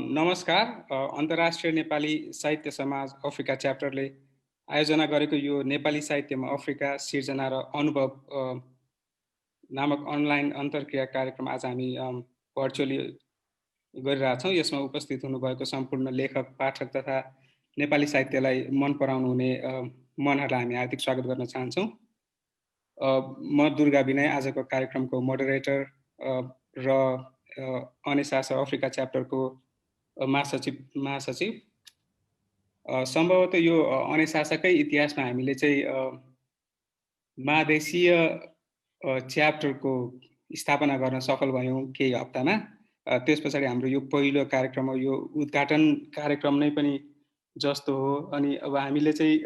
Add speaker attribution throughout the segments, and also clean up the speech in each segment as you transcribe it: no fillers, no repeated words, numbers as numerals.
Speaker 1: नमस्कार। अन्तर्राष्ट्रिय नेपाली साहित्य समाज अफ्रिका च्याप्टरले आयोजना गरेको यो नेपाली साहित्यमा अफ्रिका सिर्जना र अनुभव नामक अनलाइन अन्तर्क्रिया कार्यक्रम आज हामी भर्चुअली गरिरहेछौँ। यसमा उपस्थित हुनुभएको सम्पूर्ण लेखक, पाठक तथा नेपाली साहित्यलाई मन पराउनु हुने मनहरूलाई हामी हार्दिक स्वागत गर्न चाहन्छौँ। म दुर्गा विनय, आजको कार्यक्रमको मोडरेटर र अनेसासा अफ्रिका च्याप्टरको महासचिव। सम्भवतः यो अनेसासाकै इतिहासमा हामीले चाहिँ महादेशीय च्याप्टरको स्थापना गर्न सफल भयौँ केही हप्तामा। त्यस पछाडि हाम्रो यो पहिलो कार्यक्रम हो, यो उद्घाटन कार्यक्रम नै पनि जस्तो हो। अनि अब हामीले चाहिँ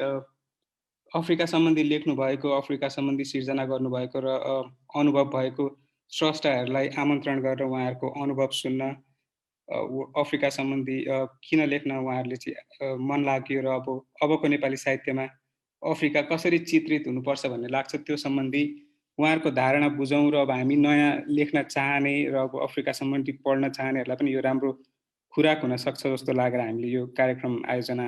Speaker 1: अफ्रिका सम्बन्धी लेख्नु भएको, अफ्रिका सम्बन्धी सिर्जना गर्नुभएको र अनुभव भएको स्रष्टाहरूलाई आमन्त्रण गरेर उहाँहरूको अनुभव सुन्न, अफ्रिका सम्बन्धी किन लेख्न उहाँहरूले चाहिँ मन लाग्यो र अबको नेपाली साहित्यमा अफ्रिका कसरी चित्रित हुनुपर्छ भन्ने लाग्छ, त्यो सम्बन्धी उहाँहरूको धारणा बुझौँ र अब हामी नयाँ लेख्न चाहने र अब अफ्रिका सम्बन्धी पढ्न चाहनेहरूलाई पनि यो राम्रो खुराक हुन सक्छ जस्तो लागेर हामीले यो कार्यक्रम आयोजना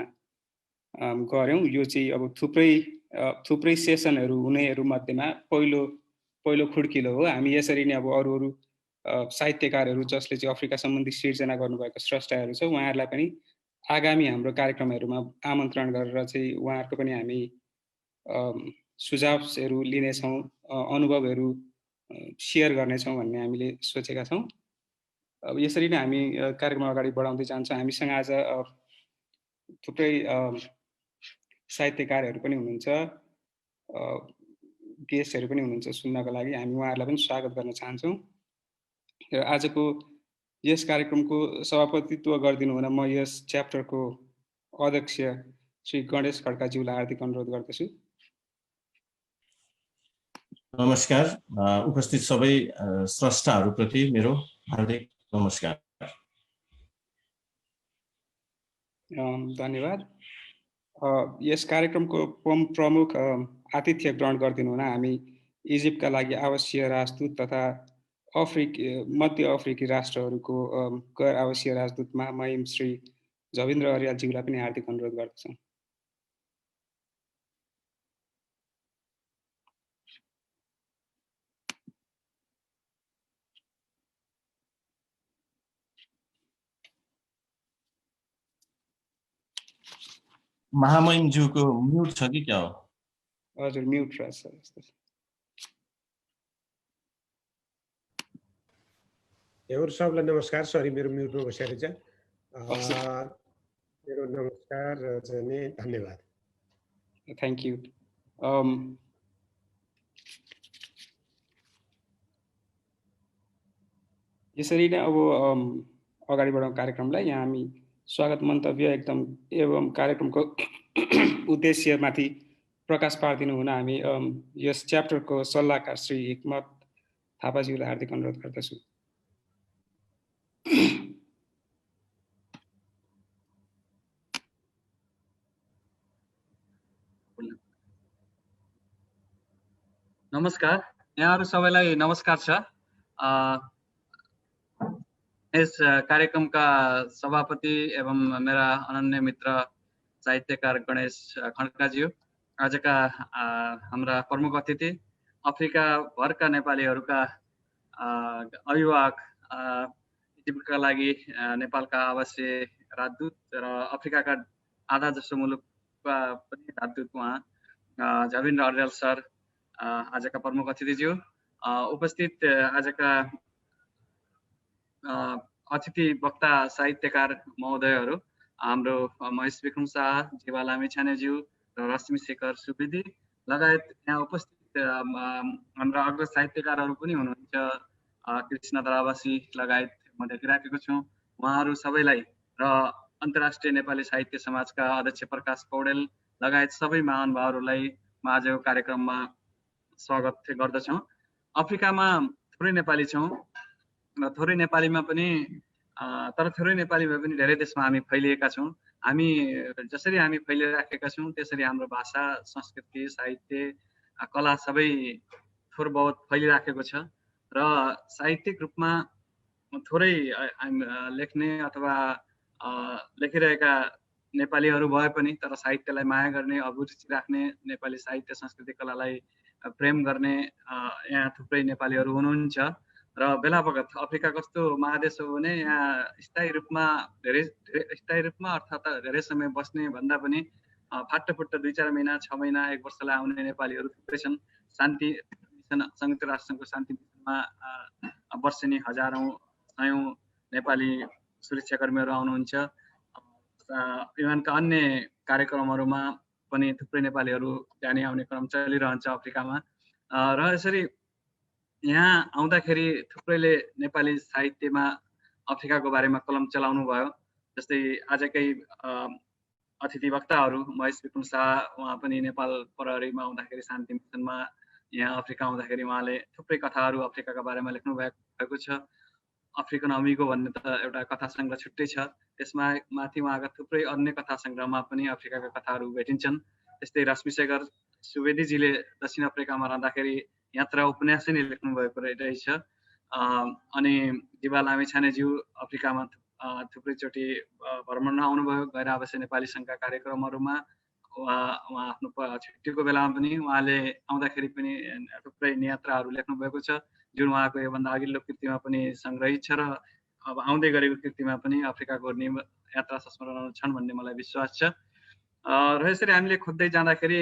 Speaker 1: गऱ्यौँ। यो चाहिँ अब थुप्रै सेसनहरू हुनेहरू मध्येमा पहिलो खुड्किलो हो। हामी यसरी नै अब अरू साहित्यकारहरू जसले चाहिँ अफ्रिका सम्बन्धी सिर्जना गर्नुभएको स्रष्टाहरू छ, उहाँहरूलाई पनि आगामी हाम्रो कार्यक्रमहरूमा आमन्त्रण गरेर चाहिँ उहाँहरूको पनि हामी सुझावहरू लिनेछौँ, अनुभवहरू सेयर गर्नेछौँ भन्ने हामीले सोचेका छौँ। अब यसरी नै हामी कार्यक्रम अगाडि बढाउँदै जान्छौँ। हामीसँग आज थुप्रै साहित्यकारहरू पनि हुनुहुन्छ, गेस्टहरू पनि हुनुहुन्छ सुन्नको लागि। हामी उहाँहरूलाई पनि स्वागत गर्न चाहन्छौँ। र आजको यस कार्यक्रमको सभापतित्व गरिदिनु हुन म यस च्याप्टरको अध्यक्ष श्री गणेश खड्काज्यूलाई हार्दिक अनुरोध गर्दछु।
Speaker 2: नमस्कार। उपस्थित सबै स्रष्टाहरूप्रति मेरो हार्दिक नमस्कार।
Speaker 1: धन्यवाद। यस कार्यक्रमको प्रमुख आतिथ्य ग्रहण गरिदिनु हुन हामी इजिप्टका लागि आवासीय राजदूत तथा मध्य अफ्रिकी राष्ट्रहरूको गैर आवासीय राजदूत महामहिम श्री जविन्द्र अर्यालज्यूलाई पनि हार्दिक अनुरोध गर्दछौँ।
Speaker 2: महामहिमज्यूको म्युट छ कि क्या हो?
Speaker 1: हजुर, म्युट रहेछ।
Speaker 3: हजुर सबलाई नमस्कार। सरी, मेरो म्युटमा बसेर चाहिँ मेरो नमस्कार चाहिँ धन्यवाद।
Speaker 1: Thank you. यसरी नै अब अगाडि बढाउँ कार्यक्रमलाई। यहाँ हामी स्वागत मन्तव्य एवं कार्यक्रमको उद्देश्यमाथि प्रकाश पारिदिनु हुन हामी यस च्याप्टरको सल्लाहकार श्री हिक्मत थापाज्यूलाई हार्दिक अनुरोध गर्दछु।
Speaker 4: नमस्कार, यहाँहरू सबैलाई नमस्कार छ। यस कार्यक्रमका सभापति एवं मेरा अनन्य मित्र साहित्यकार गणेश खड्काज्यू, आजका हाम्रा प्रमुख अतिथि, अफ्रिका भरका नेपालीहरूका अभिभावक, इजिप्टका लागि नेपालका आवासीय राजदूत र अफ्रिकाका आधा जसो मुलुकका पनि राजदूत उहाँ जविन्द्र अर्याल सर, आजका प्रमुख अतिथिज्यू, उपस्थित आजका अतिथि वक्ता साहित्यकार महोदयहरू, हाम्रो महेश विक्रम शाह, जीवा लामिछानेज्यू र रश्मि शेखर सुवेदी लगायत यहाँ उपस्थित हाम्रा अग्र साहित्यकारहरू पनि हुनुहुन्छ, कृष्ण दरावासी लगायत म देखिराखेको छु। उहाँहरू सबैलाई र अन्तर्राष्ट्रिय नेपाली साहित्य समाजका अध्यक्ष प्रकाश पौडेल लगायत सबै महानुभावहरूलाई म आजको कार्यक्रममा स्वागत गर्दछौँ। अफ्रिकामा थोरै नेपाली छौँ र थोरै नेपालीमा पनि तर थोरै नेपालीमा पनि धेरै देशमा हामी फैलिएका छौँ। हामी जसरी हामी फैलिराखेका छौँ त्यसरी हाम्रो भाषा, संस्कृति, साहित्य, कला सबै थोर बहुत फैलिराखेको छ र साहित्यिक रूपमा थोरै लेख्ने अथवा लेखिरहेका नेपालीहरू भए पनि तर साहित्यलाई माया गर्ने, अभिरुचि राख्ने, नेपाली साहित्य संस्कृति कलालाई प्रेम गर्ने यहाँ थुप्रै नेपालीहरू हुनुहुन्छ। र बेला बखत अफ्रिका कस्तो महादेश हो भने यहाँ स्थायी रूपमा अर्थात् धेरै समय बस्ने भन्दा पनि फाटफुट्ट 2-4 महिना, 6 महिना, 1 वर्षलाई आउने नेपालीहरू थुप्रै छन्। शान्ति मिसन, संयुक्त राष्ट्रसङ्घको शान्ति मिसनमा वर्षेनी हजारौँ सयौँ नेपाली सुरक्षाकर्मीहरू आउनुहुन्छ। युएनका अन्य कार्यक्रमहरूमा पनि थुप्रै नेपालीहरू जाने आउने क्रम चलिरहन्छ अफ्रिकामा। र यसरी यहाँ आउँदाखेरि थुप्रैले नेपाली साहित्यमा अफ्रिकाको बारेमा कलम चलाउनु भयो। जस्तै आजकै अतिथि वक्ताहरू महेश विक्रम शाह, उहाँ पनि नेपाल प्रहरीमा आउँदाखेरि शान्ति मिसनमा यहाँ अफ्रिका आउँदाखेरि उहाँले थुप्रै कथाहरू अफ्रिकाका बारेमा लेख्नु भएको छ। अफ्रिकन अमिगो भन्ने त एउटा कथा सङ्ग्रह छुट्टै छ, त्यसमा माथि उहाँका थुप्रै अन्य कथा सङ्ग्रहमा पनि अफ्रिकाका कथाहरू भेटिन्छन्। त्यस्तै रश्मिशेखर सुवेदीजीले दक्षिण अफ्रिकामा रहँदाखेरि यात्रा उपन्यासै नै लेख्नु भएको रहेछ। अनि जीवा लामिछानेज्यू अफ्रिकामा थुप्रैचोटि भ्रमणमा आउनुभयो, गैर आवासीय नेपाली सङ्घका कार्यक्रमहरूमा उहाँ आफ्नो छुट्टीको बेलामा पनि उहाँले आउँदाखेरि पनि थुप्रै यात्राहरू लेख्नु भएको छ, जुन उहाँको योभन्दा अघिल्लो कृतिमा पनि सङ्ग्रहित छ। र अब आउँदै गरेको कृतिमा पनि अफ्रिकाको यात्रा संस्मरणहरू छन् भन्ने मलाई विश्वास छ। र यसरी हामीले खोज्दै जाँदाखेरि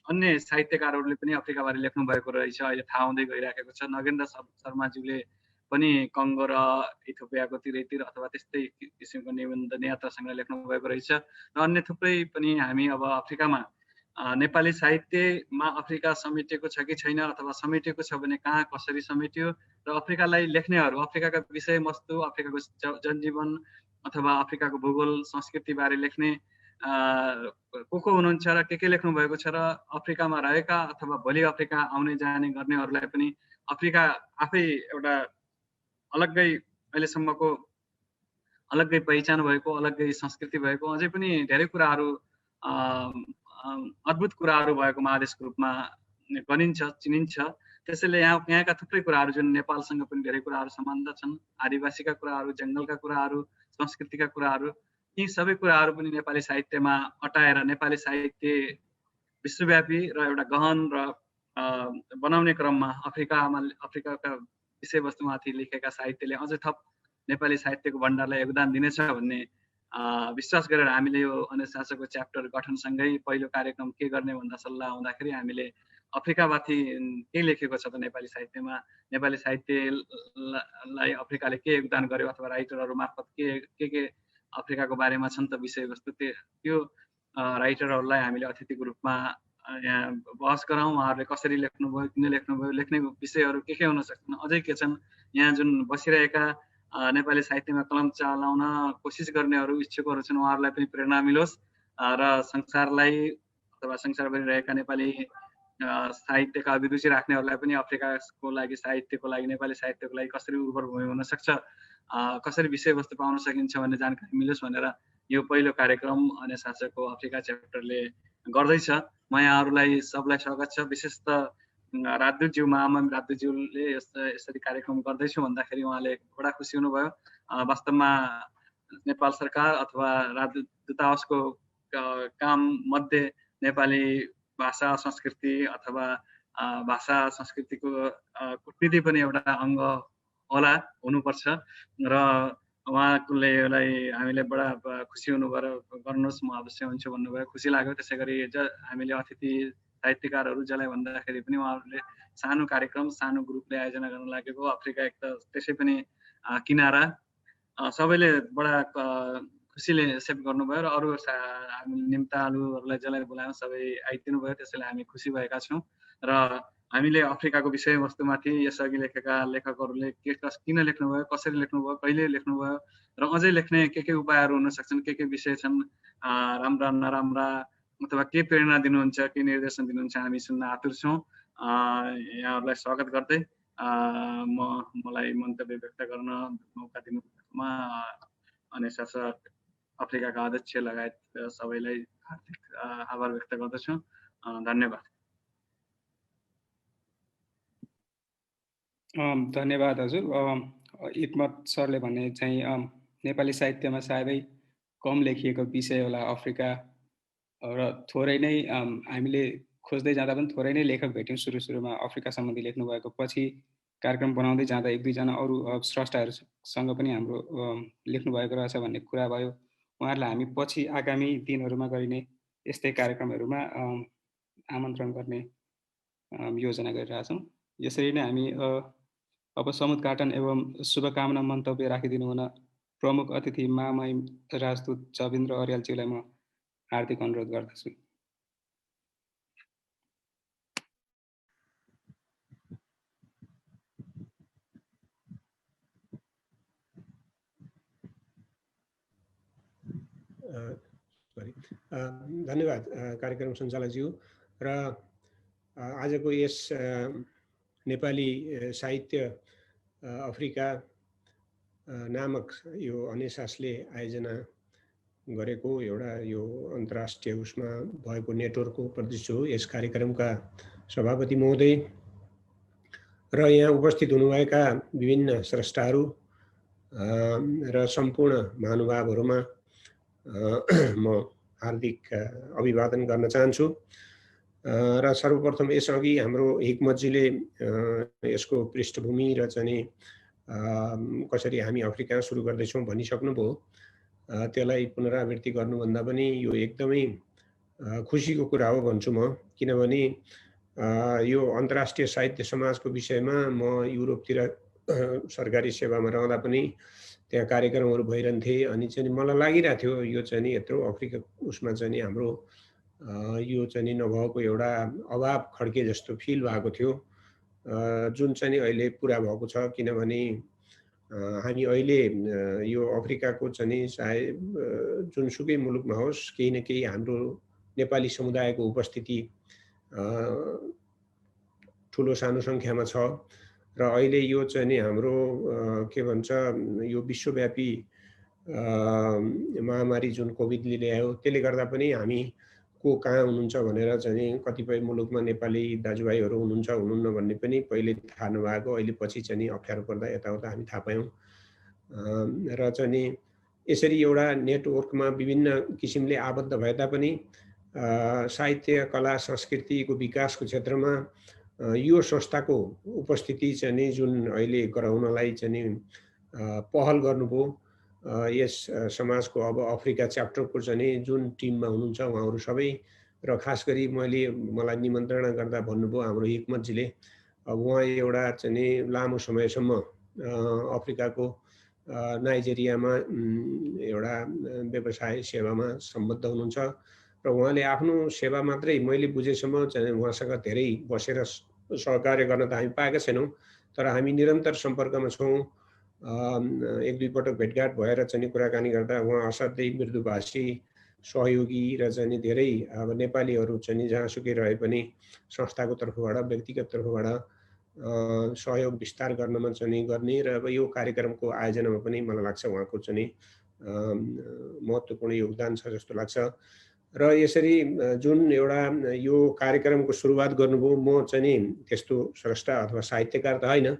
Speaker 4: अन्य साहित्यकारहरूले पनि अफ्रिकाबारे लेख्नु भएको रहेछ, अहिले थाहा हुँदै गइराखेको छ। नगेन्द्र शर्माज्यूले पनि कङ्गो र इथियोपियाको तिरैतिर अथवा त्यस्तै किसिमको निबन्ध यात्रा सङ्ग्रह लेख्नु भएको रहेछ। र अन्य थुप्रै पनि हामी अब अफ्रिकामा नेपाली साहित्यमा अफ्रिका समेटिएको छ कि छैन, अथवा समेटिएको छ भने कहाँ कसरी समेटियो, र अफ्रिकालाई लेख्नेहरू, अफ्रिकाका विषयवस्तु, अफ्रिकाको जनजीवन अथवा अफ्रिकाको भूगोल संस्कृति बारे लेख्ने को हुनुहुन्छ र के लेख्नु भएको छ, र अफ्रिकामा रहेका अथवा भोलि अफ्रिका आउने जाने गर्नेहरूलाई पनि अफ्रिका आफै एउटा अलग्गै अहिलेसम्मको अलग्गै पहिचान भएको, अलग्गै संस्कृति भएको, अझै पनि धेरै कुराहरू अद्भुत कुराहरू भएको महादेशको रूपमा गनिन्छ, चिनिन्छ। त्यसैले यहाँका थुप्रै कुराहरू जुन नेपालसँग पनि धेरै कुराहरू सम्बन्ध छन्, आदिवासीका कुराहरू, जङ्गलका कुराहरू, संस्कृतिका कुराहरू, यी सबै कुराहरू पनि नेपाली साहित्यमा अटाएर नेपाली साहित्य विश्वव्यापी र एउटा गहन र बनाउने क्रममा अफ्रिकाका विषयवस्तुमाथि लेखेका साहित्यले अझै थप नेपाली साहित्यको भण्डारलाई योगदान दिनेछ भन्ने विश्वास गरेर हामीले यो अनुशासनको च्याप्टर गठनसँगै पहिलो कार्यक्रम के गर्ने भन्दा सल्लाह आउँदाखेरि हामीले अफ्रिकामाथि के लेखेको छ त नेपाली साहित्यमा, नेपाली साहित्यलाई अफ्रिकाले के योगदान गर्यो अथवा राइटरहरू मार्फत के अफ्रिकाको बारेमा छन् त विषयवस्तु, त्यो राइटरहरूलाई हामीले अतिथिको रूपमा यहाँ बहस गराउँ। उहाँहरूले कसरी लेख्नुभयो, किन लेख्नुभयो, लेख्ने विषयहरू के हुन सक्छन्, अझै के छन्, यहाँ जुन बसिरहेका नेपाली साहित्यमा कलम चलाउन कोसिस गर्नेहरू, इच्छुकहरू छन्, उहाँहरूलाई पनि प्रेरणा मिलोस् र संसारलाई अथवा संसारभरि रहेका नेपाली साहित्यका अभिरुचि राख्नेहरूलाई पनि अफ्रिकाको लागि, साहित्यको लागि, नेपाली साहित्यको लागि कसरी उर्वर भूमि हुन सक्छ, कसरी विषयवस्तु पाउन सकिन्छ भन्ने जानकारी मिलोस् भनेर यो पहिलो कार्यक्रम अनुशासनको अफ्रिका च्याप्टरले गर्दैछ। म यहाँहरूलाई सबलाई स्वागत छ। विशेष त राजदूतज्यू, महामहिम राजदूतज्यूले यसरी कार्यक्रम गर्दैछु भन्दाखेरि उहाँले बडा खुसी हुनुभयो। वास्तवमा नेपाल सरकार अथवा राजदूतावासको काम मध्ये नेपाली भाषा संस्कृति अथवा भाषा संस्कृतिको कूटनीति पनि एउटा अङ्ग होला, हुनुपर्छ। र उहाँले यसलाई हामीले बडा खुसी हुनुभयो र गर्नुहोस्, म अवश्य हुन्छु भन्नुभयो, खुसी लाग्यो। त्यसै गरी हामीले अतिथि साहित्यकारहरू जसलाई भन्दाखेरि पनि उहाँहरूले सानो कार्यक्रम, सानो ग्रुपले आयोजना गर्न लागेको, अफ्रिका एक त त्यसै पनि किनारा, सबैले बडा खुसीले एक्सेप्ट गर्नुभयो र अरू हामी निम्तालुहरूलाई जसलाई बोलायौँ सबै आइदिनु भयो। त्यसैले हामी खुसी भएका छौँ। र हामीले अफ्रिकाको विषयवस्तुमाथि यसअघि लेखेका लेखकहरूले किन लेख्नुभयो, कसरी लेख्नुभयो, कहिले लेख्नुभयो, र अझै लेख्ने के उपायहरू हुन सक्छन्, के विषय छन्, राम्रा नराम्रा अथवा के प्रेरणा दिनुहुन्छ, के निर्देशन दिनुहुन्छ, हामी सुन्न आतुर छौँ। यहाँहरूलाई स्वागत गर्दै मलाई मन्तव्य व्यक्त गर्न मौका दिनुभएकोमा अनुशासक अफ्रिकाका अध्यक्ष लगायत सबैलाई हार्दिक आभार व्यक्त गर्दछु। धन्यवाद।
Speaker 1: धन्यवाद हजुर। हिक्मत सरले भने चाहिँ नेपाली साहित्यमा सायदै कम लेखिएको विषय होला अफ्रिका, र थोरै नै हामीले खोज्दै जाँदा पनि थोरै नै लेखक भेट्यौँ सुरुमा अफ्रिका सम्बन्धी लेख्नु भएको। पछि कार्यक्रम बनाउँदै जाँदा एक दुईजना अरू स्रष्टाहरूसँग पनि हाम्रो लेख्नु भएको रहेछ भन्ने कुरा भयो। उहाँहरूलाई हामी पछि आगामी दिनहरूमा गरिने यस्तै कार्यक्रमहरूमा आमन्त्रण गर्ने योजना गरिरहेछौँ। यसरी नै हामी अब समुद्घाटन एवं शुभकामना मन्तव्य राखिदिनु हुन प्रमुख अतिथि महामहिम राजदूत जबिन्द्र अर्यालज्यूलाई म हार्दिक अनुरोध गर्दछु।
Speaker 3: धन्यवाद कार्यक्रम सञ्चालकज्यू। र आजको यस नेपाली साहित्य अफ्रिका नामक यो अनेसासले आयोजना गरेको एउटा यो अन्तर्राष्ट्रिय उसमा भएको नेटवर्कको प्रतिनिधि हो। यस कार्यक्रमका सभापति महोदय र यहाँ उपस्थित हुनुभएका विभिन्न स्रष्टाहरू र सम्पूर्ण महानुभावहरूमा म हार्दिक अभिवादन गर्न चाहन्छु। र सर्वप्रथम यसअघि हाम्रो हिक्मतजीले यसको पृष्ठभूमि र चाहिँ कसरी हामी अफ्रिका सुरु गर्दैछौँ भनिसक्नुभयो। त्यसलाई पुनरावृत्ति गर्नुभन्दा पनि यो एकदमै खुसीको कुरा हो भन्छु म, किनभने यो अन्तर्राष्ट्रिय साहित्य समाजको विषयमा म युरोपतिर सरकारी सेवामा रहँदा पनि त्यहाँ कार्यक्रमहरू भइरहन्थे। अनि चाहिँ मलाई लागिरहेको थियो यो चाहिँ यत्रो अफ्रिका उसमा चाहिँ हाम्रो यो चाहिँ नभएको एउटा अभाव खड्के जस्तो फिल भएको थियो, जुन चाहिँ अहिले पुरा भएको छ। किनभने हामी अहिले यो अफ्रिकाको चाहिँ चाहे जुनसुकै मुलुकमा होस् केही न केही हाम्रो नेपाली समुदायको उपस्थिति ठुलो सानो सङ्ख्यामा छ। र अहिले यो चाहिँ हाम्रो के भन्छ यो विश्वव्यापी महामारी जुन कोभिडले ल्यायो त्यसले गर्दा पनि हामी को कहाँ हुनुहुन्छ भनेर चाहिँ कतिपय मुलुकमा नेपाली दाजुभाइहरू हुनुहुन्छ हुनुहुन्न भन्ने पनि पहिले थाहा नभएको, अहिले पछि चाहिँ अप्ठ्यारो पर्दा यताउता हामी थाहा पायौँ। र चाहिँ यसरी एउटा नेटवर्कमा विभिन्न किसिमले आबद्ध भए तापनि साहित्य कला संस्कृतिको विकासको क्षेत्रमा यो संस्थाको उपस्थिति चाहिँ जुन अहिले गराउनलाई चाहिँ पहल गर्नुभयो, यस समाजको अब अफ्रिका च्याप्टरको चाहिँ जुन टिममा हुनुहुन्छ उहाँहरू सबै, र खास गरी मलाई निमन्त्रणा गर्दा भन्नुभयो हाम्रो हिक्मतजीले, अब उहाँ एउटा चाहिँ लामो समयसम्म अफ्रिकाको नाइजेरियामा एउटा व्यवसाय सेवामा सम्बद्ध हुनुहुन्छ। र उहाँले आफ्नो सेवा मात्रै मैले बुझेसम्म चाहिँ उहाँसँग धेरै बसेर सहकार्य गर्न त हामी पाएका छैनौँ, तर हामी निरन्तर सम्पर्कमा छौँ। एक दुई पटक भेटघाट भएर चाहिँ कुराकानी गर्दा उहाँ असाध्यै मृदुभाषी सहयोगी र चाहिँ धेरै अब नेपालीहरू चाहिँ जहाँसुकै रहे पनि संस्थाको तर्फबाट व्यक्तिगत तर्फबाट सहयोग विस्तार गर्नमा चाहिँ गर्ने, र अब यो कार्यक्रमको आयोजनामा पनि मलाई लाग्छ उहाँको चाहिँ महत्त्वपूर्ण योगदान छ जस्तो लाग्छ। र यसरी जुन एउटा यो कार्यक्रमको सुरुवात गर्नुभयो, म चाहिँ त्यस्तो स्रष्टा अथवा साहित्यकार त होइन,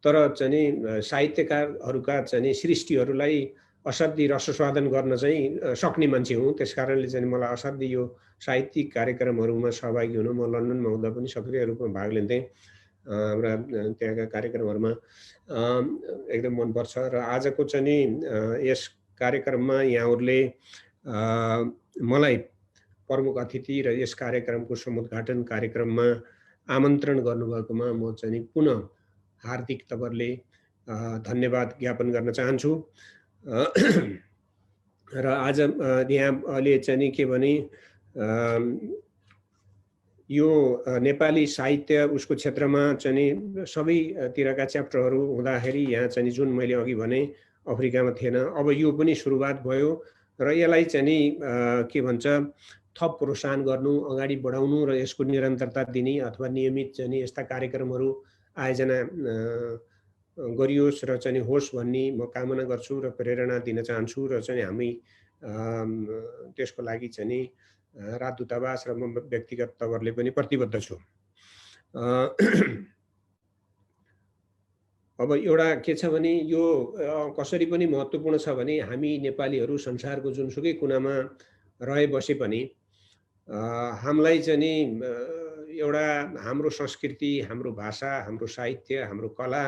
Speaker 3: तर चाहिँ साहित्यकारहरूका चाहिँ सृष्टिहरूलाई असाध्यै रसस्वादन गर्न चाहिँ सक्ने मान्छे हुँ। त्यस कारणले चाहिँ मलाई असाध्यै यो साहित्यिक कार्यक्रमहरूमा सहभागी हुन, म लन्डनमा हुँदा पनि सक्रिय रूपमा भाग लिन्थेँ हाम्रा त्यहाँका कार्यक्रमहरूमा, एकदम मनपर्छ। र आजको चाहिँ यस कार्यक्रममा यहाँहरूले मलाई प्रमुख अतिथि र यस कार्यक्रमको समुद्घाटन कार्यक्रममा आमन्त्रण गर्नुभएकोमा म चाहिँ पुनः हार्दिक तवरले धन्यवाद ज्ञापन गर्न चाहन्छु। र आज यहाँ अहिले चाहिँ के भने यो नेपाली साहित्य उसको क्षेत्रमा चाहिँ सबैतिरका च्याप्टरहरू हुँदाखेरि यहाँ चाहिँ जुन मैले अघि भने अफ्रिकामा थिएन, अब यो पनि सुरुवात भयो र यसलाई चाहिँ के भन्छ थप प्रोत्साहन गर्नु, अगाडि बढाउनु र यसको निरन्तरता दिने अथवा नियमित चाहिँ यस्ता कार्यक्रमहरू आयोजना गरियोस् र चाहिँ होस् भन्ने म कामना गर्छु र प्रेरणा दिन चाहन्छु। र चाहिँ हामी त्यसको लागि चाहिँ राजदूतावास र म व्यक्तिगत तवरले पनि प्रतिबद्ध छु। अब एउटा के छ भने यो कसरी पनि महत्त्वपूर्ण छ भने हामी नेपालीहरू संसारको जुनसुकै कुनामा रहे बसे पनि हामीलाई चाहिँ नि एउटा हाम्रो संस्कृति, हाम्रो भाषा, हाम्रो साहित्य, हाम्रो कला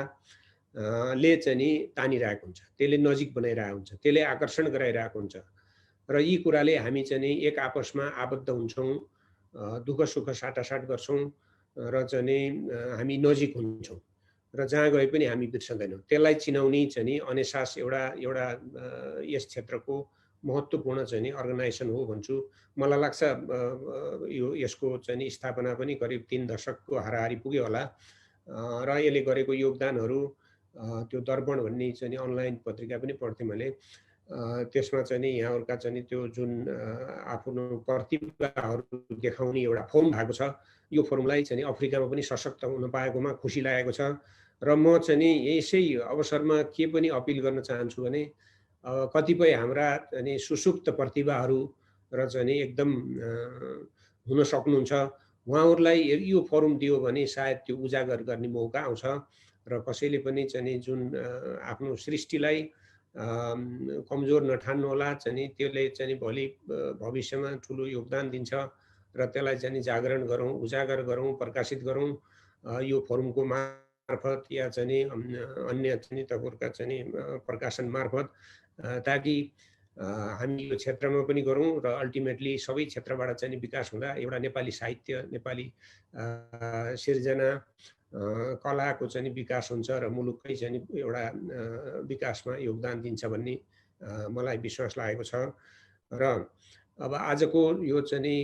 Speaker 3: ले चाहिँ नि तानिरहेको हुन्छ, त्यसले नजिक बनाइरहेको हुन्छ, त्यसले आकर्षण गराइरहेको हुन्छ र यी कुराले हामी चाहिँ नि एक आपसमा आबद्ध हुन्छौँ, दुःख सुख साटासाट गर्छौँ र चाहिँ नि हामी नजिक हुन्छौँ र जहाँ गए पनि हामी बिर्सँदैनौँ। त्यसलाई चिनाउने चाहिँ नि अनेसास एउटा यस क्षेत्रको महत्त्वपूर्ण चाहिँ नि अर्गनाइजेसन हो भन्छु। मलाई लाग्छ यो यसको चाहिँ नि स्थापना पनि करिब 3 दशकको हाराहारी पुग्यो होला र यसले गरेको योगदानहरू त्यो दर्पण भन्ने चाहिँ नि अनलाइन पत्रिका पनि पढ्थेँ मैले। त्यसमा चाहिँ नि यहाँहरूका चाहिँ नि त्यो जुन आफ्नो प्रतिभाहरू देखाउने एउटा फोरम भएको छ, यो फोरमलाई चाहिँ नि अफ्रिकामा पनि सशक्त हुन पाएकोमा खुसी लागेको छ र म चाहिँ नि यसै अवसरमा के पनि अपिल गर्न चाहन्छु भने कतिपय हाम्रा अनि सुसुप्त प्रतिभाहरू र चाहिँ नि एकदम हुन सक्नुहुन्छ, उहाँहरूलाई यो फोरम दियो भने सायद त्यो उजागर गर्ने मौका आउँछ र कसैले पनि चाहिँ नि जुन आफ्नो सृष्टिलाई कमजोर नठान्नु होला, चाहिँ नि त्यसले चाहिँ नि भोलि भविष्यमा ठुलो योगदान दिन्छ र त्यसलाई चाहिँ नि जागरण गरौँ, उजागर गरौँ, प्रकाशित गरौँ यो फोरमको मार्फत या चाहिँ नि अन्य चाहिँ नि तपाईँहरूका चाहिँ नि प्रकाशन मार्फत, ताकि हामी यो क्षेत्रमा पनि गरौँ र अल्टिमेटली सबै क्षेत्रबाट चाहिँ नि विकास हुँदा एउटा नेपाली साहित्य, नेपाली सिर्जना कलाको चाहिँ नि विकास हुन्छ र मुलुककै चाहिँ नि एउटा विकासमा योगदान दिन्छ भन्ने मलाई विश्वास लागेको छ र अब आजको यो चाहिँ नि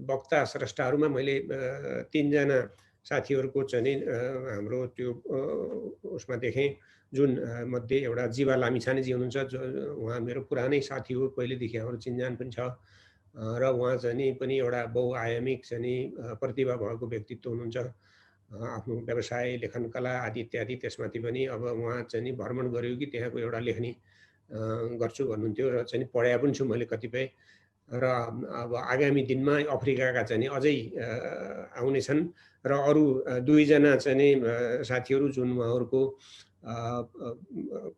Speaker 3: वक्ता स्रष्टाहरूमा मैले 3 जना साथीहरूको चाहिँ नि हाम्रो त्यो उसमा देखेँ, जुन मध्ये एउटा जीवा लामिछानेजी हुनुहुन्छ, जो उहाँ मेरो पुरानै साथी हो, पहिलेदेखि हाम्रो चिनजान पनि छ र उहाँ चाहिँ नि पनि एउटा बहुआयामिक चाहिँ नि प्रतिभा भएको व्यक्तित्व हुनुहुन्छ, आफ्नो व्यवसाय, लेखन कला आदि इत्यादि। त्यसमाथि पनि अब उहाँ चाहिँ नि भ्रमण गर्यो कि त्यहाँको एउटा लेखनी गर्छु भन्नुहुन्थ्यो र चाहिँ नि पढाए पनि छु मैले कतिपय र अब आगामी दिनमा अफ्रिकाका चाहिँ नि अझै आउनेछन् र अरू 2 जना चाहिँ नि साथीहरू जुन उहाँहरूको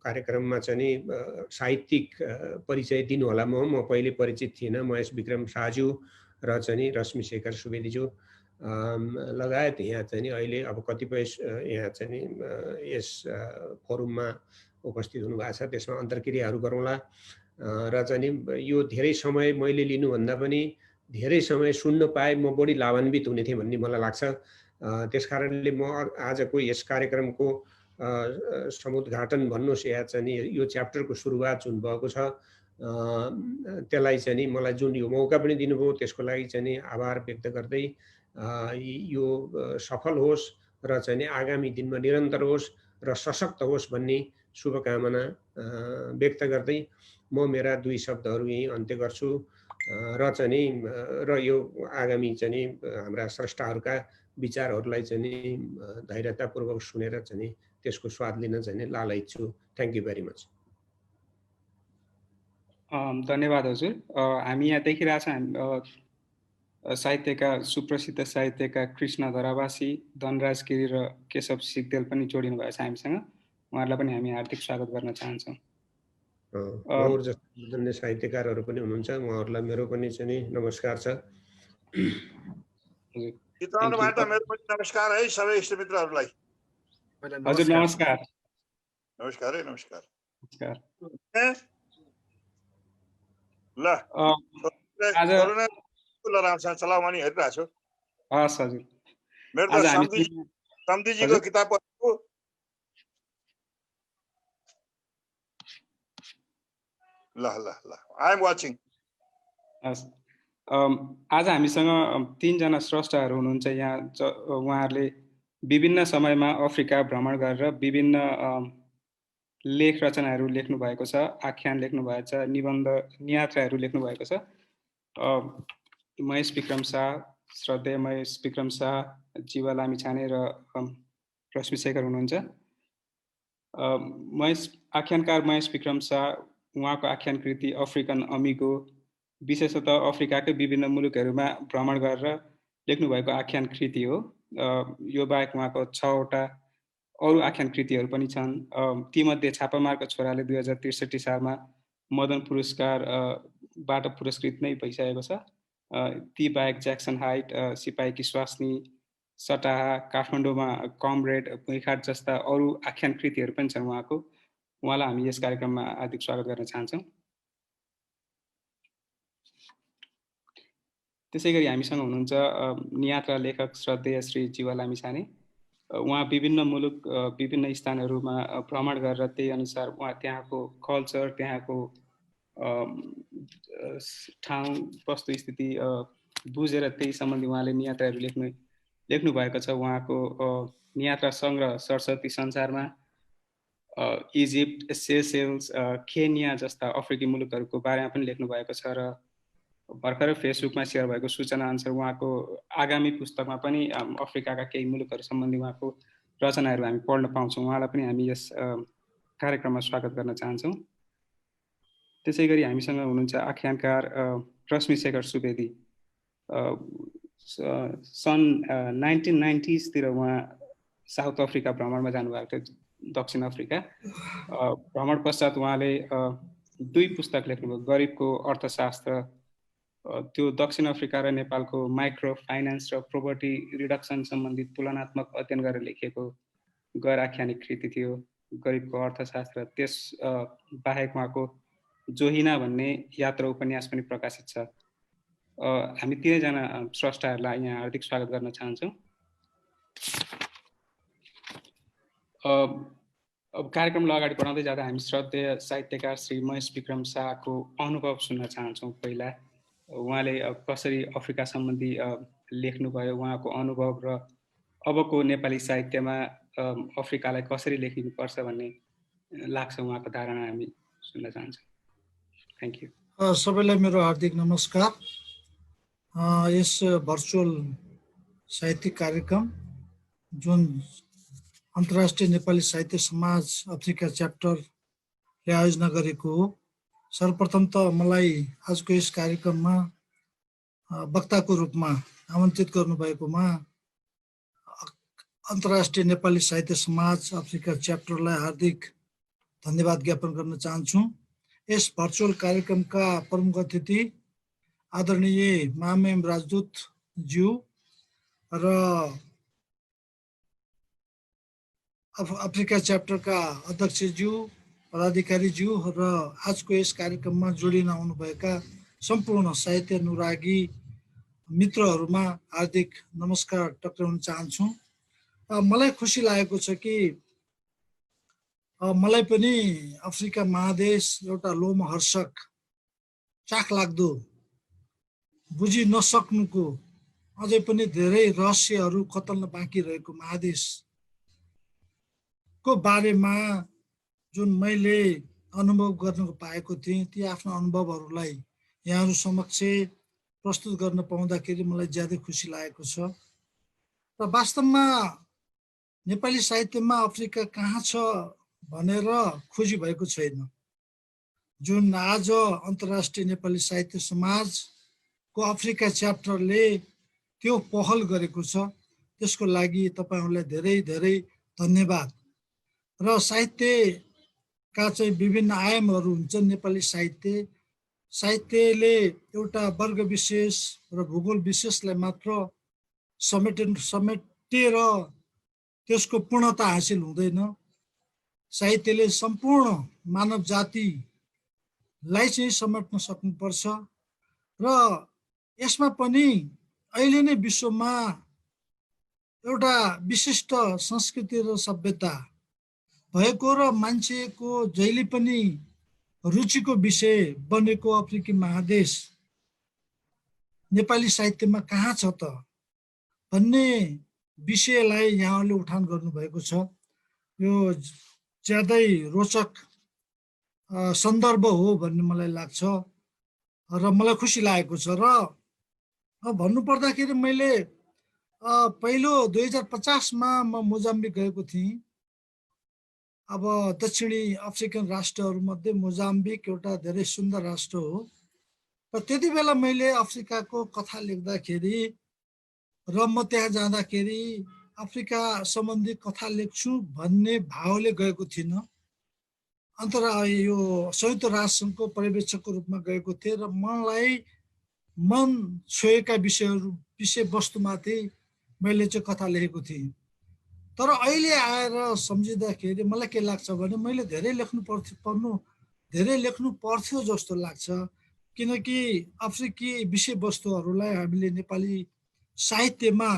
Speaker 3: कार्यक्रममा चाहिँ नि साहित्यिक परिचय दिनु होला। म पहिले परिचित थिइनँ, महेश विक्रम शाहज्यू र चाहिँ नि रश्मि शेखर सुवेदीज्यू लगायत यहाँ चाहिँ नि अहिले अब कतिपय यहाँ चाहिँ नि यस फोरममा उपस्थित हुनुभएको छ, त्यसमा अन्तर्क्रियाहरू गरौँला र चाहिँ नि यो धेरै समय मैले लिनुभन्दा पनि धेरै समय सुन्न पाए म बढी लाभान्वित हुने थिएँ भन्ने मलाई लाग्छ। त्यसकारणले म आजको यस कार्यक्रमको समुद्घाटन भन्नुहोस् या चाहिँ नि यो च्याप्टरको सुरुवात जुन भएको छ त्यसलाई चाहिँ नि मलाई जुन यो मौका पनि दिनुभयो त्यसको लागि चाहिँ नि आभार व्यक्त गर्दै यो सफल होस् र चाहिँ नि आगामी दिनमा निरन्तर होस् र सशक्त होस् भन्ने शुभकामना व्यक्त गर्दै म मेरा 2 शब्दहरू यही अन्त्य गर्छु र चाहिँ नि र यो आगामी चाहिँ नि हाम्रा स्रष्टाहरूका विचारहरूलाई चाहिँ नि धैर्यतापूर्वक सुनेर चाहिँ नि त्यसको स्वाद लिन चाहिँ नि लालयित छु। Thank you very much.
Speaker 1: धन्यवाद हजुर। हामी यहाँ देखिरहेछौँ साहित्यका सुप्रसिद्ध साहित्यका कृष्ण धरावासी, धनराज गिरी र केशव सिग्देल पनि जोडिनु भएको छ हामीसँग। उहाँहरूलाई पनि हामी हार्दिक स्वागत गर्न चाहन्छौँ।
Speaker 3: अरू जस्तो साहित्यकारहरू पनि हुनुहुन्छ, उहाँहरूलाई मेरो पनि चाहिँ नि नमस्कार छ।
Speaker 5: चितवनबाट मेरो पनि नमस्कार है सबै इष्टमित्रहरूलाई।
Speaker 1: हजुर नमस्कार।
Speaker 5: नमस्कार है, नमस्कार।
Speaker 1: नमस्कार।
Speaker 5: ल आज रामसँग चलाउमनी हेरिरहेको छु।
Speaker 1: हस् हजुर।
Speaker 5: मेरो त सम्धिजीको किताब पढ्छु। ल ल ल आई एम वाचिङ।
Speaker 1: हस्। आज हामीसँग 3 जना स्रष्टाहरू हुनुहुन्छ यहाँ। उहाँहरूले विभिन्न समयमा अफ्रिका भ्रमण गरेर विभिन्न लेख रचनाहरू लेख्नु भएको छ, आख्यान लेख्नु भएको छ, निबन्ध नियात्राहरू लेख्नु भएको छ। महेश विक्रम शाह, श्रद्धेय महेश विक्रम शाह, जीवा लामिछाने र रश्मि शेखर हुनुहुन्छ। आख्यानकार महेश विक्रम शाह, उहाँको आख्यान कृति अफ्रिकन अमिगो विशेषतः अफ्रिकाकै विभिन्न मुलुकहरूमा भ्रमण गरेर लेख्नु भएको आख्यान कृति हो। यो बाहेक उहाँको 6 वटा अरू आख्यान कृतिहरू पनि छन्। तीमध्ये छापामारको छोराले 2063 सालमा मदन पुरस्कारबाट पुरस्कृत नै भइसकेको छ। ती बाहेक ज्याक्सन हाइट, सिपाहीकी स्वास्नी, सटाहा, काठमाडौँमा कमरेड, भुइँखाट जस्ता अरू आख्यान कृतिहरू पनि छन् उहाँको। उहाँलाई हामी यस कार्यक्रममा हार्दिक स्वागत गर्न चाहन्छौँ। त्यसै गरी हामीसँग हुनुहुन्छ नियात्रा लेखक श्रद्धेय श्री जीवा लामिछाने। उहाँ विभिन्न मुलुक, विभिन्न स्थानहरूमा भ्रमण गरेर त्यही अनुसार उहाँ त्यहाँको कल्चर, त्यहाँको ठाउँ वस्तुस्थिति बुझेर त्यही सम्बन्धी उहाँले नियात्राहरू लेख्नु भएको छ। उहाँको नियात्रा सङ्ग्रह सरस्वती संसारमा इजिप्ट, सेसेल्स, केन्या जस्ता अफ्रिकी मुलुकहरूको बारेमा पनि लेख्नु भएको छ र भर्खरै फेसबुकमा सेयर भएको सूचना अनुसार उहाँको आगामी पुस्तकमा पनि अफ्रिकाका केही मुलुकहरू सम्बन्धी उहाँको रचनाहरू हामी पढ्न पाउँछौँ। उहाँलाई पनि हामी यस कार्यक्रममा स्वागत गर्न चाहन्छौँ। त्यसै गरी हामीसँग हुनुहुन्छ आख्यानकार रश्मिशेखर सुवेदी। सन् 1990s तिर उहाँ साउथ अफ्रिका भ्रमणमा जानुभएको थियो, दक्षिण अफ्रिका। भ्रमण पश्चात उहाँले 2 पुस्तक लेख्नुभयो, गरिबको अर्थशास्त्र, त्यो दक्षिण अफ्रिका र नेपालको माइक्रो फाइनेन्स र प्रोपर्टी रिडक्सन सम्बन्धित तुलनात्मक अध्ययन गरेर लेखिएको गैर आख्यानिक कृति थियो, गरिबको अर्थशास्त्र। त्यस बाहेक उहाँको जोहिना भन्ने यात्रा उपन्यास पनि प्रकाशित छ। हामी तीनैजना स्रष्टाहरूलाई यहाँ हार्दिक स्वागत गर्न चाहन्छौँ। अब कार्यक्रमलाई अगाडि बढाउँदै जाँदा हामी श्रद्धेय साहित्यकार श्री महेश विक्रम शाहको अनुभव सुन्न चाहन्छौँ। पहिला उहाँले कसरी अफ्रिका सम्बन्धी लेख्नुभयो, उहाँको अनुभव र अबको नेपाली साहित्यमा अफ्रिकालाई कसरी लेखिनुपर्छ भन्ने लाग्छ उहाँको धारणा हामी सुन्न चाहन्छौँ। Thank you.
Speaker 6: सबैलाई मेरो हार्दिक नमस्कार। यस भर्चुअल साहित्यिक कार्यक्रम जुन अन्तर्राष्ट्रिय नेपाली साहित्य समाज अफ्रिका च्याप्टरले आयोजना गरेको हो, सर्वप्रथम त मलाई आजको यस कार्यक्रममा वक्ताको रूपमा आमन्त्रित गर्नुभएकोमा अन्तर्राष्ट्रिय नेपाली साहित्य समाज अफ्रिका च्याप्टरलाई हार्दिक धन्यवाद ज्ञापन गर्न चाहन्छु। यस भर्चुअल कार्यक्रमका प्रमुख अतिथि आदरणीय महामहिम राजदूत ज्यू र अफ्रिका च्याप्टरका अध्यक्षज्यू, पदाधिकारीज्यू र आजको यस कार्यक्रममा जोडिन आउनुभएका सम्पूर्ण साहित्य अनुरागी मित्रहरूमा हार्दिक नमस्कार टक्राउन चाहन्छु। मलाई खुसी लागेको छ कि मलाई पनि अफ्रिका महादेश एउटा लोमहर्षक, चाखलाग्दो, बुझि नसक्नुको, अझै पनि धेरै रहस्यहरू खतल्न बाँकी रहेको महादेश को बारेमा जुन मैले अनुभव गर्न पाएको थिएँ, ती आफ्नो अनुभवहरूलाई यहाँहरू समक्ष प्रस्तुत गर्न पाउँदाखेरि मलाई ज्यादै खुसी लागेको छ। र वास्तवमा नेपाली साहित्यमा अफ्रिका कहाँ छ भनेर खोजी भएको छैन। जुन आज अन्तर्राष्ट्रिय नेपाली साहित्य समाजको अफ्रिका च्याप्टरले त्यो पहल गरेको छ, त्यसको लागि तपाईँहरूलाई धेरै धेरै धन्यवाद। र साहित्यका चाहिँ विभिन्न आयामहरू हुन्छन्। नेपाली साहित्यले एउटा वर्ग विशेष र भूगोल विशेषलाई मात्र समेटेर त्यसको पूर्णता हासिल हुँदैन। साहित्यले सम्पूर्ण मानव जातिलाई चाहिँ समेट्न सक्नुपर्छ र यसमा पनि अहिले नै विश्वमा एउटा विशिष्ट संस्कृति र सभ्यता भएको र मान्छेको जहिले पनि रुचिको विषय बनेको अफ्रिकी महादेश नेपाली साहित्यमा कहाँ छ त भन्ने विषयलाई यहाँले उठान गर्नुभएको छ। यो ज्यादै रोचक सन्दर्भ हो भन्ने मलाई लाग्छ र मलाई खुसी लागेको छ। र भन्नुपर्दाखेरि मैले पहिलो 2050मा म मोजाम्बिक गएको थिएँ। अब दक्षिणी अफ्रिकन राष्ट्रहरूमध्ये मोजाम्बिक एउटा धेरै सुन्दर राष्ट्र हो र त्यति बेला मैले अफ्रिकाको कथा लेख्दाखेरि र म त्यहाँ जाँदाखेरि अफ्रिका सम्बन्धी कथा लेख्छु भन्ने भावले गएको थिइनँ। यो संयुक्त राष्ट्रसङ्घको पर्यवेक्षकको रूपमा गएको थिएँ र मलाई मन छोएका विषयवस्तुमाथि मैले चाहिँ कथा लेखेको थिएँ। तर अहिले आएर सम्झिँदाखेरि मलाई के लाग्छ भने मैले धेरै लेख्नु पर्थ्यो जस्तो लाग्छ, किनकि अफ्रिकी विषयवस्तुहरूलाई हामीले नेपाली साहित्यमा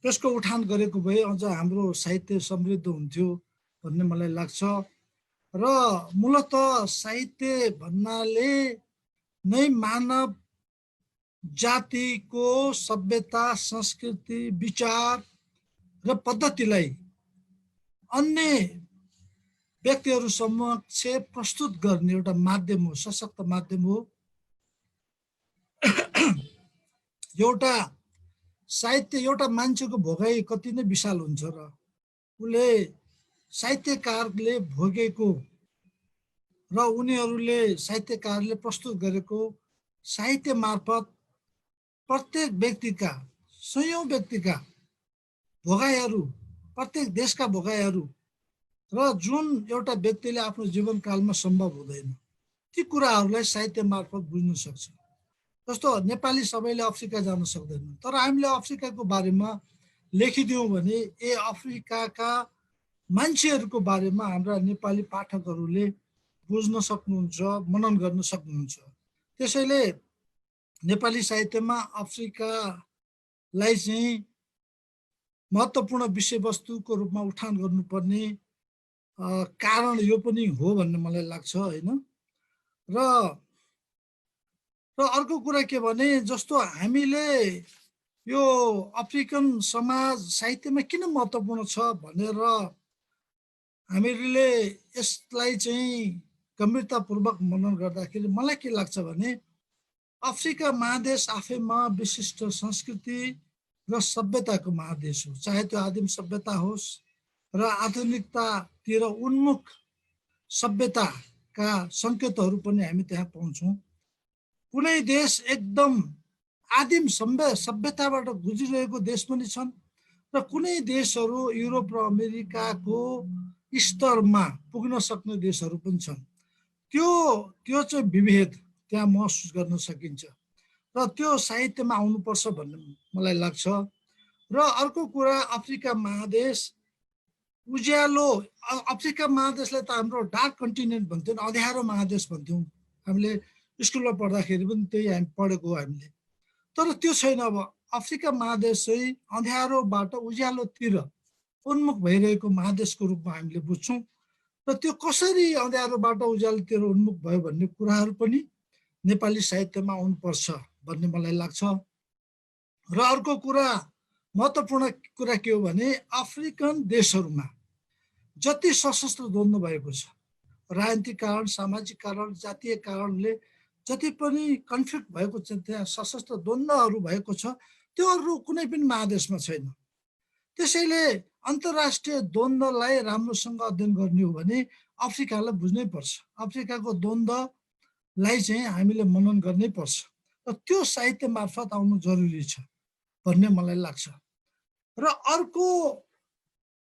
Speaker 6: त्यसको उठान गरेको भए अझ हाम्रो साहित्य समृद्ध हुन्थ्यो भन्ने मलाई लाग्छ। र मूलत साहित्य भन्नाले नै मानव जातिको सभ्यता, संस्कृति, विचार र पद्धतिलाई अन्य व्यक्तिहरू समक्ष प्रस्तुत गर्ने एउटा माध्यम हो, सशक्त माध्यम हो। एउटा साहित्य एउटा मान्छेको भोगाइ कति नै विशाल हुन्छ र उसले साहित्यकारले भोगेको र उनीहरूले साहित्यकारले प्रस्तुत गरेको साहित्य मार्फत प्रत्येक व्यक्तिका, सयौं व्यक्तिका भोगाइहरू, प्रत्येक देशका भोगाइहरू र जुन एउटा व्यक्तिले आफ्नो जीवनकालमा सम्भव हुँदैन ती कुराहरूलाई साहित्य मार्फत बुझ्न सक्छ। जस्तो नेपाली सबैले अफ्रिका जान सक्दैन, तर हामीले अफ्रिकाको बारेमा लेखिदियौँ भने अफ्रिकाका मान्छेहरूको बारेमा हाम्रा नेपाली पाठकहरूले बुझ्न सक्नुहुन्छ, मनन गर्न सक्नुहुन्छ। त्यसैले नेपाली साहित्यमा अफ्रिकालाई चाहिँ महत्त्वपूर्ण विषयवस्तुको रूपमा उठान गर्नुपर्ने कारण यो पनि हो भन्ने मलाई लाग्छ, होइन। र अर्को कुरा के भने जस्तो हामीले यो अफ्रिकन समाज साहित्यमा किन महत्त्वपूर्ण छ भनेर हामीले यसलाई चाहिँ गम्भीरतापूर्वक मनन गर्दाखेरि मलाई के लाग्छ भने अफ्रिका महादेश आफैमा विशिष्ट संस्कृति र सभ्यताको महादेश हो, चाहे त्यो आदिम सभ्यता होस् र आधुनिकतातिर उन्मुख सभ्यताका सङ्केतहरू पनि हामी त्यहाँ पाउँछौँ। कुनै देश एकदम आदिम सभ्यताबाट गुज्रिरहेको देश पनि छन् र कुनै देशहरू युरोप र अमेरिकाको स्तरमा पुग्न सक्ने देशहरू पनि छन्। त्यो चाहिँ विभेद त्यहाँ महसुस गर्न सकिन्छ र त्यो साहित्यमा आउनुपर्छ भन्ने मलाई लाग्छ। र अर्को कुरा अफ्रिका महादेश उज्यालो, अफ्रिका महादेशलाई त हाम्रो डार्क कन्टिनेन्ट भन्थ्यौँ, अँध्यारो महादेश भन्थ्यौँ, हामीले स्कुलमा पढ्दाखेरि पनि त्यही हामी पढेको हो हामीले। तर त्यो छैन। अब अफ्रिका महादेश चाहिँ अँध्यारोबाट उज्यालोतिर उन्मुख भइरहेको महादेशको रूपमा हामीले बुझ्छौँ र त्यो कसरी अँध्यारोबाट उज्यालोतिर उन्मुख भयो भन्ने कुराहरू पनि नेपाली साहित्यमा आउनुपर्छ भन्ने मलाई लाग्छ। र अर्को कुरा, महत्त्वपूर्ण कुरा के हो भने अफ्रिकन देशहरूमा जति सशस्त्र द्वन्द्व भएको छ, राजनीतिक कारण, सामाजिक कारण, जातीय कारणले जति पनि कन्फ्लिक्ट भएको छ, त्यहाँ सशस्त्र द्वन्द्वहरू भएको छ, त्योहरू कुनै पनि महादेशमा छैन। त्यसैले अन्तर्राष्ट्रिय द्वन्द्वलाई राम्रोसँग अध्ययन गर्ने हो भने अफ्रिकालाई बुझ्नै पर्छ, अफ्रिकाको द्वन्द्वलाई चाहिँ हामीले मनन गर्नै पर्छ र त्यो साहित्य मार्फत आउनु जरुरी छ भन्ने मलाई लाग्छ। र अर्को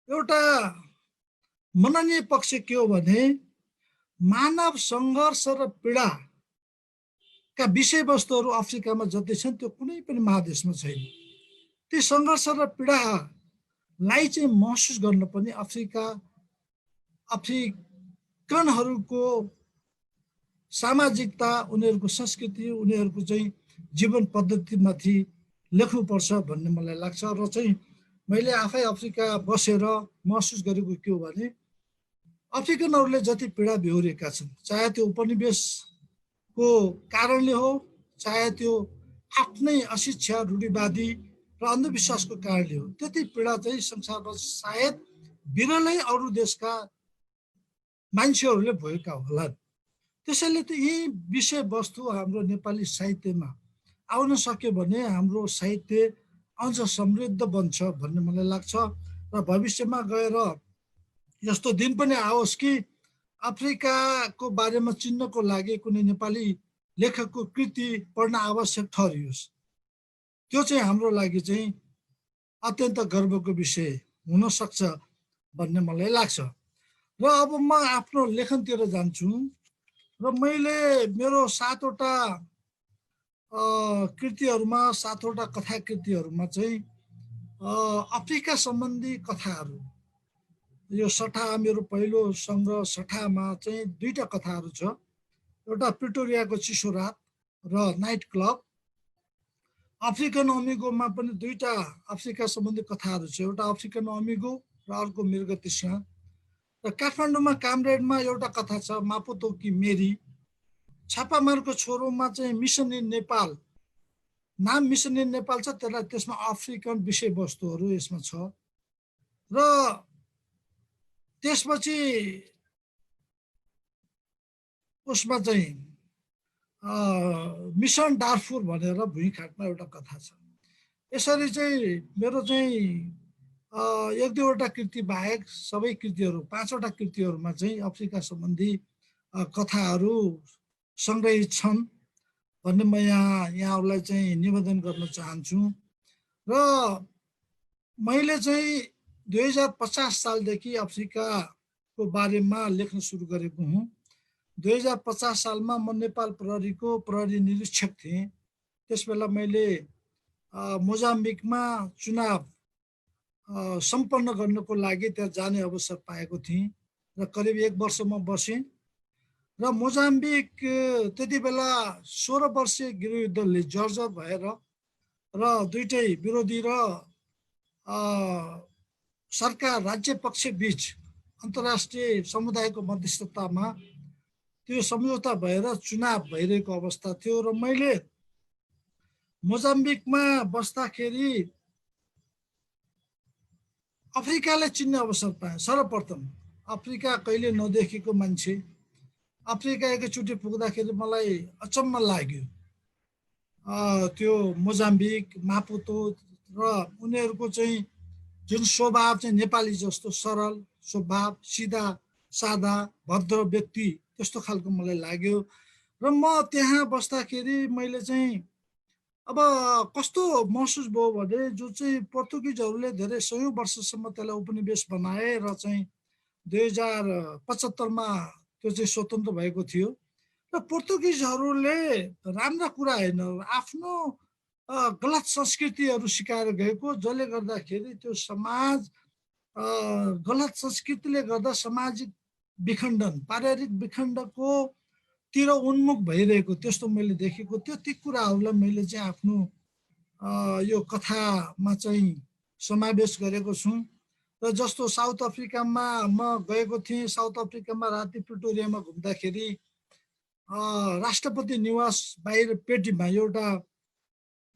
Speaker 6: एउटा मननीय पक्ष के हो भने मानव सङ्घर्ष र पीडाका विषयवस्तुहरू अफ्रिकामा जति छन् त्यो कुनै पनि महादेशमा छैन। ती सङ्घर्ष र पीडालाई चाहिँ महसुस गर्न पनि अफ्रिकनहरूको सामाजिकता, उनीहरूको संस्कृति, उनीहरूको चाहिँ जीवन पद्धतिमाथि लेख्नुपर्छ भन्ने मलाई लाग्छ। र चाहिँ मैले आफै अफ्रिका बसेर महसुस गरेको के हो भने अफ्रिकनहरूले जति पीडा बेहोरेका छन्, चाहे त्यो उपनिवेशको कारणले हो, चाहे त्यो आफ्नै अशिक्षा, रूढिवादी र अन्धविश्वासको कारणले हो, त्यति पीडा चाहिँ संसारमा सायद बिरलै अरू देशका मान्छेहरूले भएका होलान्। त्यसैले त यी विषयवस्तु हाम्रो नेपाली साहित्यमा आउन सक्यो भने हाम्रो साहित्य अझ समृद्ध बन्छ भन्ने मलाई लाग्छ। र भविष्यमा गएर यस्तो दिन पनि आओस् कि अफ्रिकाको बारेमा चिन्नको लागि कुनै नेपाली लेखकको कृति पढ्न आवश्यक ठहरियोस्। त्यो चाहिँ हाम्रो लागि चाहिँ अत्यन्त गर्वको विषय हुन सक्छ भन्ने मलाई लाग्छ। र अब म आफ्नो लेखनतिर जान्छु र मैले मेरो 7वटा कृतिहरूमा 7वटा कथा कृतिहरूमा चाहिँ अफ्रिका सम्बन्धी कथाहरू, यो सठा मेरो पहिलो सङ्ग्रह सठामा चाहिँ 2टा कथाहरू छ। एउटा प्रिटोरियाको चिसो रात र नाइट क्लब। अफ्रिकन अमिगोमा पनि 2टा अफ्रिका सम्बन्धी कथाहरू छ, एउटा अफ्रिकन अमिगो र अर्को मृग तृष्णा। र काठमाडौँमा कामरेडमा एउटा कथा छ मापुतो कि मेरी। छापामारको छोरोमा चाहिँ मिसन इन नेपाल, नाम मिसन इन नेपाल छ, त्यसमा अफ्रिकन विषयवस्तुहरू यसमा छ। र त्यसपछि उसमा चाहिँ मिसन डार्फुर भनेर भुइँखाटमा एउटा कथा छ। यसरी चाहिँ मेरो चाहिँ 1-2वटा कृति बाहेक सबै कृतिहरू 5वटा कृतिहरूमा चाहिँ अफ्रिका सम्बन्धी कथाहरू सङ्ग्रहित छन् भन्ने म यहाँहरूलाई चाहिँ निवेदन गर्न चाहन्छु। र मैले चाहिँ 2050 सालदेखि अफ्रिकाको बारेमा लेख्न सुरु गरेको हुँ। 2050 सालमा म नेपाल प्रहरीको प्रहरी निरीक्षक थिएँ। त्यसबेला मैले मोजाम्बिकमा चुनाव सम्पन्न गर्नको लागि त्यहाँ जाने अवसर पाएको थिएँ र करिब 1 वर्ष म बसेँ। र मोजाम्बिक त्यति बेला 16 वर्षीय गृहयुद्धले जर्जर भएर र दुईटै विरोधी र सरकार राज्य पक्ष बीच अन्तर्राष्ट्रिय समुदायको मध्यस्थतामा त्यो सम्झौता भएर चुनाव भइरहेको अवस्था थियो। र मैले मोजाम्बिकमा बस्दाखेरि अफ्रिकालाई चिन्ने अवसर पाएँ। सर्वप्रथम अफ्रिका कहिले नदेखेको मान्छे, अफ्रिका एकैचोटि पुग्दाखेरि मलाई अचम्म लाग्यो। त्यो मोजाम्बिक, मापुतो र उनीहरूको चाहिँ जुन स्वभाव चाहिँ नेपाली जस्तो सरल स्वभाव, सिधा सादा भद्र व्यक्ति, त्यस्तो खालको मलाई लाग्यो। र म त्यहाँ बस्दाखेरि मैले चाहिँ अब कस्तो महसुस भयो भने जो चाहिँ पोर्तुगिजहरूले धेरै 100 वर्षसम्म त्यसलाई उपनिवेश बनाए र चाहिँ 2075 मा त्यो चाहिँ स्वतन्त्र भएको थियो। र पोर्तुगिजहरूले राम्रा कुरा होइन, आफ्नो गलत संस्कृतिहरू सिकाएर गएको, जसले गर्दाखेरि त्यो समाज गलत संस्कृतिले गर्दा सामाजिक विखण्डन, पारिवारिक विखण्डको तिर उन्मुख भइरहेको त्यस्तो मैले देखेको थियो। ती कुराहरूलाई मैले चाहिँ आफ्नो यो कथामा चाहिँ समावेश गरेको छु। र जस्तो साउथ अफ्रिकामा म गएको थिएँ। साउथ अफ्रिकामा राति प्रिटोरियामा घुम्दाखेरि राष्ट्रपति निवास बाहिर पेटीमा एउटा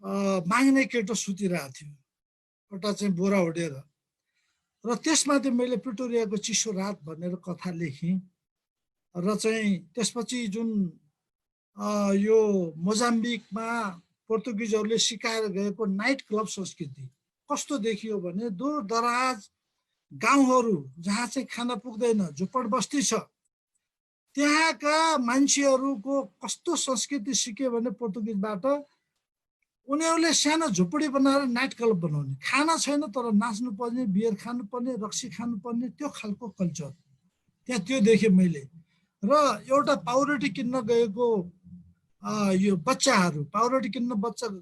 Speaker 6: माग्ने केटो सुतिरहेको थियो, एउटा चाहिँ बोरा ओढेर। र त्यसमाथि मैले प्रिटोरियाको चिसो रात भनेर कथा लेखेँ। र चाहिँ त्यसपछि जुन यो मोजाम्बिकमा पोर्तुगिजहरूले सिकाएर गएको नाइट क्लब संस्कृति कस्तो देखियो भने दूर दराज गाउँहरू जहाँ चाहिँ खाना पुग्दैन, झुपड बस्ती छ, त्यहाँका मान्छेहरूको कस्तो संस्कृति सिक्यो भने पोर्तुगिजबाट उनीहरूले सानो झुपडी बनाएर नाइट क्लब बनाउने, खाना छैन तर नाच्नु पर्ने, बियर खानुपर्ने, रक्सी खानुपर्ने, त्यो खालको कल्चर त्यहाँ त्यो देखेँ मैले। र एउटा पाउरोटी किन्न गएको यो बच्चाहरू, पाउरोटी किन्न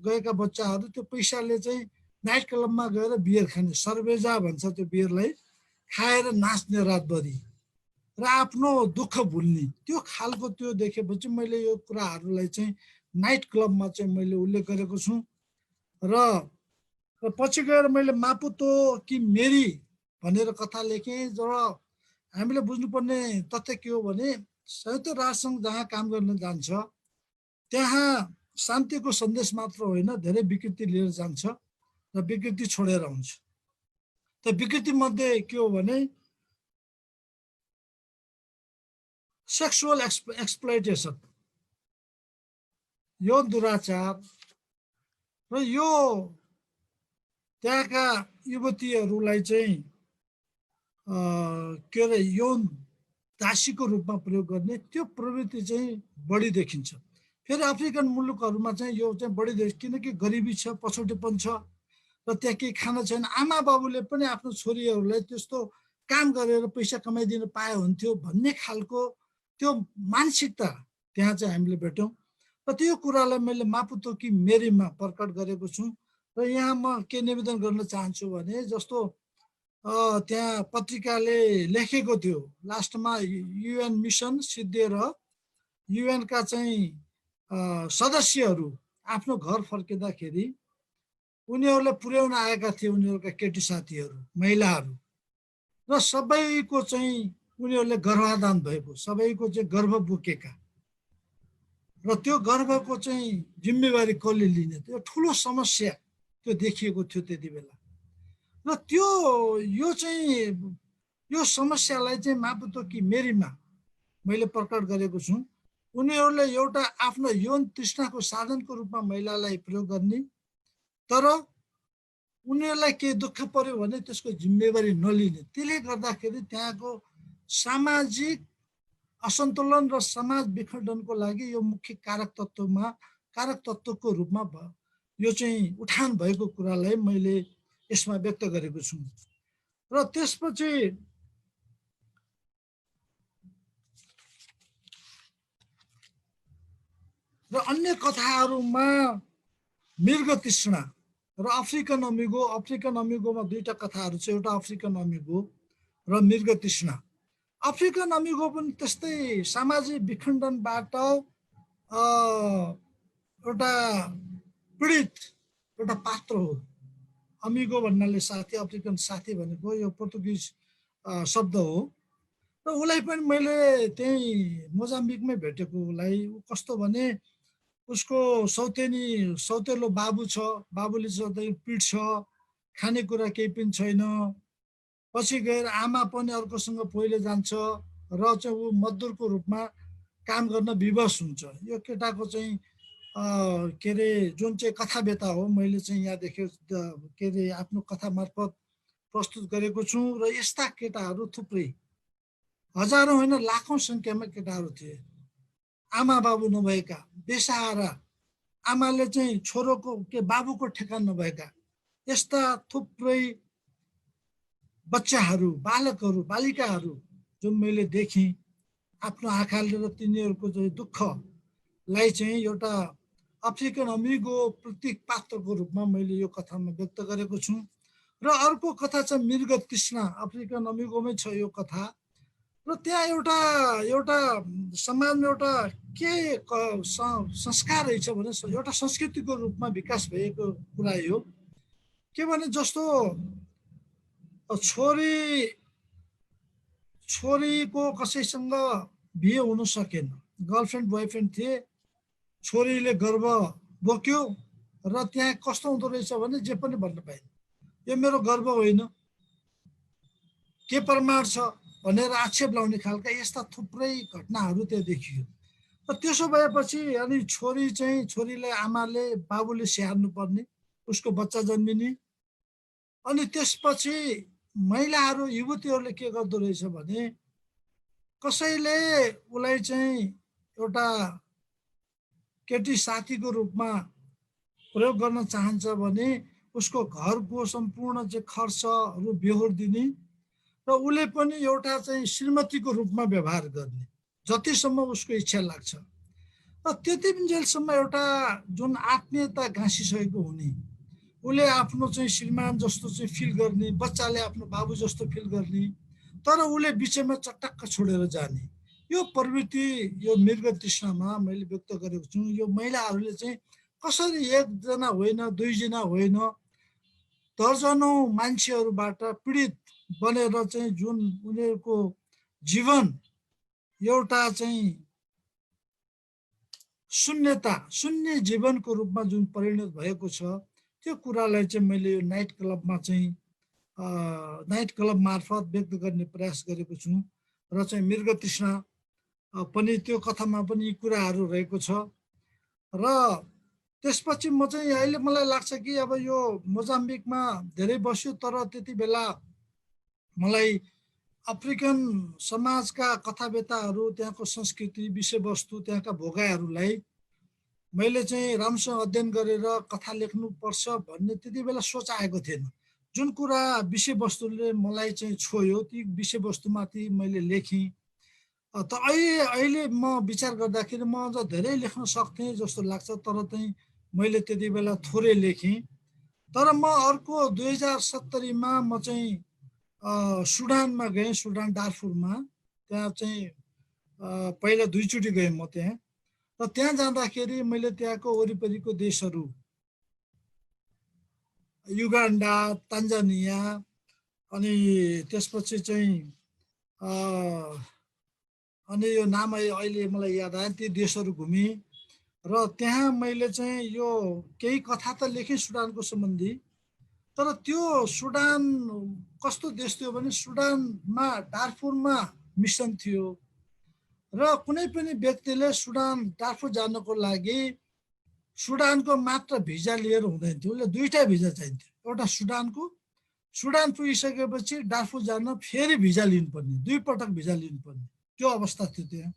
Speaker 6: गएका बच्चाहरू त्यो पैसाले चाहिँ नाइट क्लबमा गएर बियर खाने, सर्वेजा भन्छ त्यो बियरलाई, खाएर नाच्ने रातभरि र आफ्नो दुःख भुल्ने, त्यो खालको त्यो देखेपछि मैले यो कुराहरूलाई चाहिँ नाइट क्लबमा चाहिँ मैले उल्लेख गरेको छु। र पछि गएर मैले मापुतो कि मेरी भनेर कथा लेखेँ। र हामीले बुझ्नुपर्ने तथ्य के हो भने संयुक्त राष्ट्रसङ्घ जहाँ काम गर्न जान्छ त्यहाँ शान्तिको सन्देश मात्र होइन, धेरै विकृति लिएर जान्छ र विकृति छोडेर आउँछ। त विकृति मध्ये के हो भने सेक्सुअल एक्सप्लोइटेसन, यौन दुराचार, र यो त्यहाँका युवतीहरूलाई चाहिँ के अरे यौन दासीको रूपमा प्रयोग गर्ने त्यो प्रवृत्ति चाहिँ बढी देखिन्छ। फेरि अफ्रिकन मुलुकहरूमा चाहिँ यो चाहिँ बढी देखिन्छ किनकि गरिबी छ, पछौटेपन छ र त्यहाँ केही खान छैन, आमा बाबुले पनि आफ्नो छोरीहरूलाई त्यस्तो काम गरेर पैसा कमाइदिन पाए हुन्थ्यो भन्ने खालको त्यो मानसिकता त्यहाँ चाहिँ हामीले भेट्यौँ। र त्यो कुरालाई मैले मापुतो कि मेरीमा प्रकट गरेको छु। र यहाँ म के निवेदन गर्न चाहन्छु भने जस्तो त्यहाँ पत्रिकाले लेखेको थियो लास्टमा युएन मिसन सिद्धिएर युएनका चाहिँ सदस्यहरू आफ्नो घर फर्किँदाखेरि उनीहरूलाई पुर्याउन आएका थिए उनीहरूका केटी साथीहरू, महिलाहरू, र सबैको चाहिँ उनीहरूले गर्भाधान भएको, सबैको चाहिँ गर्भ बोकेका, र त्यो गर्भको चाहिँ जिम्मेवारी कसले लिने, त्यो ठुलो समस्या त्यो देखिएको थियो त्यति बेला। र त्यो यो चाहिँ यो समस्यालाई चाहिँ मापुतो कि मेरीमा मैले प्रकट गरेको छु। उनीहरूले एउटा आफ्नो यौन तृष्णाको साधनको रूपमा महिलालाई प्रयोग गर्ने, तर उनीहरूलाई केही दुःख पर्यो भने त्यसको जिम्मेवारी नलिने। त्यसले गर्दाखेरि त्यहाँको सामाजिक असन्तुलन र समाज विखण्डनको लागि यो मुख्य कारक तत्त्वको रूपमा यो चाहिँ उठान भएको कुरालाई मैले यसमा व्यक्त गरेको छु। र त्यसपछि र अन्य कथाहरूमा मृग तृष्णा र अफ्रिकन अमिगोमा दुईटा कथाहरू छ, एउटा अफ्रिकन अमिगो र मृग तृष्णा। अफ्रिकन अमिगो पनि त्यस्तै सामाजिक विखण्डनबाट एउटा पीडित एउटा पात्र हो। अमिगो भन्नाले साथी, अफ्रिकन साथी भनेको यो पोर्तुगिज शब्द हो। र उसलाई पनि मैले त्यही मोजाम्बिकमै भेटेको। उसलाई कस्तो भने उसको सौतेलो बाबु छ, बाबुले चाहिँ पिट्छ, खानेकुरा केही पनि छैन। पछि गएर आमा पनि अर्कोसँग पहिले जान्छ र चाहिँ ऊ मजदुरको रूपमा काम गर्न विवश हुन्छ। यो केटाको चाहिँ के अरे जुन चाहिँ कथा व्यथा हो मैले चाहिँ यहाँ देखेँ के अरे आफ्नो कथा मार्फत प्रस्तुत गरेको छु। र यस्ता केटाहरू थुप्रै हजारौँ होइन लाखौँ सङ्ख्यामा केटाहरू थिए, आमा बाबु नभएका, बेसहारा, आमाले चाहिँ छोरोको बाबुको ठेकान नभएका यस्ता थुप्रै बच्चाहरू, बालकहरू, बालिकाहरू जुन मैले देखेँ आफ्नो आँखाले। र तिनीहरूको चाहिँ दुःखलाई चाहिँ एउटा अफ्रिकन अमिगो प्रतीक पात्रको रूपमा मैले यो कथामा व्यक्त गरेको छु। र अर्को कथा छ मृग तृष्णा, अफ्रिकन अमिगोमै छ यो कथा। र त्यहाँ एउटा समाजमा एउटा के संस्कार रहेछ भने एउटा संस्कृतिको रूपमा विकास भएको कुरा हो। के भने जस्तो छोरीको कसैसँग बिहे हुन सकेन, गर्लफ्रेन्ड बोयफ्रेन्ड थिए, छोरीले गर्भ बोक्यो र त्यहाँ कस्तो हुँदो रहेछ भने जे पनि भन्न पाइन्, यो मेरो गर्भ होइन, के प्रमाण छ भनेर आक्षेप लाउने खालका यस्ता थुप्रै घटनाहरू त्यहाँ देखियो। र त्यसो भएपछि अनि छोरीलाई आमाले बाबुले स्याहार्नु पर्ने, उसको बच्चा जन्मिने। अनि त्यसपछि महिलाहरू युवतीहरूले के गर्दो रहेछ भने कसैले उसलाई चाहिँ एउटा केटी साथीको रूपमा प्रयोग गर्न चाहन्छ भने उसको घरको सम्पूर्ण चाहिँ खर्चहरू बेहोरिदिने र उसले पनि एउटा चाहिँ श्रीमतीको रूपमा व्यवहार गर्ने जतिसम्म उसको इच्छा लाग्छ। र त्यति बेलासम्म एउटा जुन आत्मीयता गाँसिसकेको हुने, उसले आफ्नो चाहिँ श्रीमान जस्तो चाहिँ फिल गर्ने, बच्चाले आफ्नो बाबु जस्तो फिल गर्ने, तर उसले बिचमा चटक्क छोडेर जाने, यो प्रवृत्ति यो मृग तृष्णामा मैले व्यक्त गरेको छु। यो महिलाहरूले चाहिँ कसरी एकजना होइन, दुईजना होइन, दर्जनौँ मान्छेहरूबाट पीडित बनेर चाहिँ जुन उनीहरूको जीवन एउटा चाहिँ शून्य जीवनको रूपमा जुन परिणत भएको छ, त्यो कुरालाई चाहिँ मैले यो नाइट क्लब मार्फत व्यक्त गर्ने प्रयास गरेको छु। र चाहिँ मृग तृष्णा पनि त्यो कथामा पनि यी कुराहरू रहेको छ। र त्यसपछि म चाहिँ अहिले मलाई लाग्छ कि अब यो मोजाम्बिकमा धेरै बस्यो, तर त्यति बेला मलाई अफ्रिकन समाजका कथा व्यथाहरू, त्यहाँको संस्कृति, विषयवस्तु, त्यहाँका भोगाइहरूलाई मैले चाहिँ राम्रोसँग अध्ययन गरेर कथा लेख्नुपर्छ भन्ने त्यति बेला सोच आएको थिएन। जुन कुरा विषयवस्तुले मलाई चाहिँ छोयो ती विषयवस्तुमाथि मैले लेखेँ। त अहिले म विचार गर्दाखेरि म अझ धेरै लेख्न सक्थेँ जस्तो लाग्छ, तर चाहिँ मैले त्यति बेला थोरै लेखेँ। तर म अर्को 2070मा म चाहिँ सुडानमा गएँ, सुडान डार्फुरमा। त्यहाँ चाहिँ पहिला 2 चोटि गएँ म त्यहाँ। र त्यहाँ जाँदाखेरि मैले त्यहाँको वरिपरिको देशहरू युगान्डा, तान्जानिया अनि त्यसपछि चाहिँ अनि यो नाम अहिले मलाई याद आयो, ती देशहरू घुमेँ। र त्यहाँ मैले चाहिँ यो केही कथा त लेखेँ सुडानको सम्बन्धी। तर त्यो सुडान कस्तो देश थियो भने सुडानमा डार्फुरमा मिसन थियो र कुनै पनि व्यक्तिले सुडान डार्फुर जानको लागि सुडानको मात्र भिजा लिएर हुँदैन थियो, उसले 2टा भिजा चाहिन्थ्यो। एउटा सुडानको, सुडान पुगिसकेपछि डार्फुर जान फेरि भिजा लिनुपर्ने, 2 पटक भिजा लिनुपर्ने त्यो अवस्था थियो त्यहाँ।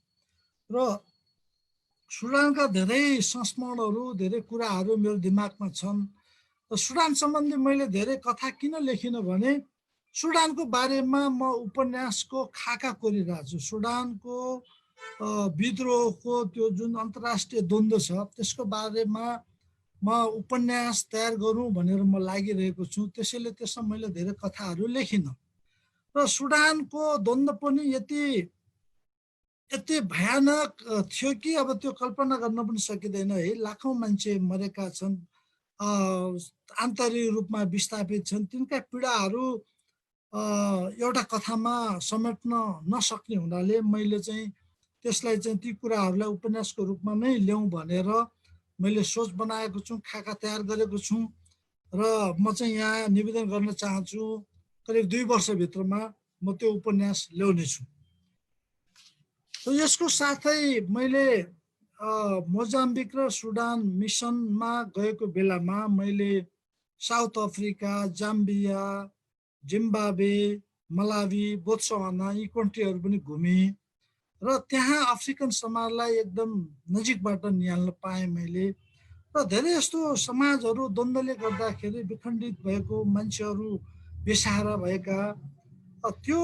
Speaker 6: र सुडानका धेरै संस्मरणहरू, धेरै कुराहरू मेरो दिमागमा छन्। र सुडान सम्बन्धी मैले धेरै कथा किन लेखिनँ भने सुडानको बारेमा म उपन्यासको खाका कोरिरहेको छु। सुडानको विद्रोहको त्यो जुन अन्तर्राष्ट्रिय द्वन्द्व छ त्यसको बारेमा म उपन्यास तयार गरौँ भनेर म लागिरहेको छु। त्यसैले त्यसमा मैले धेरै कथाहरू लेखिनँ। र सुडानको द्वन्द्व पनि यति भयानक थियो कि अब त्यो कल्पना गर्न पनि सकिँदैन है। लाखौँ मान्छे मरेका छन्, आन्तरिक रूपमा विस्थापित छन्। तिनका पीडाहरू एउटा कथामा समेट्न नसक्ने हुनाले मैले चाहिँ त्यसलाई चाहिँ ती कुराहरूलाई उपन्यासको रूपमा नै ल्याउँ भनेर मैले सोच बनाएको छु, खाका तयार गरेको छु। र म चाहिँ यहाँ निवेदन गर्न चाहन्छु करिब 2 वर्षभित्रमा म त्यो उपन्यास ल्याउनेछु। र यसको साथै मैले मोजाम्बिक र सुडान मिसनमा गएको बेलामा मैले south Africa, Zambia, Zimbabwe, Malawi, Botswana यी कन्ट्रीहरू पनि घुमेँ। र त्यहाँ अफ्रिकन समाजलाई एकदम नजिकबाट निहाल्न पाएँ मैले। र धेरै यस्तो समाजहरू द्वन्द्वले गर्दाखेरि विखण्डित भएको मान्छेहरू बेसहारा भएका, त्यो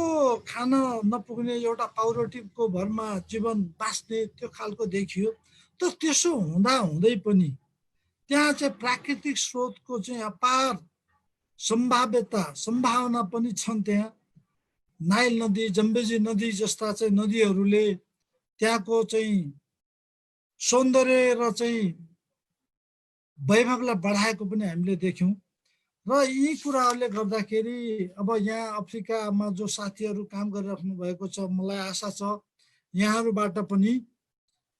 Speaker 6: खान नपुग्ने, एउटा पाउरोटीको भरमा जीवन बाँच्ने त्यो खालको देखियो। तर त्यसो हुँदा हुँदै पनि त्यहाँ चाहिँ प्राकृतिक स्रोतको चाहिँ अपार सम्भावना पनि छन्। त्यहाँ नाइल नदी, जम्बेजी नदी जस्ता चाहिँ नदीहरूले त्यहाँको चाहिँ सौन्दर्य र चाहिँ वैभवलाई बढाएको पनि हामीले देख्यौँ। र यी कुराहरूले गर्दाखेरि अब यहाँ अफ्रिकामा जो साथीहरू काम गरिराख्नु भएको छ, मलाई आशा छ यहाँहरूबाट पनि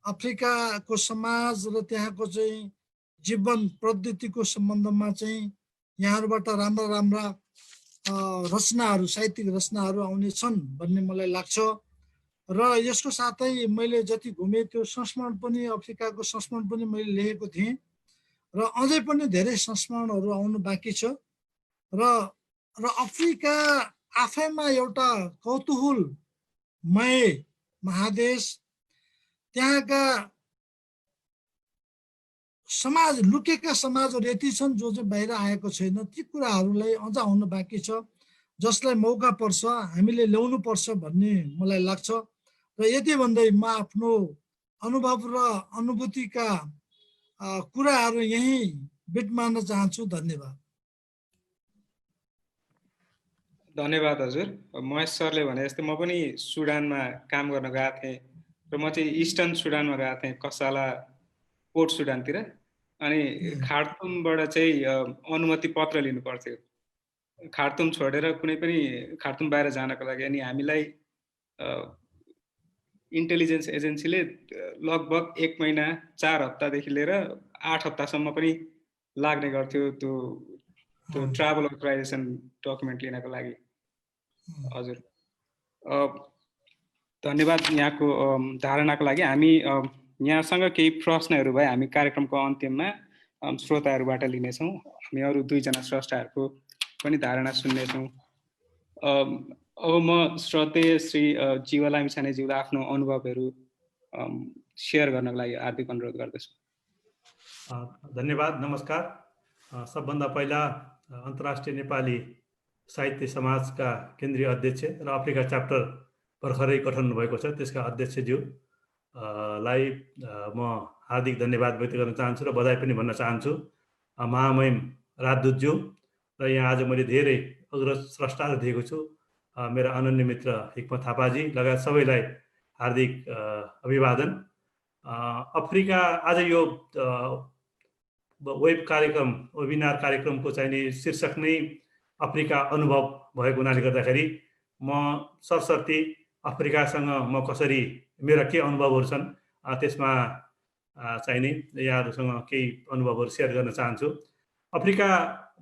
Speaker 6: अफ्रिकाको समाज र त्यहाँको चाहिँ जीवन पद्धतिको सम्बन्धमा चाहिँ यहाँहरूबाट राम्रा राम्रा रचनाहरू, साहित्यिक रचनाहरू आउने छन् भन्ने मलाई लाग्छ। र यसको साथै मैले जति घुमेँ त्यो संस्मरण पनि, अफ्रिकाको संस्मरण पनि मैले लेखेको थिएँ। र अझै पनि धेरै संस्मरणहरू आउनु बाँकी छ। र अफ्रिका आफैमा एउटा कौतूहलमय महादेश, त्यहाँका समाज, लुकेका समाजहरू यति छन् जो चाहिँ बाहिर आएको छैन। ती कुराहरूलाई अझ आउनु बाँकी छ, जसलाई मौका पर्छ हामीले ल्याउनु पर्छ भन्ने मलाई लाग्छ। र यति भन्दै म आफ्नो अनुभव र अनुभूतिका कुराहरू यहीँ बिट मार्न चाहन्छु। धन्यवाद।
Speaker 1: धन्यवाद हजुर। महेश सरले भने जस्तै म पनि सुडानमा काम गर्न गएको थिएँ र म चाहिँ इस्टर्न सुडानमा गएको थिएँ, कसाला पोर्ट सुडानतिर। अनि खार्तुमबाट चाहिँ अनुमति पत्र लिनु पर्थ्यो खार्तुम छोडेर कुनै पनि खार्तुम बाहिर जानको लागि। अनि हामीलाई इन्टेलिजेन्स एजेन्सीले लगभग 1 महिना 4 हप्तादेखि लिएर 8 हप्तासम्म पनि लाग्ने गर्थ्यो त्यो ट्राभल अथराइजेसन डकुमेन्ट लिनको लागि। हजुर, धन्यवाद यहाँको धारणाको लागि। हामी यहाँसँग केही प्रश्नहरू भए हामी कार्यक्रमको अन्त्यमा श्रोताहरूबाट लिनेछौँ। हामी अरू 2 जना स्रष्टाहरूको पनि धारणा सुन्नेछौँ। अब म श्रद्धेय श्री जीवा लामिछानेज्यूलाई आफ्नो अनुभवहरू सेयर गर्नको लागि हार्दिक अनुरोध गर्दछु।
Speaker 7: धन्यवाद, नमस्कार। सबभन्दा पहिला अन्तर्राष्ट्रिय नेपाली साहित्य समाजका केन्द्रीय अध्यक्ष र अफ्रिका च्याप्टर भर्खरै गठन भएको छ त्यसका अध्यक्षज्यू लाई म हार्दिक धन्यवाद व्यक्त गर्न चाहन्छु र बधाई पनि भन्न चाहन्छु। महामहिम राजदूतज्यू र यहाँ आज मैले धेरै अग्रज स्रष्टाहरू दिएको छु, मेरा अनन्य मित्र हिक्मत थापाजी लगायत सबैलाई हार्दिक अभिवादन। अफ्रिका आज यो वेबिनार कार्यक्रमको चाहिने शीर्षक नै अफ्रिका अनुभव भएको हुनाले गर्दाखेरि म सरसर्ती अफ्रिकासँग म कसरी मेरा के अनुभवहरू छन् त्यसमा चाहिने यहाँहरूसँग केही अनुभवहरू सेयर गर्न चाहन्छु। अफ्रिका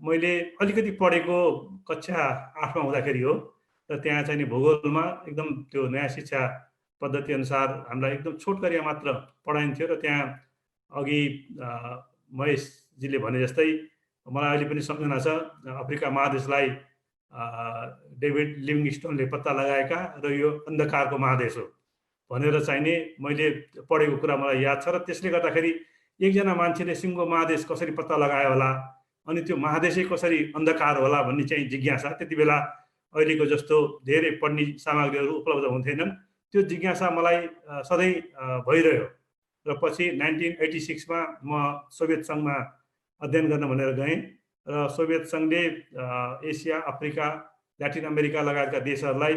Speaker 7: मैले अलिकति पढेको कक्षा 8मा हुँदाखेरि हो र त्यहाँ चाहिने भूगोलमा एकदम त्यो नयाँ शिक्षा पद्धति अनुसार हामीलाई एकदम छोटकरिया मात्र पढाइन्थ्यो र त्यहाँ अघि महेशजीले भने जस्तै मलाई अहिले पनि सम्झना छ अफ्रिका महादेशलाई डेभिड लिभिङस्टोनले पत्ता लगाएका र यो अन्धकारको महादेश हो भनेर चाहिने मैले पढेको कुरा मलाई याद छ र त्यसले गर्दाखेरि एकजना मान्छेले सिङ्गो महादेश कसरी पत्ता लगायो होला अनि त्यो महादेशै कसरी अन्धकार होला भन्ने चाहिँ जिज्ञासा त्यति बेला अहिलेको जस्तो धेरै पढ्ने सामग्रीहरू उपलब्ध हुन्थेनन्। त्यो जिज्ञासा मलाई सधैँ भइरह्यो र पछि 1986 मा म सोभियत सङ्घमा अध्ययन गर्न भनेर गएँ र सोभियत सङ्घले एसिया, अफ्रिका, ल्याटिन अमेरिका लगायतका देशहरूलाई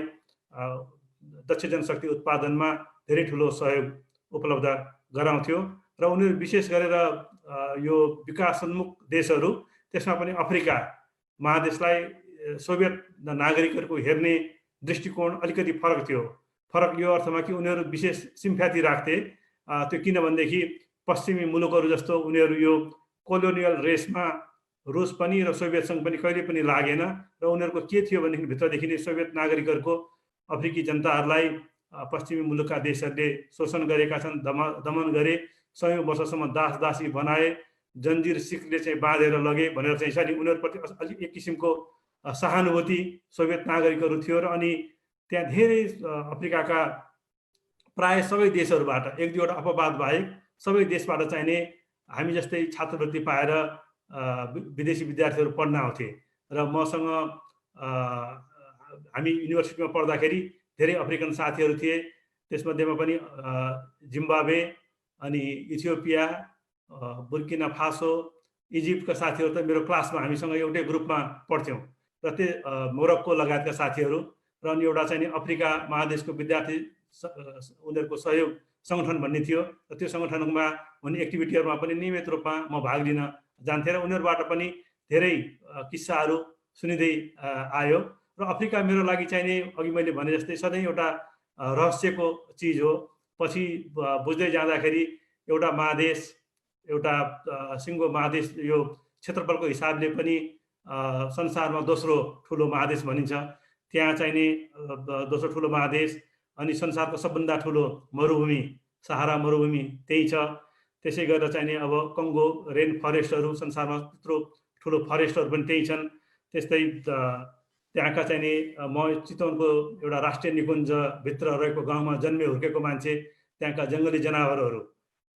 Speaker 7: दक्ष जनशक्ति उत्पादनमा धेरै ठुलो सहयोग उपलब्ध गराउँथ्यो र उनीहरू विशेष गरेर यो विकासोन्मुख देशहरू त्यसमा पनि अफ्रिका महादेशलाई सोभियत नागरिकहरूको हेर्ने दृष्टिकोण अलिकति फरक थियो। फरक यो अर्थमा कि उनीहरू विशेष सिम्प्याथी राख्थे, त्यो किनभनेदेखि पश्चिमी मुलुकहरू जस्तो उनीहरू यो कोलोनियल रेसमा रुस पनि र सोभियत सङ्घ पनि कहिले पनि लागेन र उनीहरूको के थियो भनेदेखि भित्रदेखि नै सोभियत नागरिकहरूको अफ्रिकी जनताहरूलाई पश्चिमी मुलुकका देशहरूले शोषण गरेका छन्, दमन गरे, 100 वर्षसम्म दासी बनाए, जन्जिर सिखले चाहिँ बाँधेर लगे भनेर चाहिँ यसरी उनीहरूप्रति अलिक एक किसिमको सहानुभूति सोभियत नागरिकहरू थियो र अनि त्यहाँ धेरै अफ्रिकाका प्राय सबै देशहरूबाट एक दुईवटा अपवाद बाहेक सबै देशबाट चाहिने हामी जस्तै छात्रवृत्ति पाएर विदेशी विद्यार्थीहरू पढ्न आउँथे र मसँग हामी युनिभर्सिटीमा पढ्दाखेरि धेरै अफ्रिकन साथीहरू थिए। त्यसमध्येमा पनि जिम्बाब्वे अनि इथियोपिया, बुर्किना फासो, इजिप्टका साथीहरू त मेरो क्लासमा हामीसँग एउटै ग्रुपमा पढ्थ्यौँ र त्यो मोरक्को लगायतका साथीहरू र अनि एउटा चाहिँ अफ्रिका महादेशको विद्यार्थी उनीहरूको सहयोग सङ्गठन भन्ने थियो र त्यो सङ्गठनमा हुने एक्टिभिटीहरूमा पनि नियमित रूपमा म भाग लिन जान्थेँ र उनीहरूबाट पनि धेरै किस्साहरू सुनिँदै आयो र अफ्रिका मेरो लागि चाहिने अघि मैले भने जस्तै सधैँ एउटा रहस्यको चिज हो। पछि बुझ्दै जाँदाखेरि एउटा महादेश, एउटा सिङ्गो महादेश यो क्षेत्रफलको हिसाबले पनि संसारमा दोस्रो ठुलो महादेश भनिन्छ। त्यहाँ चाहिने दोस्रो ठुलो महादेश अनि संसारको सबभन्दा ठुलो मरुभूमि सहारा मरुभूमि त्यही छ। त्यसै गरेर चाहिने अब कङ्गो रेन फरेस्टहरू संसारमा त्यत्रो ठुलो फरेस्टहरू पनि त्यही छन्। त्यस्तै त्यहाँका चाहिने म चितवनको एउटा राष्ट्रिय निकुञ्जभित्र रहेको गाउँमा जन्मे हुर्केको मान्छे, त्यहाँका जङ्गली जनावरहरू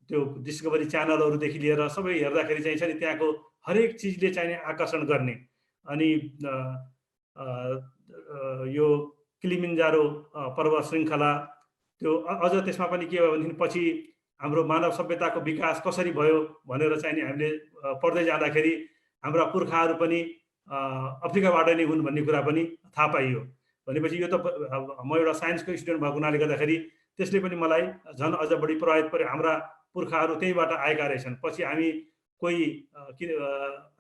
Speaker 7: त्यो डिस्कभरी च्यानलहरूदेखि लिएर सबै हेर्दाखेरि चाहिँ छ नि त्यहाँको हरेक चिजले चाहिने आकर्षण गर्ने। अनि यो किलिमिन्जारो पर्वत श्रृङ्खला त्यो अझ त्यसमा पनि के भयो भनेदेखि पछि हाम्रो मानव सभ्यताको विकास कसरी भयो भनेर चाहिँ हामीले पढ्दै जाँदाखेरि हाम्रा पुर्खाहरू पनि अफ्रिकाबाट नै हुन् भन्ने कुरा पनि थाहा पाइयो। भनेपछि यो त म एउटा साइन्सको स्टुडेन्ट भएको हुनाले गर्दाखेरि त्यसले पनि मलाई झन् अझ बढी प्रभावित पर्यो। हाम्रा पुर्खाहरू त्यहीँबाट आएका रहेछन्। पछि हामी कोही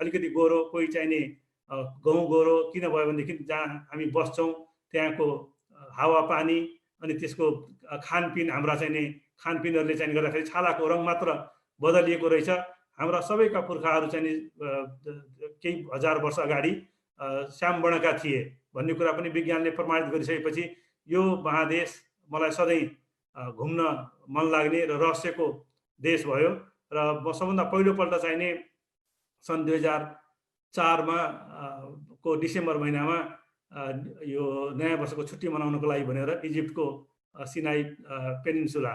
Speaker 7: अलिकति गोरो, कोही चाहिने गहुँ गोरो किन भयो भनेदेखि जहाँ हामी बस्छौँ त्यहाँको हावापानी अनि त्यसको खानपिन, हाम्रा चाहिने खानपिनहरूले चाहिँ गर्दाखेरि छालाको रङ मात्र बदलिएको रहेछ। हाम्रा सबैका पुर्खाहरू चाहिँ केही हजार वर्ष अगाडि श्याम वर्णका थिए भन्ने कुरा पनि विज्ञानले प्रमाणित गरिसकेपछि यो महादेश मलाई सधैँ घुम्न मन लाग्ने र रहस्यको देश भयो। र म सबभन्दा पहिलोपल्ट चाहिने सन् 2004मा को डिसेम्बर महिनामा यो नयाँ वर्षको छुट्टी मनाउनको लागि भनेर इजिप्टको सिनाई पेनिन्सुला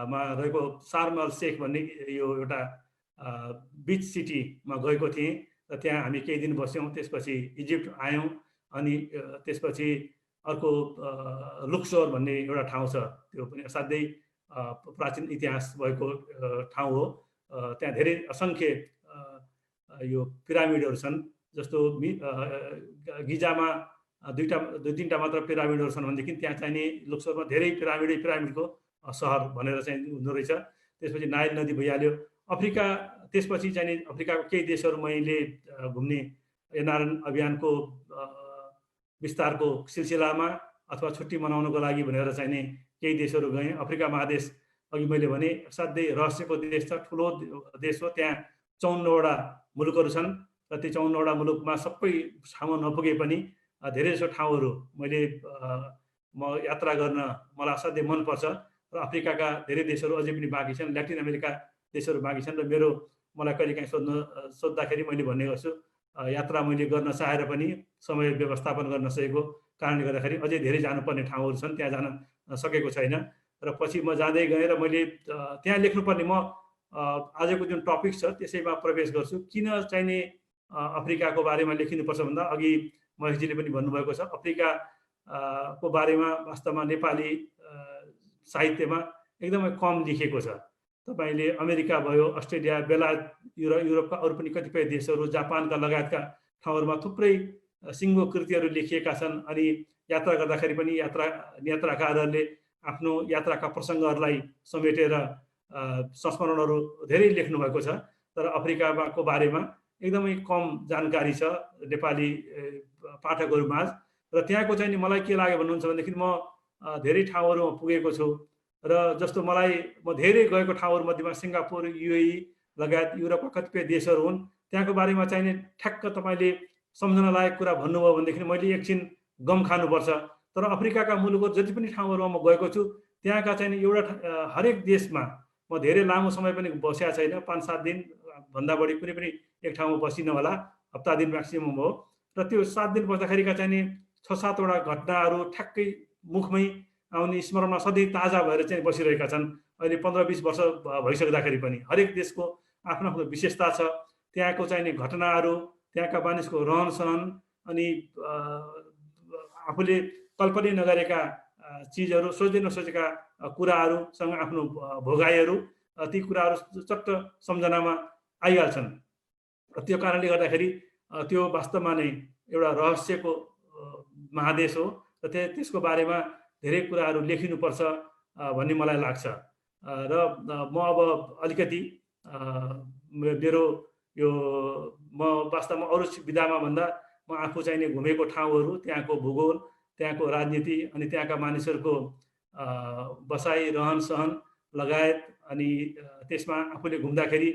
Speaker 7: मा रहेको सार्म अल शेख भन्ने यो एउटा बिच सिटीमा गएको थिएँ र त्यहाँ हामी केही दिन बस्यौँ। त्यसपछि इजिप्ट आयौँ अनि त्यसपछि अर्को लुक्सोर भन्ने एउटा ठाउँ छ, त्यो पनि असाध्यै प्राचीन इतिहास भएको ठाउँ हो। त्यहाँ धेरै असङ्ख्य यो पिरामिडहरू छन्। जस्तो गिजामा दुई तीनवटा मात्र पिरामिडहरू छन् भनेदेखि त्यहाँ चाहिने लुक्सोरमा धेरै पिरामिडको सहर भनेर चाहिँ हुँदो रहेछ। त्यसपछि नाइल नदी भइहाल्यो। अफ्रिका त्यसपछि चाहिँ अफ्रिकाको केही देशहरू मैले घुम्ने एनआरएन अभियानको विस्तारको सिलसिलामा अथवा छुट्टी मनाउनको लागि भनेर चाहिँ नि केही देशहरू गएँ। अफ्रिका महादेश अघि मैले भने असाध्यै रहस्यको देश छ, ठुलो देश हो। त्यहाँ 54वटा मुलुकहरू छन् र ती 54वटा मुलुकमा सबै ठाउँमा नपुगे पनि धेरै जसो ठाउँहरू म यात्रा गर्न मलाई असाध्यै मनपर्छ र अफ्रिकाका धेरै देशहरू अझै पनि बाँकी छन्। ल्याटिन अमेरिका देशहरू बाँकी छन् र मलाई कहिलेकाहीँ सोद्धाखेरि मैले भन्ने गर्छु यात्रा मैले गर्न चाहेर पनि समय व्यवस्थापन गर्न सकेको कारणले गर्दाखेरि अझै धेरै जानुपर्ने ठाउँहरू छन्, त्यहाँ जान सकेको छैन। र पछि म जाँदै गएँ र मैले त्यहाँ लेख्नुपर्ने म आजको जुन टपिक छ त्यसैमा प्रवेश गर्छु। किन चाहिने अफ्रिकाको बारेमा लेखिनुपर्छ भन्दा अघि महेशजीले पनि भन्नुभएको छ, अफ्रिका को बारेमा वास्तवमा नेपाली साहित्यमा एकदमै कम लेखिएको छ। तपाईले अमेरिका भयो, अस्ट्रेलिया, बेलायत, युरोपका अरू पनि कतिपय देशहरू, जापानका लगायतका ठाउँहरूमा थुप्रै सिङ्गो कृतिहरू लेखिएका छन्। अनि यात्रा गर्दाखेरि पनि यात्राकारहरूले आफ्नो यात्राका प्रसङ्गहरूलाई समेटेर संस्मरणहरू धेरै लेख्नु भएको छ। तर अफ्रिकाको बारेमा एकदमै कम जानकारी छ नेपाली पाठकहरूमाझ। र त्यहाँको चाहिँ मलाई के लाग्यो भन्नुहुन्छ भनेदेखि म धेरै ठाउँहरूमा पुगेको छु र जस्तो म धेरै गएको ठाउँहरू मध्येमा सिङ्गापुर, युएई लगायत युरोपका कतिपय देशहरू हुन्। त्यहाँको बारेमा चाहिँ ठ्याक्क तपाईँले सम्झन लायक कुरा भन्नुभयो भनेदेखि मैले एकछिन गम खानुपर्छ। तर अफ्रिकाका मुलुकहरू जति पनि ठाउँहरूमा म गएको छु त्यहाँका चाहिँ एउटा हरेक देशमा म धेरै लामो समय पनि बसेको छैन, 5-7 दिन भन्दा बढी कुनै पनि एक ठाउँमा बसिन होला, हप्ता दिन म्याक्सिमम हो। र त्यो 7 दिन बस्दाखेरिका चाहिँ 6-7वटा घटनाहरू ठ्याक्कै मुखमै आउने, स्मरणमा सधैँ ताजा भएर चाहिँ बसिरहेका छन्। अहिले 15-20 वर्ष भइसक्दाखेरि पनि हरेक देशको आफ्नो आफ्नो विशेषता छ। त्यहाँको चाहिँ घटनाहरू, त्यहाँका मानिसको रहन सहन, अनि आफूले कल्पनै नगरेका चिजहरू, सोच्दै नसोचेका कुराहरूसँग आफ्नो भोगाइहरू, ती कुराहरू चट्ट सम्झनामा आइहाल्छन्। त्यो कारणले गर्दाखेरि त्यो वास्तवमा नै एउटा रहस्यको महादेश हो र त्यसको बारेमा धेरै कुराहरू लेखिनुपर्छ भन्ने मलाई लाग्छ। र म अब अलिकति मेरो यो म वास्तवमा अरू विधामा भन्दा म आफू चाहिँ घुमेको ठाउँहरू, त्यहाँको भूगोल, त्यहाँको राजनीति, अनि त्यहाँका मानिसहरूको बसाइ, रहन सहन लगायत, अनि त्यसमा आफूले घुम्दाखेरि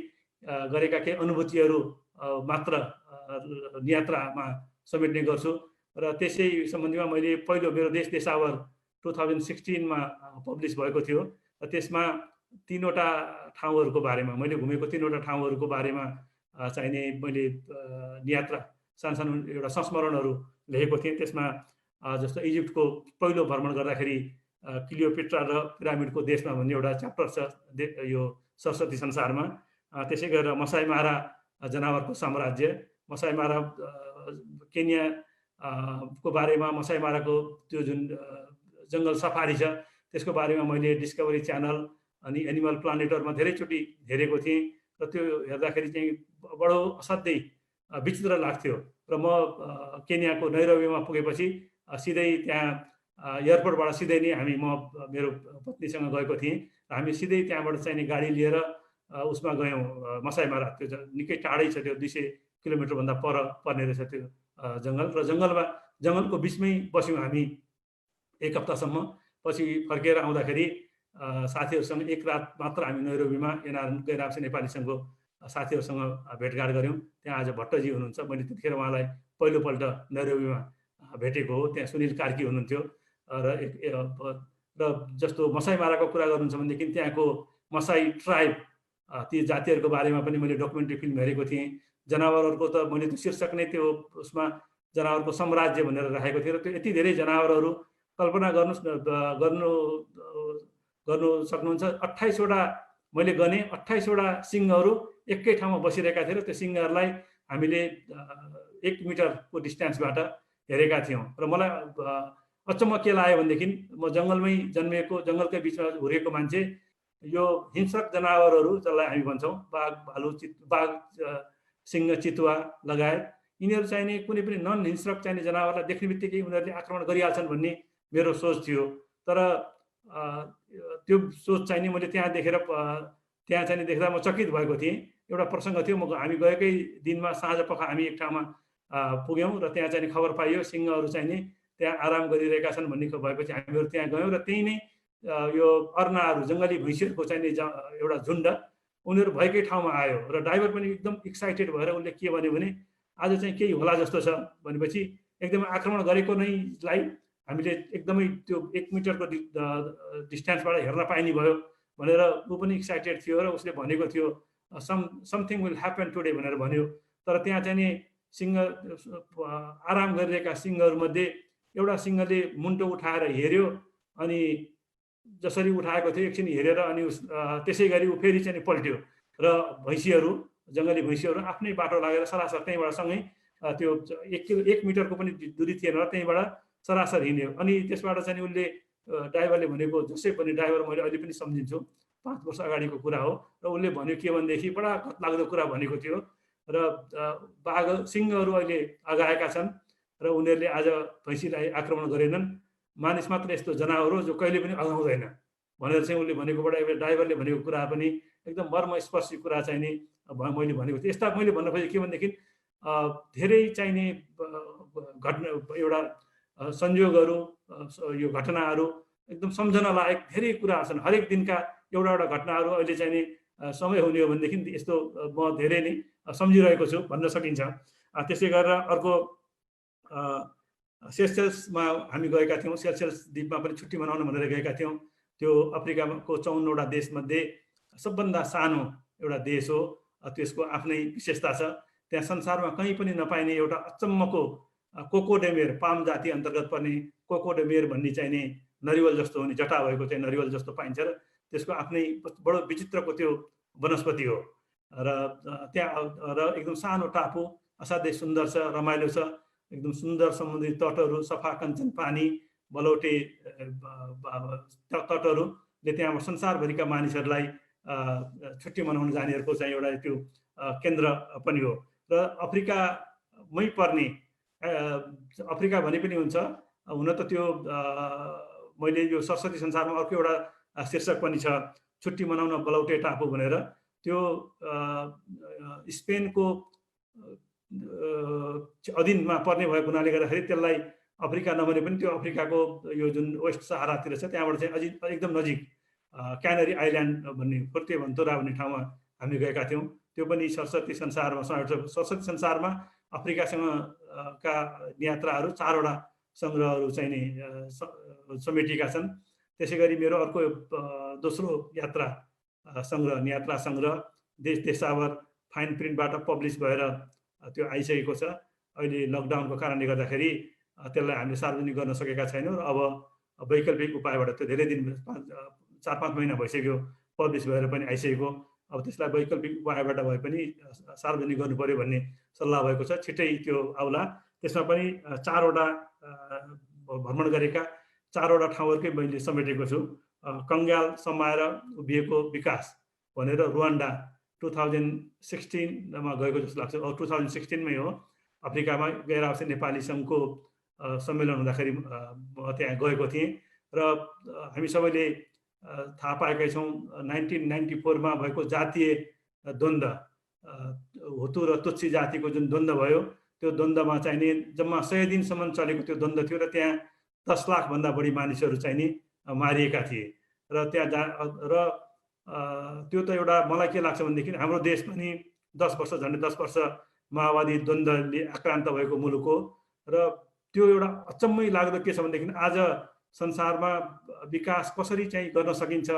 Speaker 7: गरेका केही अनुभूतिहरू मात्र यात्रामा समेट्ने गर्छु। र त्यसै सम्बन्धीमा मैले पहिलो मेरो देश देशावर 2016 पब्लिस भएको थियो। र त्यसमा 3वटा ठाउँहरूको बारेमा, मैले घुमेको 3वटा ठाउँहरूको बारेमा चाहिने मैले यात्रा सानो एउटा संस्मरणहरू लेखेको थिएँ। त्यसमा जस्तो इजिप्टको पहिलो भ्रमण गर्दाखेरि क्लियोपेट्रा र पिरामिडको देशमा भन्ने एउटा च्याप्टर छ यो सरस्वती संसारमा। त्यसै गरेर मसाई मारा जनावरको साम्राज्य, मसाई मारा केन्या को बारेमा, मसाई माराको त्यो जुन जङ्गल सफारी छ त्यसको बारेमा मैले डिस्कभरी च्यानल अनि एनिमल प्लानेटहरूमा धेरैचोटि हेरेको थिएँ। र त्यो हेर्दाखेरि चाहिँ बडो असाध्यै विचित्र लाग्थ्यो। र म केन्याको नैरोबीमा पुगेपछि सिधै त्यहाँ एयरपोर्टबाट सिधै नै म मेरो पत्नीसँग गएको थिएँ। र हामी सिधै त्यहाँबाट चाहिँ गाडी लिएर उसमा गयौँ मसाई मारा। त्यो निकै टाढै छ, त्यो 200 किलोमिटरभन्दा पर पर्ने रहेछ त्यो जङ्गल। र जङ्गलको बिचमै बस्यौँ हामी 1 हप्तासम्म। पछि फर्केर आउँदाखेरि साथीहरूसँग एक रात मात्र हामी नैरोबीमा एनआरएन गैर-आवासीय नेपाली सङ्घको साथीहरूसँग भेटघाट गऱ्यौँ। त्यहाँ आज भट्टजी हुनुहुन्छ, मैले त्यतिखेर उहाँलाई पहिलोपल्ट नैरोबीमा भेटेको हो। त्यहाँ सुनिल कार्की हुनुहुन्थ्यो। र जस्तो मसाई माराको कुरा गर्नुहुन्छ भनेदेखि त्यहाँको मसाई ट्राइब, ती जातिहरूको बारेमा पनि मैले डकुमेन्ट्री फिल्म हेरेको थिएँ। जनावरहरूको त मैले त्यो शीर्षक नै त्यो उसमा जनावरको साम्राज्य भनेर राखेको थिएँ। र त्यो यति धेरै जनावरहरू कल्पना गर्नु सक्नुहुन्छ। 28वटा मैले गने, 28वटा सिंहहरू एकै ठाउँमा बसिरहेका थिए र त्यो सिंहहरूलाई हामीले 1 मिटरको डिस्टेन्सबाट हेरेका थियौँ। र मलाई अचम्म के लाग्यो भनेदेखि म जङ्गलमै जन्मिएको, जङ्गलकै बिचमा हुर्केको मान्छे, यो हिंस्रक जनावरहरू जसलाई हामी भन्छौँ, बाघ, भालु, बाघ, सिंह, चितुवा लगायत, यिनीहरू चाहिँ नि कुनै पनि नन हिंस्रक चाहिने जनावरलाई देख्ने बित्तिकै उनीहरूले आक्रमण गरिहाल्छन् भन्ने मेरो सोच थियो। तर त्यो सोच चाहिँ नि मैले त्यहाँ देखेर त्यहाँ चाहिँ देख्दा म चकित भएको थिएँ। एउटा प्रसङ्ग थियो, हामी गएकै दिनमा साँझ पख हामी एक ठाउँमा पुग्यौँ र त्यहाँ चाहिँ खबर पाइयो सिंहहरू चाहिँ नि त्यहाँ आराम गरिरहेका छन् भन्ने भएपछि हामीहरू त्यहाँ गयौँ र त्यही नै यो अर्नाहरू, जङ्गली भैँसीहरूको चाहिँ नि एउटा झुन्ड उनीहरू भएकै ठाउँमा आयो र ड्राइभर पनि एकदम एक्साइटेड भएर उसले के भन्यो भने आज चाहिँ केही होला जस्तो छ भनेपछि एकदमै आक्रमण गरेको नैलाई हामीले एकदमै त्यो 1 मिटरको डिस्टेन्सबाट हेर्न पाइने भयो भनेर ऊ पनि एक्साइटेड थियो र उसले भनेको थियो समथिङ विल ह्यापन टुडे भनेर भन्यो। तर त्यहाँ चाहिँ नि सिंह आराम गरिरहेका सिंहहरूमध्ये एउटा सिंहले मुन्टो उठाएर हेऱ्यो अनि जसरी उठाएको थियो एकछिन हेरेर अनि त्यसै गरी ऊ फेरि चाहिँ पल्ट्यो र भैँसीहरू, जङ्गली भैँसीहरू आफ्नै बाटो लागेर सरासर त्यहीँबाट सँगै त्यो 1 मिटरको पनि दूरी थिएन र त्यहीँबाट सरासर हिँड्यो। अनि त्यसबाट चाहिँ उसले ड्राइभरले भनेको, जसै पनि ड्राइभर मैले अहिले पनि सम्झिन्छु, 5 वर्ष अगाडिको कुरा हो र उसले भन्यो के भनेदेखि बडा कत्लाग्दो कुरा भनेको थियो र बाघ, सिंहहरू अहिले आगाएका छन् र उनीहरूले आज भैँसीलाई आक्रमण गरेनन्, मानिस मात्र यस्तो जनावर हो जो कहिले पनि अगाउँदैन भनेर चाहिँ उसले भनेकोबाट ड्राइभरले भनेको कुरा पनि एकदम मर्मस्पर्शी कुरा चाहिँ नि मैले भनेको थिएँ। यस्ता मैले भन्न खोजेँ के भनेदेखि धेरै चाहिने घटना, एउटा संयोगहरू, यो घटनाहरू एकदम सम्झना लायक धेरै कुराहरू छन्। हरेक दिनका एउटा घटनाहरू अहिले चाहिँ नि समय हुने हो भनेदेखि यस्तो म धेरै नै सम्झिरहेको छु भन्न सकिन्छ। त्यसै गरेर अर्को सेसल्समा हामी गएका थियौँ। सेसल्स द्वीपमा पनि छुट्टी मनाउन भनेर गएका थियौँ। त्यो अफ्रिकाको 54वटा देशमध्ये सबभन्दा सानो एउटा देश हो। त्यसको आफ्नै विशेषता छ। त्यहाँ संसारमा कहीँ पनि नपाइने एउटा अचम्मको कोकोडेमेर, पाम जाति अन्तर्गत पर्ने कोकोडेमेर भन्ने चाहिँ नि नरिवल जस्तो हुने, जटा भएको चाहिँ नरिवल जस्तो पाइन्छ र त्यसको आफ्नै बडो विचित्रको त्यो वनस्पति हो र त्यहाँ र एकदम सानो टापु, असाध्यै सुन्दर छ, रमाइलो छ, एकदम सुन्दर समुद्री तटहरू, सफा कञ्चन पानी, बलौटे तटहरूले त्यहाँ संसारभरिका मानिसहरूलाई छुट्टी मनाउन जानेहरूको चाहिँ एउटा त्यो केन्द्र पनि हो। र अफ्रिकामै पर्ने, अफ्रिका भने पनि हुन्छ, हुन त त्यो मैले यो सरस्वती संसारमा अर्को एउटा शीर्षक पनि छ, छुट्टी मनाउन बलौटे टापु भनेर। त्यो स्पेनको अधीनमा पर्ने भएको हुनाले गर्दाखेरि त्यसलाई अफ्रिका नभने पनि त्यो अफ्रिकाको यो जुन वेस्ट सहारातिर छ त्यहाँबाट चाहिँ अझै एकदम नजिक क्यानरी आइल्यान्ड भन्ने, फुर्तेभन्तोरा भन्ने ठाउँमा हामी गएका थियौँ। त्यो पनि सरस्वती संसारमा, सरस्वती संसारमा अफ्रिकासँग का यात्राहरू 4वटा सङ्ग्रहहरू चाहिँ नि समेटिएका छन्। त्यसै गरी मेरो अर्को दोस्रो यात्रा सङ्ग्रह देश देशावर फाइन प्रिन्टबाट पब्लिस भएर त्यो आइसकेको छ। अहिले लकडाउनको कारणले गर्दाखेरि त्यसलाई हामीले सार्वजनिक गर्न सकेका छैनौँ र अब वैकल्पिक उपायबाट त्यो धेरै दिन 4-5 महिना भइसक्यो पब्लिस भएर पनि आइसकेको। अब त्यसलाई वैकल्पिक उपायबाट भए पनि सार्वजनिक गर्नु पर्यो भन्ने सल्लाह भएको छ। छिट्टै त्यो आउला। त्यसमा पनि 4वटा भ्रमण गरेका 4वटा ठाउँहरूकै मैले समेटेको छु। कङ्गाल समाएर उभिएको विकास भनेर रुवान्डा 2016मा गएको जस्तो लाग्छ। 2016मै हो। अफ्रिकामा गैर आवश्यक नेपाली सङ्घको सम्मेलन हुँदाखेरि त्यहाँ गएको थिएँ र हामी सबैले थाहा पाएकै छौँ 1994मा भएको जातीय द्वन्द्व, हुतु र तुत्सी जातिको जुन द्वन्द्व भयो, त्यो द्वन्द्वमा चाहिँ नि जम्मा 100 दिनसम्म चलेको त्यो द्वन्द्व थियो र त्यहाँ 10 लाखभन्दा बढी मानिसहरू चाहिँ नि मारिएका थिए र त्यहाँ त्यो त एउटा मलाई के लाग्छ भनेदेखि हाम्रो देश पनि 10 वर्ष, झन्डै 10 वर्ष माओवादी द्वन्द्वले आक्रान्त भएको मुलुक हो र त्यो एउटा अचम्मै लाग्दो के छ भनेदेखि आज संसारमा विकास कसरी चाहिँ गर्न सकिन्छ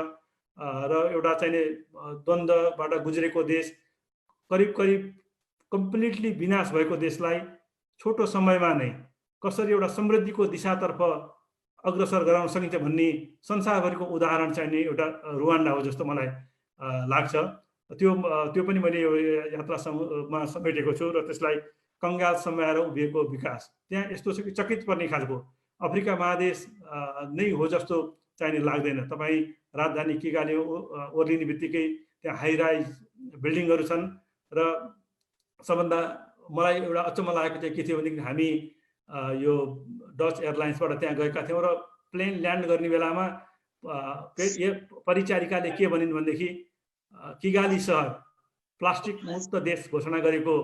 Speaker 7: र एउटा चाहिँ द्वन्द्वबाट गुज्रेको देश, करिब कम्प्लिटली विनाश भएको देशलाई छोटो समयमा नै कसरी एउटा समृद्धिको दिशातर्फ अग्रसर गराउन सकिन्छ भन्ने संसारभरिको उदाहरण चाहिँ नि एउटा रुवान्डा हो जस्तो मलाई लाग्छ। त्यो पनि मैले यो यात्रामा समेटेको छु र त्यसलाई कङ्गाल समाएर उभिएको विकास। त्यहाँ यस्तो छ कि चकित पर्ने खालको अफ्रिका महादेश नै हो जस्तो चाहिने लाग्दैन। तपाईँ राजधानी किगाली ओर्लिने बित्तिकै त्यहाँ हाई राइज बिल्डिङहरू छन् र सबभन्दा मलाई एउटा अचम्म लागेको चाहिँ के थियो भनेदेखि हामी यो डच एयरलाइन्सबाट त्यहाँ गएका थियौँ र प्लेन ल्यान्ड गर्ने बेलामा परिचारिकाले के भनिन् भनेदेखि किगाली सहर प्लास्टिक मुक्त देश घोषणा गरेको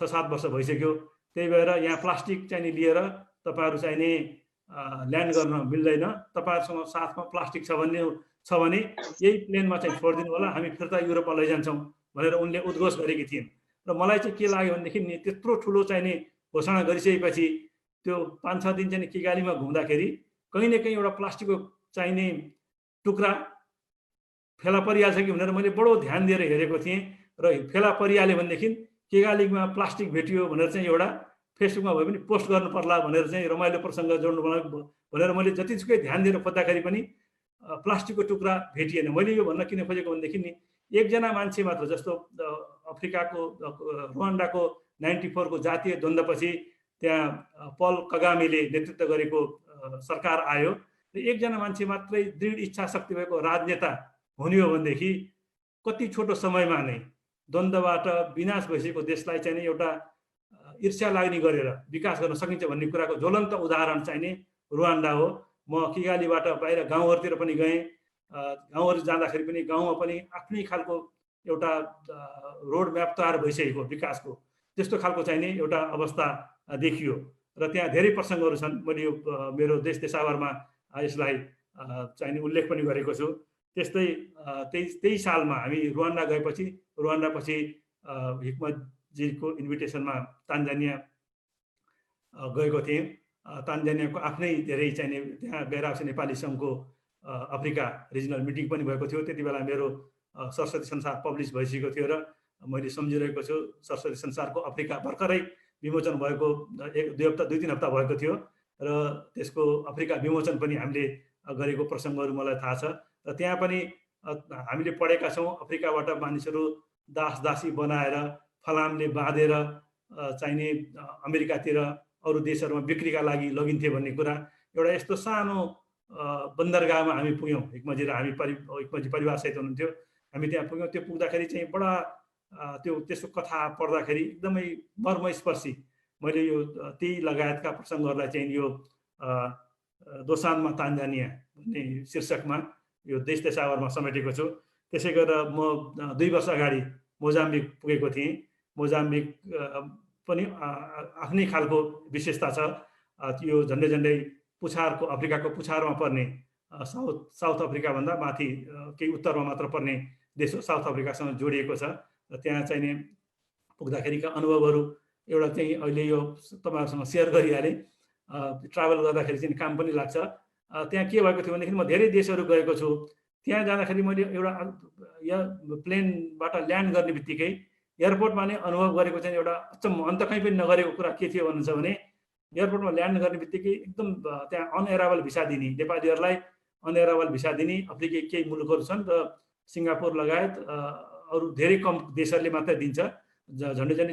Speaker 7: 6-7 वर्ष भइसक्यो, त्यही भएर यहाँ प्लास्टिक चाहिँ लिएर तपाईँहरू चाहिने ल्यान्ड गर्न मिल्दैन, तपाईँहरूसँग साथमा प्लास्टिक छ भने यही प्लेनमा चाहिँ छोडिदिनु होला, हामी फिर्ता युरोपमा लैजान्छौँ भनेर उनले उद्घोष गरेकी थिइन्। र मलाई चाहिँ के लाग्यो भनेदेखि नि त्यत्रो ठुलो चाहिने घोषणा गरिसकेपछि त्यो 5-6 दिन चाहिँ किगालीमा घुम्दाखेरि कहीँ न कहीँ एउटा प्लास्टिकको चाहिने टुक्रा फेला परिहाल्छ कि भनेर मैले बडो ध्यान दिएर हेरेको थिएँ र फेला परिहाल्यो भनेदेखि किगालीमा प्लास्टिक भेटियो भनेर चाहिँ एउटा फेसबुकमा भए पनि पोस्ट गर्नु पर्ला भनेर चाहिँ रमाइलो प्रसङ्ग जोड्नु भनेर मैले जतिसुकै ध्यान दिएर खोज्दाखेरि पनि प्लास्टिकको टुक्रा भेटिएन। मैले यो भन्न किन खोजेको भनेदेखि नि एकजना मान्छे मात्र, जस्तो अफ्रिकाको रुवान्डाको 94 को जातीय द्वन्द्वपछि त्यहाँ पल कगामेले नेतृत्व गरेको सरकार आयो र एकजना मान्छे मात्रै दृढ इच्छा शक्ति भएको राजनेता हुने हो भनेदेखि कति छोटो समयमा नै द्वन्द्वबाट विनाश भइसकेको देशलाई चाहिँ एउटा ईर्ष्या लाग्ने गरेर विकास गर्न सकिन्छ भन्ने कुराको ज्वलन्त उदाहरण चाहिने रुवान्डा हो। म किगालीबाट बाहिर गाउँहरूतिर पनि गएँ, गाउँहरू जाँदाखेरि पनि गाउँमा पनि आफ्नै खालको एउटा रोड म्याप तयार भइसकेको विकासको त्यस्तो खालको चाहिने एउटा अवस्था देखियो र त्यहाँ धेरै प्रसङ्गहरू छन्। मैले यो मेरो देश देशावरमा यसलाई चाहिने उल्लेख पनि गरेको छु। त्यस्तै त्यही सालमा हामी रुवान्डा गएपछि रुवान्डापछि हिक्मतजीको इन्भिटेसनमा तान्जानिया गएको थिएँ। तान्जानियाको आफ्नै धेरै चाहिने त्यहाँ गैराक्स नेपाली सङ्घको अफ्रिका रिजनल मिटिङ पनि भएको थियो। त्यति बेला मेरो सरस्वती संसार पब्लिस भइसकेको थियो र मैले सम्झिरहेको छु सरस्वती संसारको अफ्रिका भर्खरै विमोचन भएको 2-3 हप्ता भएको थियो र त्यसको अफ्रिका विमोचन पनि हामीले गरेको प्रसङ्गहरू मलाई थाहा छ। र त्यहाँ पनि हामीले पढेका छौँ अफ्रिकाबाट मानिसहरू दासी बनाएर फलामले बाँधेर चाहिने अमेरिकातिर अरू देशहरूमा बिक्रीका लागि लगिन्थे भन्ने कुरा। एउटा यस्तो सानो बन्दरगाहमा हामी पुग्यौँ, हिक्मतजी र हिक्मतजी परिवारसहित हुनुहुन्थ्यो, हामी त्यहाँ पुग्यौँ। त्यो पुग्दाखेरि चाहिँ बडा त्यसको कथा पढ्दाखेरि एकदमै मर्मस्पर्शी। मैले यो त्यही लगायतका प्रसङ्गहरूलाई चाहिँ यो दोसानमा तान्जानिया भन्ने शीर्षकमा यो देश देशावरमा समेटेको छु। त्यसै गरेर म 2 वर्ष अगाडि मोजाम्बिक पुगेको थिएँ। मोजाम्बिक पनि आफ्नै खालको विशेषता छ। यो झन्डै पुछारको अफ्रिकाको पुछारमा पर्ने साउथ अफ्रिकाभन्दा माथि केही उत्तरमा मात्र पर्ने देश हो, साउथ अफ्रिकासँग जोडिएको छ। र त्यहाँ चाहिने पुग्दाखेरिका अनुभवहरू एउटा चाहिँ अहिले यो तपाईँहरूसँग सेयर गरिहालेँ। ट्राभल गर्दाखेरि चाहिँ काम पनि लाग्छ। त्यहाँ के भएको थियो भनेदेखि म धेरै देशहरू गएको छु। त्यहाँ जाँदाखेरि मैले एउटा प्लेनबाट ल्यान्ड गर्ने बित्तिकै एयरपोर्टमा नै अनुभव गरेको चाहिँ एउटा अचम्म अन्त कहीँ पनि नगरेको कुरा के थियो भन्नुहुन्छ भने एयरपोर्टमा ल्यान्ड गर्ने बित्तिकै एकदम त्यहाँ अनएराइभल भिसा दिने, नेपालीहरूलाई अनएराइभल भिसा दिने अफ्रिकी केही मुलुकहरू छन् र सिङ्गापुर लगायत अरू धेरै कम देशहरूले मात्रै दिन्छ। झन्डै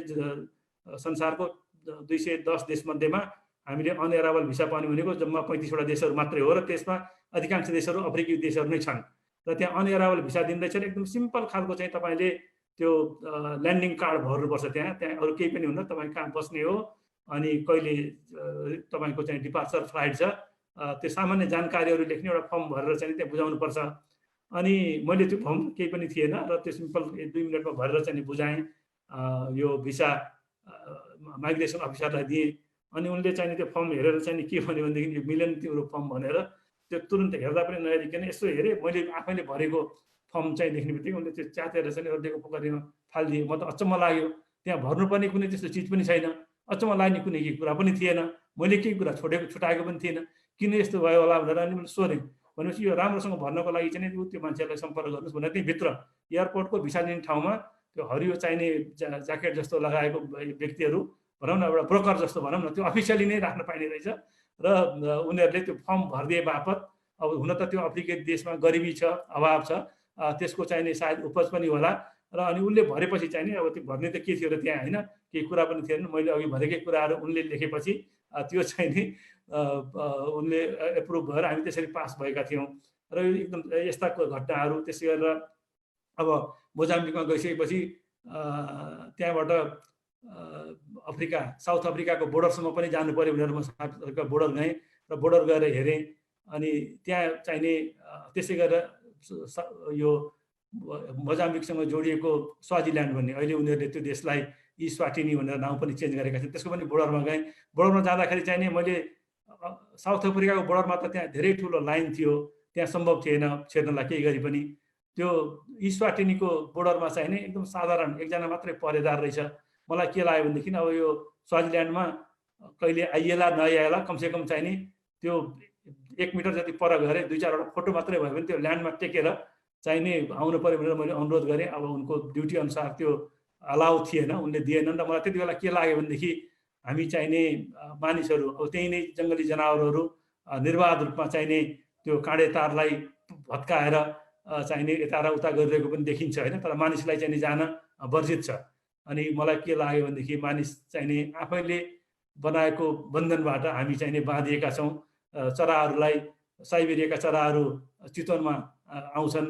Speaker 7: संसारको 210 देशमध्येमा हामीले अनएराइभल भिसा पाउने भनेको जम्मा 35वटा देशहरू मात्रै हो र त्यसमा अधिकांश देशहरू अफ्रिकी देशहरू नै छन्। र त्यहाँ अनएराइभल भिसा दिँदैछन्। एकदम सिम्पल खालको चाहिँ तपाईँले त्यो ल्यान्डिङ कार्ड भर्नुपर्छ। त्यहाँ अरू केही पनि हुन्न, तपाईँ कहाँ बस्ने हो अनि कहिले तपाईँको चाहिँ डिपार्चर फ्लाइट छ, त्यो सामान्य जानकारीहरू लेख्ने एउटा फर्म भरेर चाहिँ त्यहाँ बुझाउनुपर्छ। अनि मैले त्यो फर्म केही पनि थिएन र त्यो सिम्पल 2 मिनटमा भरेर चाहिँ बुझाएँ। यो भिसा माइग्रेसन अफिसरलाई दिएँ। अनि उनले चाहिँ त्यो फर्म हेरेर चाहिँ के भन्यो भनेदेखि यो मिलेन तिम्रो फर्म भनेर त्यो तुरन्त हेर्दा पनि नहेरिकन यसो हेरेँ। मैले आफैले भरेको फर्म चाहिँ देख्ने बित्तिकै उनले त्यो च्यातेर चाहिँ अरूको पोखरीमा फालिदिए। म त अचम्म लाग्यो, त्यहाँ भर्नुपर्ने कुनै त्यस्तो चिज पनि छैन, अचम्म लाग्ने कुनै केही कुरा पनि थिएन, मैले केही कुरा छुटाएको पनि थिएन। किन यस्तो भयो होला भनेर अनि मैले सोधेँ। भनेपछि यो राम्रोसँग भर्नको लागि चाहिँ त्यो मान्छेहरूलाई सम्पर्क गर्नुहोस् भनेर त्यही भित्र एयरपोर्टको भिसा लिने ठाउँमा त्यो हरियो चाहिने ज्याकेट जस्तो लगाएको व्यक्तिहरू भनौँ न, एउटा ब्रोकर जस्तो भनौँ न, त्यो अफिसियली नै राख्न पाइने रहेछ। र उनीहरूले त्यो फर्म भरिदिए बापत अब हुन त त्यो अफ्रिकी देशमा गरिबी छ, अभाव छ, त्यसको चाहिने सायद उपज पनि होला। र अनि उनले भरेपछि चाहिँ नि अब त्यो भर्ने त के थियो र त्यहाँ होइन, केही कुरा पनि थिएन। मैले अघि भरेकै कुराहरू उनले लेखेपछि त्यो चाहिँ नि उनले एप्रुभ भएर हामी त्यसरी पास भएका थियौँ। र यो एकदम यस्ता घटनाहरू। त्यसै गरेर अब मोजाम्बिकमा गइसकेपछि त्यहाँबाट अफ्रिका, साउथ अफ्रिकाको बोर्डरसम्म पनि जानु पर्यो भनेर म साउथ अफ्रिका बोर्डर गएँ र बोर्डर गएर हेरेँ। अनि त्यहाँ चाहिँ नि त्यसै गरेर यो मोजाम्बिकसँग जोडिएको स्वाजिल्यान्ड भन्ने, अहिले उनीहरूले त्यो देशलाई इस्वाटिनी भनेर नाउँ पनि चेन्ज गरेका छन्, त्यसको पनि बोर्डरमा गएँ। बोर्डरमा जाँदाखेरि चाहिँ नि मैले साउथ अफ्रिकाको बोर्डरमा त त्यहाँ धेरै ठुलो लाइन थियो, त्यहाँ सम्भव थिएन छिर्नलाई केही गरी पनि। त्यो इस्वाटिनीको बोर्डरमा चाहिँ नि एकदम साधारण एकजना मात्रै पहरेदार रहेछ। मलाई के लाग्यो भनेदेखि अब यो स्वाजिल्यान्डमा कहिले आइएला नआइएला कमसेकम चाहिँ नि त्यो 1 मिटर जति पर गएर 2-4वटा फोटो मात्रै भयो भने त्यो ल्यान्डमा टेकेर चाहिँ नि आउनु पर्यो भनेर मैले अनुरोध गरेँ। अब उनको ड्युटी अनुसार त्यो अलाउ थिएन, उनले दिएनन्। र मलाई त्यति बेला के लाग्यो भनेदेखि हामी चाहिँ नि मानिसहरू अब त्यही नै जङ्गली जनावरहरू निर्वाध रूपमा चाहिँ नि त्यो काँडे तारलाई भत्काएर चाहिँ नि यता र उता गरिरहेको पनि देखिन्छ होइन, तर मानिसलाई चाहिँ नि जान वर्जित छ। अनि मलाई के लाग्यो भनेदेखि मानिस चाहिँ नि आफैले बनाएको बन्धनबाट हामी चाहिँ नि बाँधिएका छौँ। चराहरूलाई, साइबेरियाका चराहरू चितवनमा आउँछन्,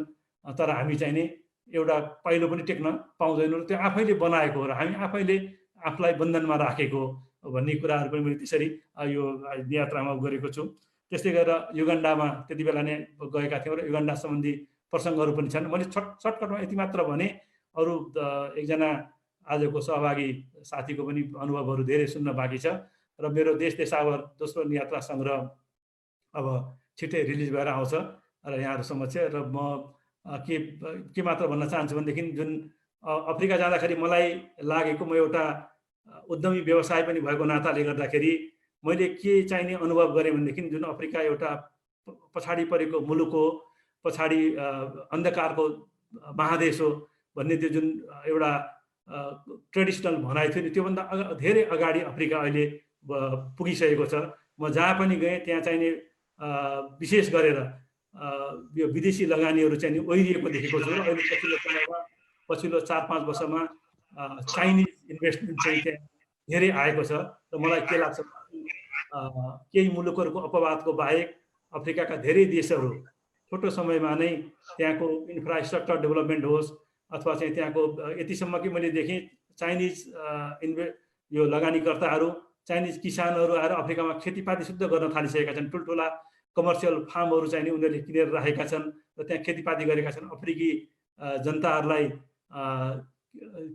Speaker 7: तर हामी चाहिँ नि एउटा पाइलो पनि टेक्न पाउँदैनौँ। त्यो आफैले बनाएको हो र हामी आफैले आफूलाई बन्धनमा राखेको भन्ने कुराहरू पनि मैले त्यसरी यो यात्रामा गरेको छु। त्यस्तै गरेर युगान्डामा त्यति बेला नै गएका थियौँ र युगान्डा सम्बन्धी प्रसङ्गहरू पनि छन्। मैले सर्टकटमा यति मात्र भने, अरू एकजना आजको सहभागी साथीको पनि अनुभवहरू धेरै सुन्न बाँकी छ। र मेरो देश देशावर दोस्रो यात्रा सङ्ग्रह अब छिट्टै रिलिज भएर आउँछ र यहाँहरू समक्ष। र म के मात्र भन्न चाहन्छु भनेदेखि जुन अफ्रिका जाँदाखेरि मलाई लागेको, म एउटा उद्यमी व्यवसाय पनि भएको नाताले गर्दाखेरि मैले के चाहिने अनुभव गरेँ भनेदेखि जुन अफ्रिका एउटा पछाडि परेको मुलुक हो, पछाडि अन्धकारको महादेश हो भन्ने त्यो जुन एउटा ट्रेडिसनल भनाइ थियो नि, त्योभन्दा धेरै अगाडि अफ्रिका अहिले पुगिसकेको छ। म जहाँ पनि गएँ त्यहाँ चाहिँ नि विशेष गरेर यो विदेशी लगानीहरू चाहिँ नि ओहिरिएको देखेको छु। र अहिले पछिल्लो 4-5 वर्षमा चाइनिज इन्भेस्टमेन्ट चाहिँ त्यहाँ धेरै आएको छ। र मलाई के लाग्छ, केही मुलुकहरूको अपवादको बाहेक अफ्रिकाका धेरै देशहरू छोटो समयमा नै त्यहाँको इन्फ्रास्ट्रक्चर डेभलपमेन्ट होस् अथवा चाहिँ त्यहाँको यतिसम्म कि मैले देखेँ चाइनिज यो लगानीकर्ताहरू, चाइनिज किसानहरू आएर अफ्रिकामा खेतीपाती शुद्ध गर्न थालिसकेका छन्। ठुल्ठुला कमर्सियल फार्महरू चाहिँ नि उनीहरूले किनेर राखेका छन् र त्यहाँ खेतीपाती गरेका छन्। अफ्रिकी जनताहरूलाई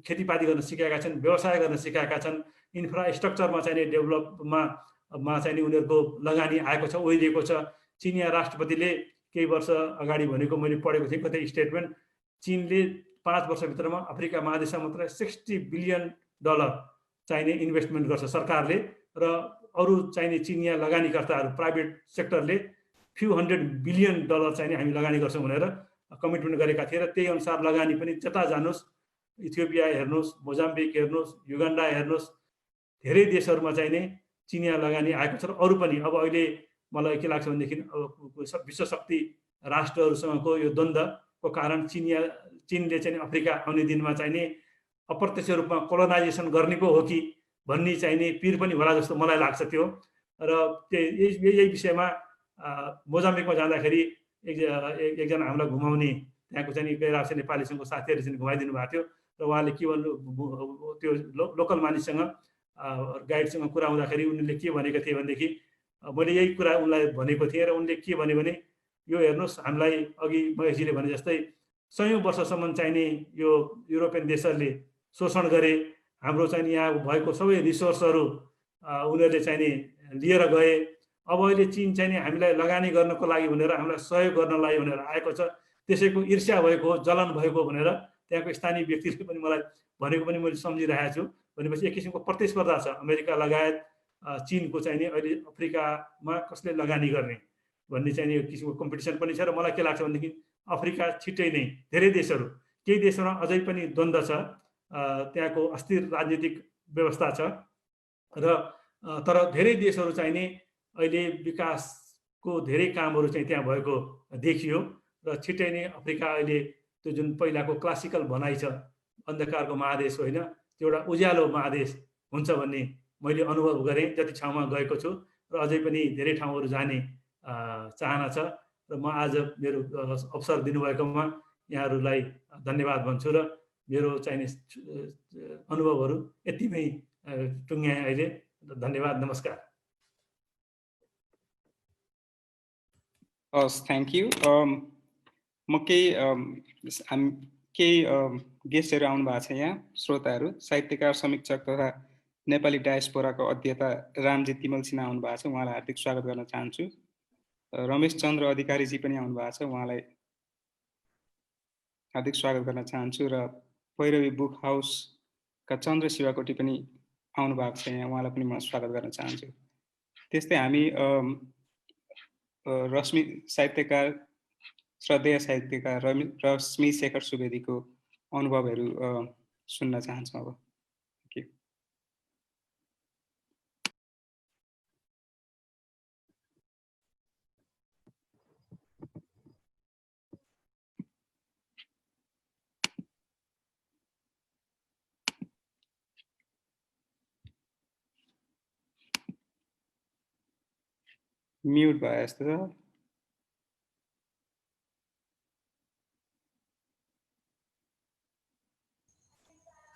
Speaker 7: खेतीपाती गर्न सिकाएका छन्, व्यवसाय गर्न सिकाएका छन्। इन्फ्रास्ट्रक्चरमा चाहिँ नि डेभलपमा चाहिँ नि उनीहरूको लगानी आएको छ, ओहिरिएको छ। चिनिया राष्ट्रपतिले केही वर्ष अगाडि भनेको मैले पढेको थिएँ कतै स्टेटमेन्ट, चीनले 5 वर्षभित्रमा अफ्रिका महादेशमा मात्र $60 बिलियन चाहिने इन्भेस्टमेन्ट गर्छ सरकारले, र अरू चाहिने चिनिया लगानीकर्ताहरू प्राइभेट सेक्टरले few $100 बिलियन चाहिने हामी लगानी गर्छौँ भनेर कमिटमेन्ट गरेका थिए। र त्यही अनुसार लगानी पनि जता जानुहोस्, इथियोपिया हेर्नुहोस्, मोजाम्बिक हेर्नुहोस्, युगान्डा हेर्नुहोस्, धेरै देशहरूमा चाहिने चिनिया लगानी आएको छ। र अरू पनि अब अहिले मलाई के लाग्छ भनेदेखि विश्वशक्ति राष्ट्रहरूसँगको यो द्वन्द्वको कारण चीनले चाहिँ अफ्रिका आउने दिनमा चाहिने अप्रत्यक्ष रूपमा कोलोनाइजेसन गर्ने पो हो कि भन्ने चाहिने पिर पनि होला जस्तो मलाई लाग्छ त्यो। र यही विषयमा मोजाम्बिकमा जाँदाखेरि एकजना हामीलाई घुमाउने त्यहाँको चाहिँ गैर नेपाली सङ्घको साथीहरू चाहिँ घुमाइदिनु भएको थियो। र उहाँले के भन्नु, त्यो लोकल मानिससँग गाइडसँग कुरा हुँदाखेरि उनले के भनेको थिए भनेदेखि मैले यही कुरा उनलाई भनेको थिएँ। र उनले के भन्यो भने, यो हेर्नुहोस्, हामीलाई अघि महेशजीले भने जस्तै 100औं वर्षसम्म चाहिने यो युरोपियन देशहरूले शोषण गरे, हाम्रो चाहिँ यहाँ भएको सबै रिसोर्सहरू उनीहरूले चाहिने लिएर गए। अब अहिले चीन चाहिँ हामीलाई लगानी गर्नको लागि भनेर, हामीलाई सहयोग गर्नलाई भनेर आएको छ। त्यसैको ईर्ष्या भएको, जलन भएको भनेर त्यहाँको स्थानीय व्यक्तिले पनि मलाई भनेको पनि मैले सम्झिरहेको छु। भनेपछि एक किसिमको प्रतिस्पर्धा छ अमेरिका लगायत चीनको चाहिने अहिले अफ्रिकामा कसले लगानी गर्ने भन्ने चाहिँ यो किसिमको कम्पिटिसन पनि छ। र मलाई के लाग्छ भनेदेखि अफ्रिका छिट्टै नै धेरै देशहरू, केही देशहरूमा अझै पनि द्वन्द्व छ, त्यहाँको अस्थिर राजनीतिक व्यवस्था छ। र तर धेरै देशहरू चाहिने अहिले विकासको धेरै कामहरू चाहिँ त्यहाँ भएको देखियो। र छिट्टै नै अफ्रिका अहिले त्यो जुन पहिलाको क्लासिकल भनाइ छ अन्धकारको महादेश होइन, त्यो एउटा उज्यालो महादेश हुन्छ भन्ने मैले अनुभव गरेँ जति ठाउँमा गएको छु र अझै पनि धेरै ठाउँहरू जाने चाहना छ र म आज मेरो अवसर दिनुभएकोमा यहाँहरूलाई धन्यवाद भन्छु र मेरो चाहिने अनुभवहरू यतिमै टुङ्ग्याएँ अहिले। धन्यवाद, नमस्कार।
Speaker 1: हस्, थ्याङ्क यू। म केही गेस्टहरू आउनु भएको छ यहाँ, श्रोताहरू। साहित्यकार, समीक्षक तथा नेपाली डायस्पोराको अध्येता रामजी तिमल सिन्हा आउनु भएको छ, उहाँलाई हार्दिक स्वागत गर्न चाहन्छु। रमेश चन्द्र अधिकारीजी पनि आउनु भएको छ, उहाँलाई हार्दिक स्वागत गर्न चाहन्छु। र भैरवी बुक हाउसका चन्द्र शिवाकोटी पनि आउनु भएको छ यहाँ, उहाँलाई पनि म स्वागत गर्न चाहन्छु। त्यस्तै हामी रश्मि साहित्यकार, श्रद्धेय साहित्यकार रश्मि शेखर सुवेदीको अनुभवहरू सुन्न चाहन्छौँ अब। म्युट भयो जस्तो छ।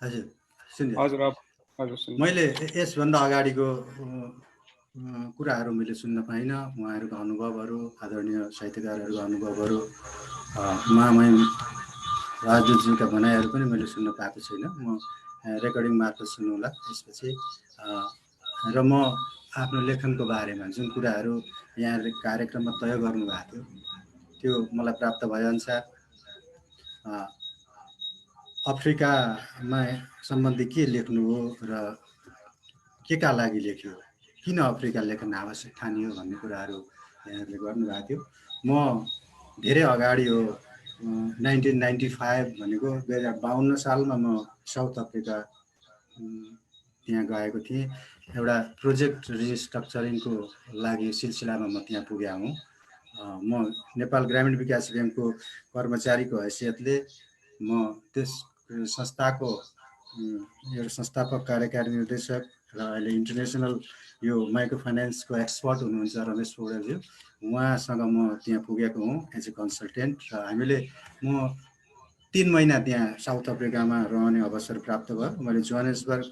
Speaker 8: हजुर मैले यसभन्दा अगाडिको कुराहरू मैले सुन्न पाइनँ। उहाँहरूको अनुभवहरू, आदरणीय साहित्यकारहरूको अनुभवहरू, महामहिम राजदूतज्यूका भनाइहरू पनि मैले सुन्न पाएको छैन। म रेकर्डिङ मार्फत सुन्नुला त्यसपछि। र म आफ्नो लेखनको बारेमा जुन कुराहरू यहाँले कार्यक्रममा तय गर्नुभएको थियो त्यो मलाई प्राप्त भएअनुसार अफ्रिकामा सम्बन्धी के लेख्नु हो र के का लागि लेख्यो, किन अफ्रिका लेख्न आवश्यक ठानियो भन्ने कुराहरू यहाँहरूले गर्नुभएको थियो। म धेरै अगाडि हो 1995 भनेको 2052 सालमा म साउथ अफ्रिका त्यहाँ गएको थिएँ। एउटा प्रोजेक्ट रिस्ट्रक्चरिङको लागि सिलसिलामा म त्यहाँ पुगेँ हुँ। म नेपाल ग्रामीण विकास ब्याङ्कको कर्मचारीको हैसियतले म त्यस संस्थाको एउटा संस्थापक कार्यकारी निर्देशक र अहिले इन्टरनेसनल यो माइक्रो फाइनेन्सको एक्सपर्ट हुनुहुन्छ रमेश पौडेलज्यू, उहाँसँग म त्यहाँ पुगेको हुँ एज ए कन्सल्टेन्ट। र हामीले म 3 महिना त्यहाँ साउथ अफ्रिकामा रहने अवसर प्राप्त भयो। मैले जोहान्सबर्ग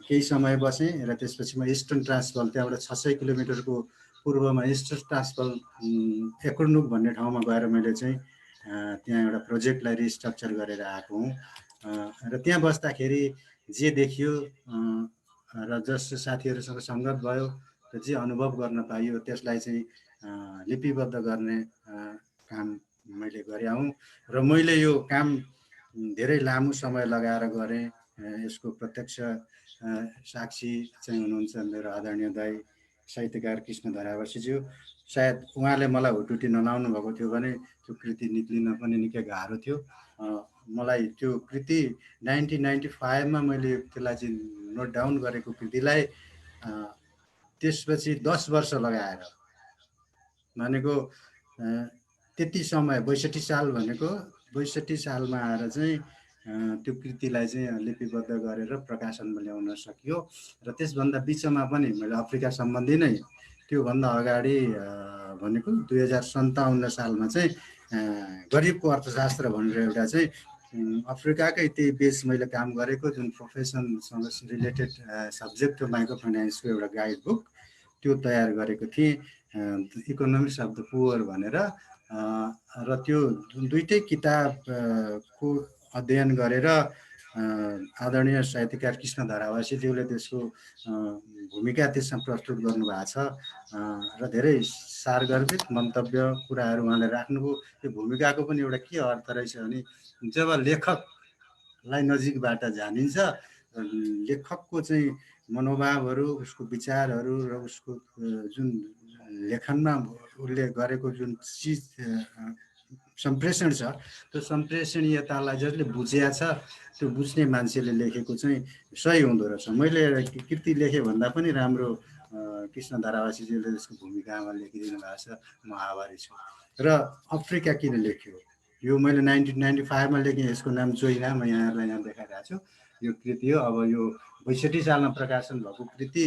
Speaker 8: केही समय बसेँ र त्यसपछि म इस्टर्न ट्रान्सवाल, त्यहाँबाट 600 किलोमिटरको पूर्वमा इस्टर्न ट्रान्सवाल एकुर्नुक भन्ने ठाउँमा गएर मैले चाहिँ त्यहाँ एउटा प्रोजेक्टलाई रिस्ट्रक्चर गरेर आएको हुँ। र त्यहाँ बस्दाखेरि जे देखियो र जस साथीहरूसँग सङ्गत भयो र जे अनुभव गर्न पाइयो त्यसलाई चाहिँ लिपिबद्ध गर्ने काम मैले गरे हुँ। र मैले यो काम धेरै लामो समय लगाएर गरेँ। यसको प्रत्यक्ष साक्षी चाहिँ हुनुहुन्छ मेरो आदरणीय दाइ साहित्यकार कृष्ण धरावासीज्यू। सायद उहाँले मलाई हुटुटी नलाउनु भएको थियो भने त्यो कृति निक्लिन पनि निकै गाह्रो थियो। मलाई त्यो कृति 1995 मा मैले त्यसलाई चाहिँ नोट डाउन गरेको कृतिलाई त्यसपछि 10 वर्ष लगाएर, भनेको त्यति समय 62 साल भनेको 62 सालमा आएर चाहिँ त्यो कृतिलाई चाहिँ लिपिबद्ध गरेर प्रकाशनमा ल्याउन सकियो। र त्यसभन्दा बिचमा पनि मैले अफ्रिका सम्बन्धी नै त्योभन्दा अगाडि भनेको 2057 सालमा चाहिँ गरिबको अर्थशास्त्र भनेर एउटा चाहिँ अफ्रिकाकै त्यही बेस मैले काम गरेको जुन प्रोफेसनसँग रिलेटेड सब्जेक्ट हो माइक्रो फाइनेन्सको एउटा गाइड बुक त्यो तयार गरेको थिएँ, इकोनोमिक्स अफ द पुवर भनेर। र त्यो दुईटै किताबको अध्ययन गरेर आदरणीय साहित्यकार कृष्ण धरावासीज्यूले त्यसको भूमिका त्यसमा प्रस्तुत गर्नुभएको छ र धेरै सारगर्भित मन्तव्य कुराहरू उहाँले राख्नुभयो। त्यो भूमिकाको पनि एउटा के अर्थ रहेछ भने जब लेखकलाई नजिकबाट जानिन्छ, लेखकको चाहिँ मनोभावहरू, उसको विचारहरू र उसको जुन लेखनमा उसले गरेको जुन चिज सम्प्रेषण छ त्यो सम्प्रेषणीयतालाई जसले बुझिया छ त्यो बुझ्ने मान्छेले लेखेको चाहिँ सही हुँदो रहेछ। मैले कृति लेखेँ भन्दा पनि राम्रो कृष्ण धरावासीजीले त्यसको भूमिकामा लेखिदिनु भएको छ, म आभारी छु। र अफ्रिका किन लेख्यो यो मैले 1995 मा लेखेँ, यसको नाम जोइना, म यहाँहरूलाई यहाँ देखाइरहेको छु। यो कृति हो। अब यो 62 सालमा प्रकाशन भएको कृति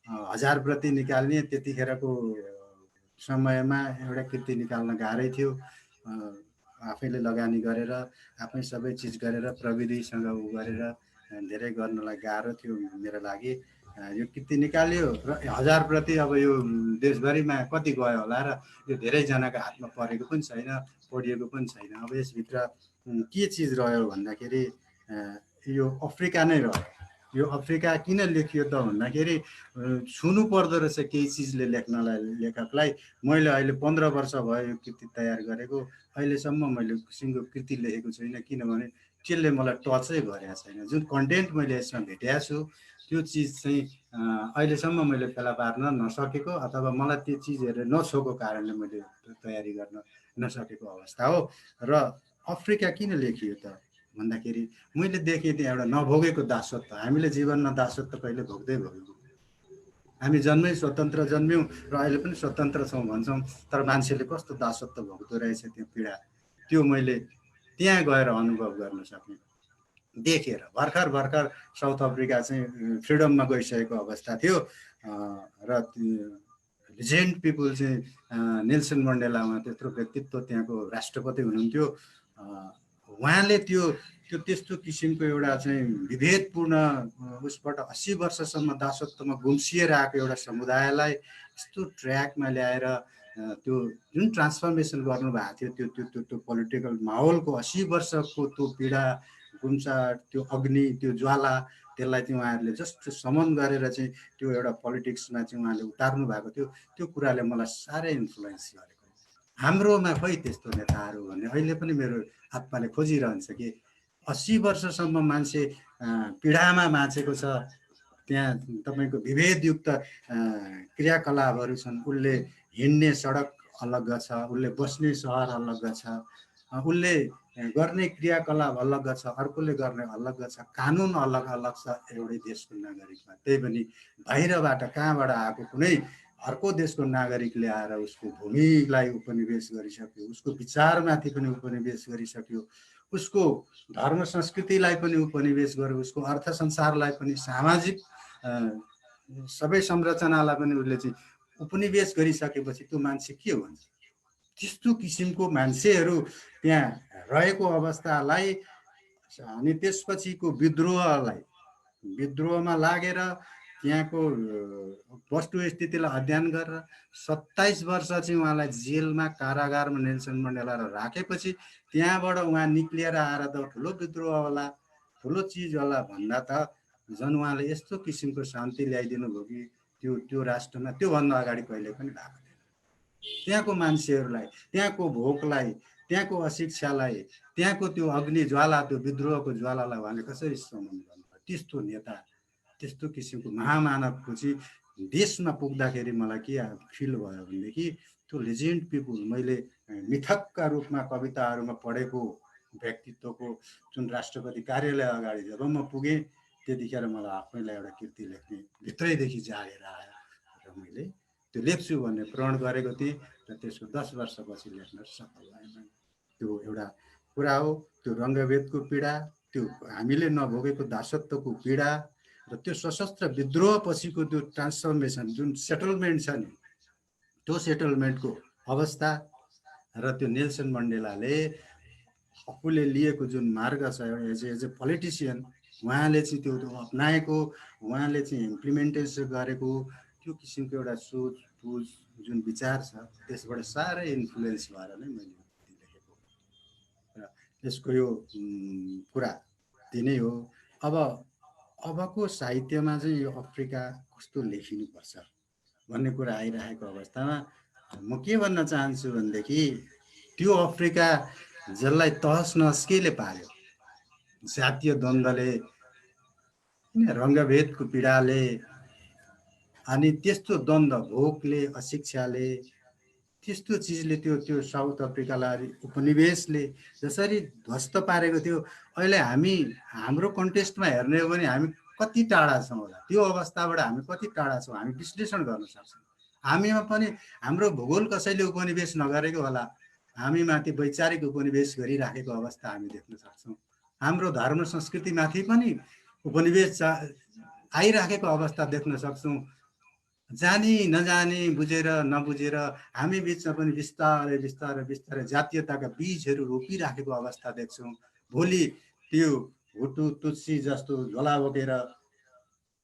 Speaker 8: 1000 प्रति निकाल्ने त्यतिखेरको समयमा एउटा कृति निकाल्न गाह्रै थियो। आफैले लगानी गरेर आफै सबै चिज गरेर प्रविधिसँग उ गरेर धेरै गर्नलाई गाह्रो थियो मेरो लागि। यो कृति निकाल्यो र 1000 प्रति अब यो देशभरिमा कति गयो होला र यो धेरैजनाको हातमा परेको पनि छैन, पढिएको पनि छैन। अब यसभित्र के चिज रह्यो भन्दाखेरि यो अफ्रिका नै रह्यो। यो अफ्रिका किन लेखियो त भन्दाखेरि छुनु पर्दो रहेछ केही चिजले लेख्नलाई लेखकलाई। मैले अहिले 15 वर्ष भयो यो कृति तयार गरेको, अहिलेसम्म मैले किसिमको कृति लेखेको छैन, किनभने त्यसले मलाई टचै गरेको छैन। जुन कन्टेन्ट मैले यसमा भेटेको छु त्यो चिज चाहिँ अहिलेसम्म मैले फेला पार्न नसकेको अथवा मलाई त्यो चिजहरू नछोएको कारणले मैले तयारी गर्न नसकेको अवस्था हो। र अफ्रिका किन लेखियो त भन्दाखेरि मैले देखेँ त्यहाँ एउटा नभोगेको दासत्व। हामीले जीवनमा दासत्व कहिले भोग्दै भोगेको। हामी जन्मै स्वतन्त्र जन्म्यौँ र अहिले पनि स्वतन्त्र छौँ भन्छौँ, तर मान्छेले कस्तो दासत्व भोग्दो रहेछ त्यो पीडा, त्यो मैले त्यहाँ गएर अनुभव गर्न सकेँ देखेर। भर्खर साउथ अफ्रिका चाहिँ फ्रिडममा गइसकेको अवस्था थियो र लिजेन्ड पिपुल चाहिँ नेल्सन मण्डेला, उहाँ त्यत्रो व्यक्तित्व त्यहाँको राष्ट्रपति हुनुहुन्थ्यो। उहाँले त्यस्तो किसिमको एउटा चाहिँ विभेदपूर्ण उसबाट 80 वर्षसम्म दासत्वमा गुम्सिएर आएको एउटा समुदायलाई यस्तो ट्र्याकमा ल्याएर त्यो जुन ट्रान्सफर्मेसन गर्नुभएको थियो त्यो पोलिटिकल माहौलको 80 वर्षको त्यो पीडा गुम्साट, त्यो अग्नि, त्यो ज्वाला, त्यसलाई चाहिँ उहाँहरूले जस्ट समन गरेर चाहिँ त्यो एउटा पोलिटिक्समा चाहिँ उहाँले उतार्नु भएको थियो। त्यो कुराले मलाई साह्रै इन्फ्लुएन्स गरेको। हाम्रोमा खै त्यस्तो नेताहरू भन्ने अहिले पनि मेरो आत्माले खोजिरहन्छ कि 80 वर्षसम्म मान्छे पीडामा बाँचेको छ, त्यहाँ तपाईँको विभेदयुक्त क्रियाकलापहरू छन्। उसले हिँड्ने सडक अलग छ, उसले बस्ने सहर अलग छ, उसले गर्ने क्रियाकलाप अलग छ, अर्कोले गर्ने अलग छ, कानुन अलग अलग छ एउटै देशको नागरिकमा। त्यही पनि बाहिरबाट कहाँबाट आएको कुनै अर्को देशको नागरिकले आएर उसको भूमिलाई उपनिवेश गरिसक्यो, उसको विचारमाथि पनि उपनिवेश गरिसक्यो, उसको धर्म संस्कृतिलाई पनि उपनिवेश गर्यो, उसको अर्थ संसारलाई पनि, सामाजिक सबै संरचनालाई पनि उसले चाहिँ उपनिवेश गरिसकेपछि त्यो मान्छे के हुन्छ? त्यस्तो किसिमको मान्छेहरू त्यहाँ रहेको अवस्थालाई अनि त्यसपछिको विद्रोहमा लागेर त्यहाँको वस्तुस्थितिलाई अध्ययन गरेर 27 वर्ष चाहिँ उहाँलाई जेलमा कारागारमा नेल्सन मण्डेला राखेपछि त्यहाँबाट उहाँ निक्लिएर आएर त ठुलो विद्रोह होला, ठुलो चिज होला भन्दा त झन् उहाँले यस्तो किसिमको शान्ति ल्याइदिनु भयो कि त्यो राष्ट्रमा त्योभन्दा अगाडि कहिले पनि भएको थिएन। त्यहाँको मान्छेहरूलाई, त्यहाँको भोकलाई, त्यहाँको अशिक्षालाई, त्यहाँको त्यो अग्नि ज्वाला, त्यो विद्रोहको ज्वालालाई उहाँले कसरी समन गर्नुभयो? त्यस्तो नेता, त्यस्तो किसिमको महामानवको चाहिँ देशमा पुग्दाखेरि मलाई के फिल भयो भनेदेखि त्यो लेजेन्ड पिपुल, मैले मिथकका रूपमा कविताहरूमा पढेको व्यक्तित्वको जुन राष्ट्रपति कार्यालय अगाडि जब म पुगेँ त्यतिखेर मलाई आफैलाई एउटा कृति लेख्ने भित्रैदेखि जागेर आयो र मैले त्यो लेख्छु भन्ने प्रण गरेको थिएँ र त्यसको 10 वर्षपछि लेख्न सफल भएँ। त्यो एउटा कुरा हो। त्यो रङ्गभेदको पीडा, त्यो हामीले नभोगेको दासत्वको पीडा र त्यो सशस्त्र विद्रोह पछिको त्यो ट्रान्सफर्मेसन, जुन सेटलमेन्ट छ नि, त्यो सेटलमेन्टको अवस्था र त्यो नेल्सन मण्डेलाले आफूले लिएको जुन मार्ग छ एज ए पोलिटिसियन, उहाँले चाहिँ त्यो अप्नाएको, उहाँले चाहिँ इम्प्लिमेन्टेसन गरेको त्यो किसिमको एउटा सोच बुझ जुन विचार छ त्यसबाट साह्रै इन्फ्लुएन्स भएर नै मैले लेखेको र यसको यो कुरा त्यही हो। अबको साहित्यमा चाहिँ यो अफ्रिका कस्तो लेखिनुपर्छ भन्ने कुरा आइरहेको अवस्थामा म के भन्न चाहन्छु भनेदेखि त्यो अफ्रिका जसलाई तहस नहस केले पार्यो? जातीय द्वन्द्वले, रङ्गभेदको पीडाले, अनि त्यस्तो द्वन्द्व, भोकले, अशिक्षाले, त्यस्तो चिजले त्यो साउथ अफ्रिकालाई उपनिवेशले जसरी ध्वस्त पारेको थियो, अहिले हाम्रो कन्टेस्टमा हेर्ने हो भने हामी कति टाढा छौँ होला? त्यो अवस्थाबाट हामी कति टाढा छौँ हामी विश्लेषण गर्न सक्छौँ। हामीमा पनि हाम्रो भूगोल कसैले उपनिवेश नगरेको होला, हामीमाथि वैचारिक उपनिवेश गरिराखेको अवस्था हामी देख्न सक्छौँ। हाम्रो धर्म संस्कृतिमाथि पनि उपनिवेश आइराखेको अवस्था देख्न सक्छौँ। जानी नजानी बुझेर नबुझेर हामी बिचमा पनि बिस्तारै बिस्तारै बिस्तारै जातीयताका बीजहरू रोपिराखेको अवस्था देख्छौँ। भोलि त्यो हुटु तुत्सी जस्तो झोला बोकेर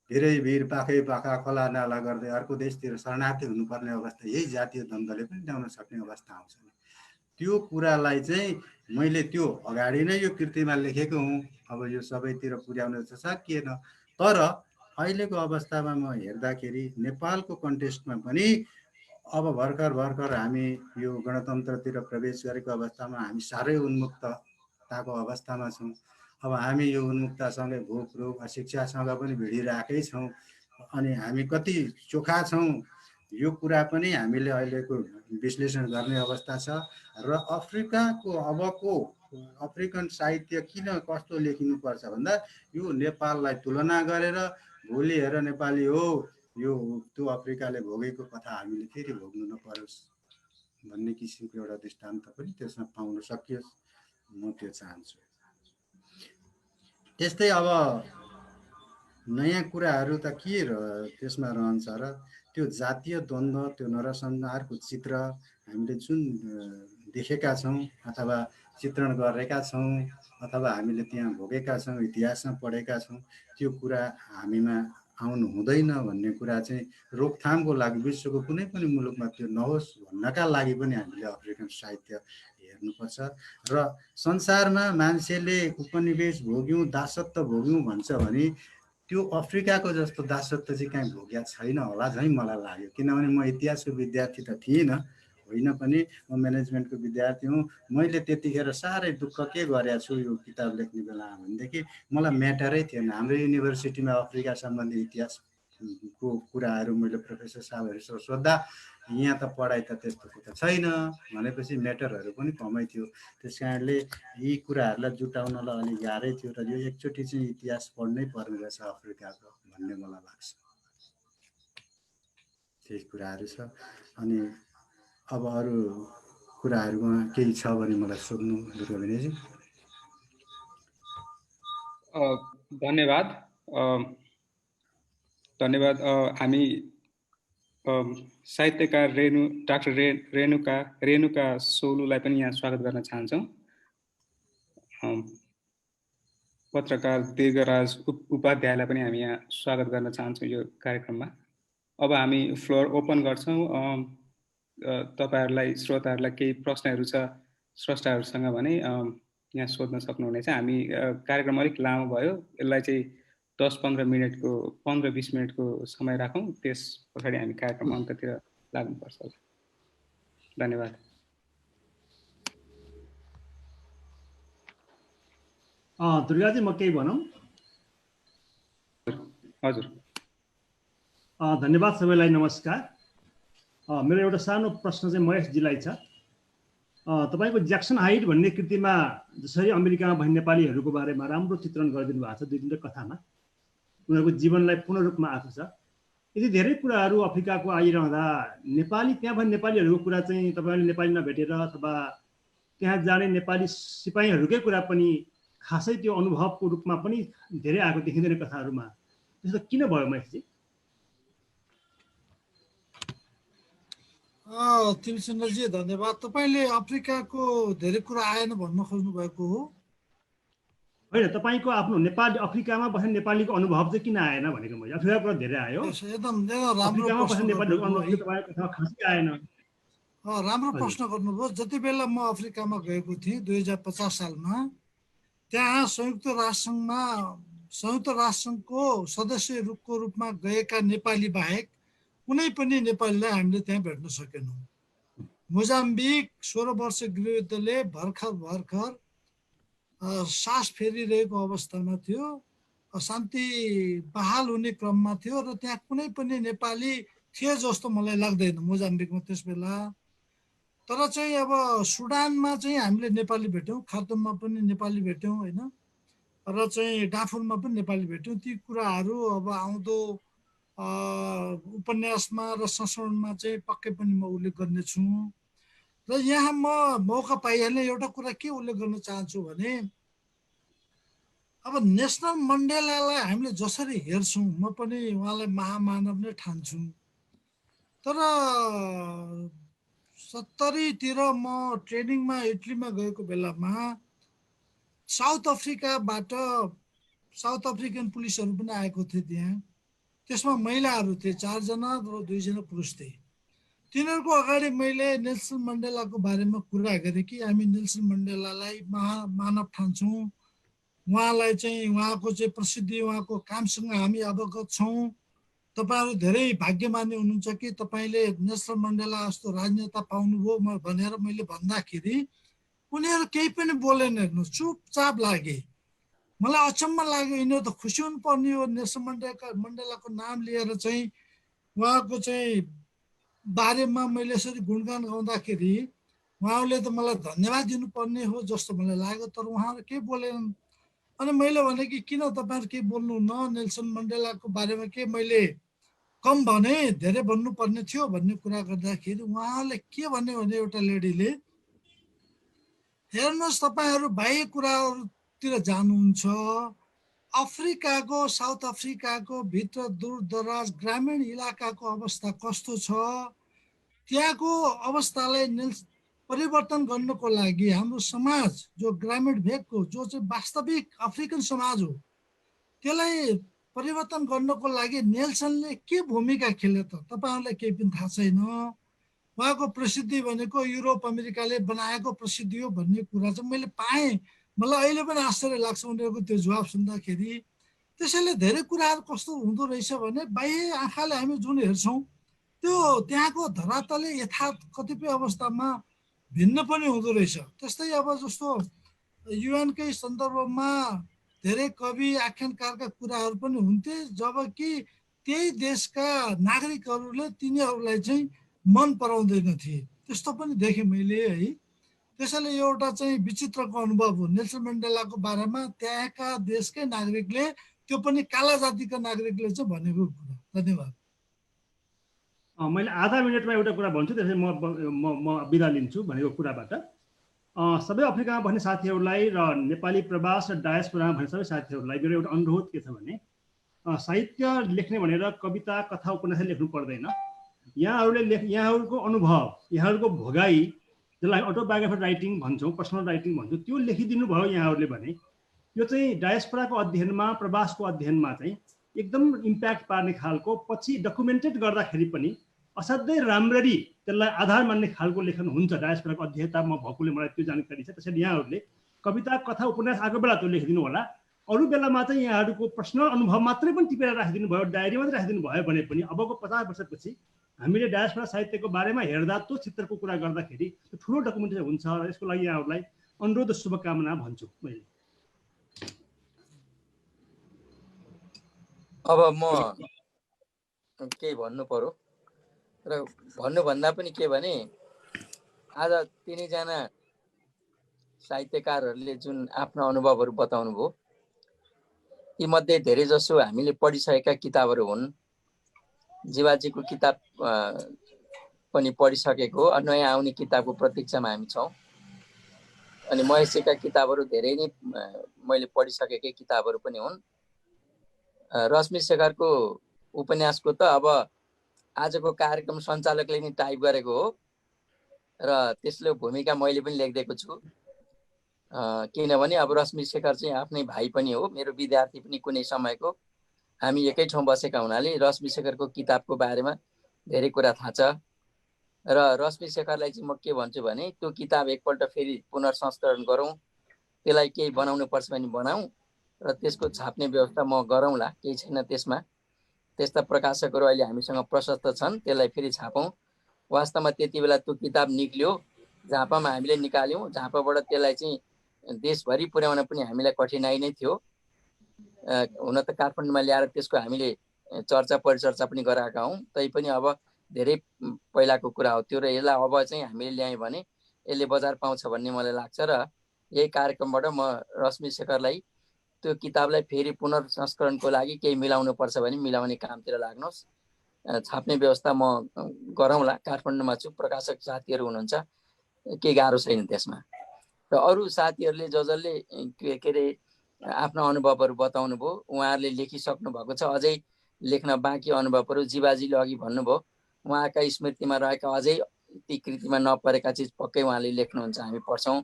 Speaker 8: धेरै भिर पाखै पाखा खोला नाला गर्दै अर्को देशतिर शरणार्थी हुनुपर्ने अवस्था यही जातीय द्वन्द्वले पनि ल्याउन सक्ने अवस्था आउँछ। त्यो कुरालाई चाहिँ मैले त्यो अगाडि नै यो कृतिमा लेखेको हुँ। अब यो सबैतिर पुर्याउन त सकिएन, तर अहिलेको अवस्थामा म हेर्दाखेरि नेपालको कन्टेक्स्टमा पनि अब भर्खर हामी यो गणतन्त्रतिर प्रवेश गरेको अवस्थामा हामी साह्रै उन्मुक्तताको अवस्थामा छौँ। अब हामी यो उन्मुक्तसँगै भोक रोग अशिक्षासँग पनि भिडिरहेकै छौँ। अनि हामी कति चोखा छौँ यो कुरा पनि हामीले अहिलेको विश्लेषण गर्ने अवस्था छ। र अफ्रिकाको अबको अफ्रिकन साहित्य किन कस्तो लेखिनुपर्छ भन्दा यो नेपाललाई तुलना गरेर भोलि हेर नेपाली हो यो त्यो अफ्रिकाले भोगेको कथा हामीले फेरि भोग्नु नपरोस् भन्ने किसिमको एउटा दृष्टान्त पनि त्यसमा पाउन सकियोस्, म त्यो चाहन्छु। त्यस्तै अब नयाँ कुराहरू त के त्यसमा रहन्छ र त्यो जातीय द्वन्द्व, त्यो नरसंहारको चित्र हामीले जुन देखेका छौँ अथवा चित्रण गरेका छौँ अथवा हामीले त्यहाँ भोगेका छौँ, इतिहासमा पढेका छौँ, त्यो कुरा हामीमा आउनु हुँदैन भन्ने कुरा चाहिँ रोकथामको लागि विश्वको कुनै पनि मुलुकमा त्यो नहोस् भन्नका लागि पनि हामीले अफ्रिकन साहित्य हेर्नुपर्छ। र संसारमा मान्छेले उपनिवेश भोग्यौँ, दासत्व भोग्यौँ भन्छ भने त्यो अफ्रिकाको जस्तो दासत्व चाहिँ कहीँ भोग्या छैन होला झैँ मलाई लाग्यो। किनभने म इतिहासको विद्यार्थी त थिइनँ, होइन पनि म म्यानेजमेन्टको विद्यार्थी हुँ। मैले त्यतिखेर साह्रै दुःख के गरेको छु यो किताब लेख्ने बेला भनेदेखि मलाई म्याटरै थिएन। हाम्रो युनिभर्सिटीमा अफ्रिका सम्बन्धी इतिहासको कुराहरू मैले प्रोफेसर साहबहरूसँग सोद्धा यहाँ त पढाइ त त्यस्तो त छैन भनेपछि म्याटरहरू पनि कमै थियो। त्यस कारणले यी कुराहरूलाई जुटाउनलाई अलिक गाह्रै थियो र यो एकचोटि चाहिँ इतिहास पढ्नै पर्ने रहेछ अफ्रिकाको भन्ने मलाई लाग्छ। त्यही कुराहरू छ। अनि अब अरू कुराहरूमा केही छ भने मलाई सोध्नु दुर्गा बहिनीजी।
Speaker 1: धन्यवाद। धन्यवाद। हामी साहित्यकार डाक्टर रेणुका सोलुलाई पनि यहाँ स्वागत गर्न चाहन्छौँ। पत्रकार दीर्घराज उपाध्यायलाई पनि हामी यहाँ स्वागत गर्न चाहन्छौँ यो कार्यक्रममा। अब हामी फ्लोर ओपन गर्छौँ। तपाईहरुलाई श्रोताहरुलाई केही प्रश्नहरू छ स्रष्टाहरुसँग भने यहाँ सोध्न सक्नुहुनेछ। हामी कार्यक्रम अलिक लामो भयो, यसलाई चाहिँ 10-15 मिनेटको 15-20 मिनेटको समय राखौँ, त्यस पछाडि हामी कार्यक्रम अन्ततिर लाग्नुपर्छ। धन्यवाद।
Speaker 9: दुर्गाजी म केही भनौँ?
Speaker 1: हजुर।
Speaker 9: धन्यवाद सबैलाई, नमस्कार। मेरो एउटा सानो प्रश्न चाहिँ महेशजीलाई छ। तपाईको ज्याक्सन हाइट भन्ने कृतिमा जसरी अमेरिकामा भएका नेपालीहरूको बारेमा राम्रो चित्रण गरिदिनु भएको छ, दुई-तीनवटा कथामा उनीहरूको जीवनलाई पूर्ण रूपमा आएको छ। यदि धेरै कुराहरू अफ्रिकाको आइरहँदा नेपाली त्यहाँ भएका नेपालीहरूको कुरा चाहिँ तपाईले नेपाली नभेटेर अथवा त्यहाँ जाने नेपाली सिपाहीहरूकै कुरा पनि खासै त्यो अनुभवको रूपमा पनि धेरै आएको देखिँदैन कथाहरूमा। त्यस्तो किन भयो महेशजी?
Speaker 6: तिमसुन्दरजी धन्यवाद। तपाईले अफ्रिकाको धेरै कुरा आएन भन्न खोज्नु भएको हो?
Speaker 9: होइन, तपाईको आफ्नो नेपाली अफ्रिकामा बस्ने नेपालीको अनुभव चाहिँ किन आएन भनेको मैले। अफ्रिकाको कुरा धेरै आयो,
Speaker 6: एकदम राम्रो
Speaker 9: प्रश्न आएन।
Speaker 6: राम्रो प्रश्न गर्नुभयो। जति बेला म अफ्रिकामा गएको थिएँ 2050 सालमा, त्यहाँ संयुक्त राष्ट्रसङ्घको सदस्यको रूपमा गएका नेपाली बाहेक कुनै पनि नेपालीलाई हामीले त्यहाँ भेट्न सकेनौँ। मोजाम्बिक 16 वर्ष गृहयुद्धले भर्खर सास फेरिरहेको अवस्थामा थियो, शान्ति बहाल हुने क्रममा थियो र त्यहाँ कुनै पनि नेपाली थिए जस्तो मलाई लाग्दैन मोजाम्बिकमा त्यस बेला। तर चाहिँ अब सुडानमा चाहिँ हामीले नेपाली भेट्यौँ, खार्तुममा पनि नेपाली भेट्यौँ होइन, र चाहिँ डाफुरमा पनि नेपाली भेट्यौँ। ती कुराहरू अब आउँदो उपन्यासमा र संस्करणमा चाहिँ पक्कै पनि म उल्लेख गर्नेछु। र यहाँ म मौका पाइहाल्ने एउटा कुरा के उल्लेख गर्न चाहन्छु भने अब नेसनल मण्डेलालाई हामीले जसरी हेर्छौँ, म पनि उहाँलाई महामानव नै ठान्छु, तर 70तिर म ट्रेनिङमा इटलीमा गएको बेलामा साउथ अफ्रिकाबाट साउथ अफ्रिकन पुलिसहरू पनि आएको थिए त्यहाँ। त्यसमा महिलाहरू थिए, 4 जना र 2 जना पुरुष थिए। तिनीहरूको अगाडि मैले नेल्सन मण्डेलाको बारेमा कुरा गरेँ कि हामी नेल्सन मण्डेलालाई महामानव ठान्छौँ, उहाँलाई चाहिँ उहाँको चाहिँ प्रसिद्धि, उहाँको कामसँग हामी अवगत छौँ। तपाईहरु धेरै भाग्यमानी हुनुहुन्छ कि तपाईले नेल्सन मण्डेला जस्तो राजनेता पाउनुभयो भनेर मैले भन्दाखेरि उनीहरू केही पनि बोलेन। हेर्नु, चुपचाप लागे। मलाई अचम्म लाग्यो, यिनीहरू त खुसी हुनुपर्ने हो नेल्सन मण्डेलाको नाम लिएर चाहिँ उहाँको चाहिँ बारेमा मैले यसरी गुणगान गाउँदाखेरि उहाँले त मलाई धन्यवाद दिनुपर्ने हो जस्तो मलाई लाग्यो, तर उहाँहरू केही बोलेनन्। अनि मैले भने कि किन तपाईहरु केही बोल्नुहुन्न, नेल्सन मण्डेलाको बारेमा के मैले कम भने, धेरै भन्नुपर्ने थियो भन्ने कुरा गर्दाखेरि उहाँले के भन्यो भने एउटा लेडीले, हेर्नुहोस् तपाईहरु बाह्य कुराहरुतिर जानुहुन्छ, अफ्रिकाको साउथ अफ्रिकाको भित्र दूरदराज ग्रामीण इलाकाको अवस्था कस्तो छ, त्यहाँको अवस्थालाई परिवर्तन गर्नको लागि हाम्रो समाज जो ग्रामीण भेगको जो चाहिँ वास्तविक अफ्रिकन समाज हो त्यसलाई परिवर्तन गर्नको लागि नेल्सनले के भूमिका खेले त तपाईहरुलाई केही पनि थाहा छैन। उहाँको प्रसिद्धि भनेको युरोप अमेरिकाले बनाएको प्रसिद्धि हो भन्ने कुरा चाहिँ मैले पाएँ। मलाई अहिले पनि आश्चर्य लाग्छ उनीहरूको त्यो जवाब सुन्दाखेरि। त्यसैले धेरै कुराहरू कस्तो हुँदो रहेछ भने बाह्य आँखाले हामी जुन हेर्छौँ त्यो त्यहाँको धरातलले यथार्थ कतिपय अवस्थामा भिन्न पनि हुँदो रहेछ। त्यस्तै अब जस्तो युएनकै सन्दर्भमा धेरै कवि आख्यानकारका कुराहरू पनि हुन्थे, जबकि त्यही देशका नागरिकहरूले तिनीहरूलाई चाहिँ मन पराउँदैन थिए, त्यस्तो पनि देखेँ मैले है। त्यसैले एउटा चाहिँ विचित्रको अनुभव हो नेल्सन मण्डेलाको बारेमा त्यहाँका देशकै नागरिकले, त्यो पनि काला जातिका नागरिकले चाहिँ भनेको कुरा। धन्यवाद।
Speaker 9: मैले आधा मिनटमा एउटा कुरा भन्छु, त्यसपछि म बिदा लिन्छु भनेको कुराबाट। सबै अफ्रिकामा भन्ने साथीहरूलाई र नेपाली प्रवास र डायस्पोरामा भन्ने सबै साथीहरूलाई मेरो एउटा अनुरोध के छ भने साहित्य लेख्ने भनेर कविता कथा उपन्यास लेख्नु पर्दैन। यहाँहरूको अनुभव, यहाँहरूको भोगाई, जसलाई अटोबायोग्राफी राइटिङ भन्छौँ, पर्सनल राइटिङ भन्छौँ, त्यो लेखिदिनु भयो यहाँहरूले भने यो चाहिँ डायस्पोराको अध्ययनमा, प्रवासको अध्ययनमा चाहिँ एकदम इम्प्याक्ट पार्ने खालको, पछि डकुमेन्टेड गर्दाखेरि पनि असाध्यै राम्ररी त्यसलाई आधार मान्ने खालको लेखन हुन्छ। डायस्पोराको अध्येतामा भएकोले मलाई त्यो जानकारी छ। त्यसैले यहाँहरूले कविता कथा उपन्यास आएको बेला त्यो लेखिदिनु होला। अरू बेलामा चाहिँ यहाँहरूको पर्सनल अनुभव मात्रै पनि टिपेर राखिदिनु भयो, डायरी मात्रै राखिदिनु भयो भने पनि अबको 50 वर्षपछि हामीले डायस्पोरा साहित्यको बारेमा हेर्दा त्यो चित्रको कुरा गर्दाखेरि त्यो ठुलो डकुमेन्टेसन हुन्छ। र यसको लागि यहाँहरूलाई अनुरोध शुभकामना भन्छु मैले।
Speaker 10: अब म केही भन्नु पर्यो र भन्नुभन्दा पनि के भने आज तिनैजना साहित्यकारहरूले जुन आफ्नो अनुभवहरू बताउनु भयो, तीमध्ये धेरै जसो हामीले पढिसकेका किताबहरू हुन्। जीवाजीको किताब पनि पढिसकेको, नयाँ आउने किताबको प्रतीक्षामा हामी छौँ। अनि महेशजीका किताबहरू धेरै नै मैले पढिसकेकै किताबहरू पनि हुन्। रश्मि शेखरको उपन्यासको त अब आजको कार्यक्रम सञ्चालकले नै टाइप गरेको हो र त्यसले भूमिका मैले पनि लेखिदिएको छु। किनभने अब रश्मि शेखर चाहिँ आफ्नै भाइ पनि हो, मेरो विद्यार्थी पनि कुनै समयको। हामी एकै ठाउँ बसेका हुनाले रश्मि शेखरको किताबको बारेमा धेरै कुरा थाहा छ। र रश्मि शेखरलाई चाहिँ म के भन्छु भने त्यो किताब एकपल्ट फेरि पुनर्संस्करण गरौँ, त्यसलाई केही बनाउनु पर्छ भने बनाऊ र त्यसको छाप्ने व्यवस्था म गरौँला, केही छैन त्यसमा। त्यस्ता प्रकाशकहरू अहिले हामीसँग प्रशस्त छन्, त्यसलाई फेरि छापौँ। वास्तवमा त्यति बेला त्यो किताब निक्ल्यो, झापामा हामीले निकाल्यौँ। झापाबाट त्यसलाई चाहिँ देशभरि पुर्याउन पनि हामीलाई कठिनाइ नै थियो। हुन त काठमाडौँमा ल्याएर त्यसको हामीले चर्चा परिचर्चा पनि गराएका हौँ, तैपनि अब धेरै पहिलाको कुरा हो त्यो। र यसलाई अब चाहिँ हामीले ल्यायौँ भने यसले बजार पाउँछ भन्ने मलाई लाग्छ। र यही कार्यक्रमबाट म रश्मि शेखरलाई त्यो किताबलाई फेरि पुनर्संस्करणको लागि केही मिलाउनु पर्छ भने मिलाउने कामतिर लाग्नुहोस्। छाप्ने व्यवस्था म गरौँला। काठमाडौँमा छु, प्रकाशक साथीहरू हुनुहुन्छ, केही गाह्रो छैन त्यसमा। र अरू साथीहरूले जसले के अरे आफ्नो अनुभवहरू बताउनु भयो, उहाँहरूले लेखिसक्नु भएको छ। अझै लेख्न बाँकी अनुभवहरू जीवाजीले अघि भन्नुभयो, उहाँका स्मृतिमा रहेका अझै ती कृतिमा नपरेका चिज पक्कै उहाँले लेख्नुहुन्छ, हामी पढ्छौँ।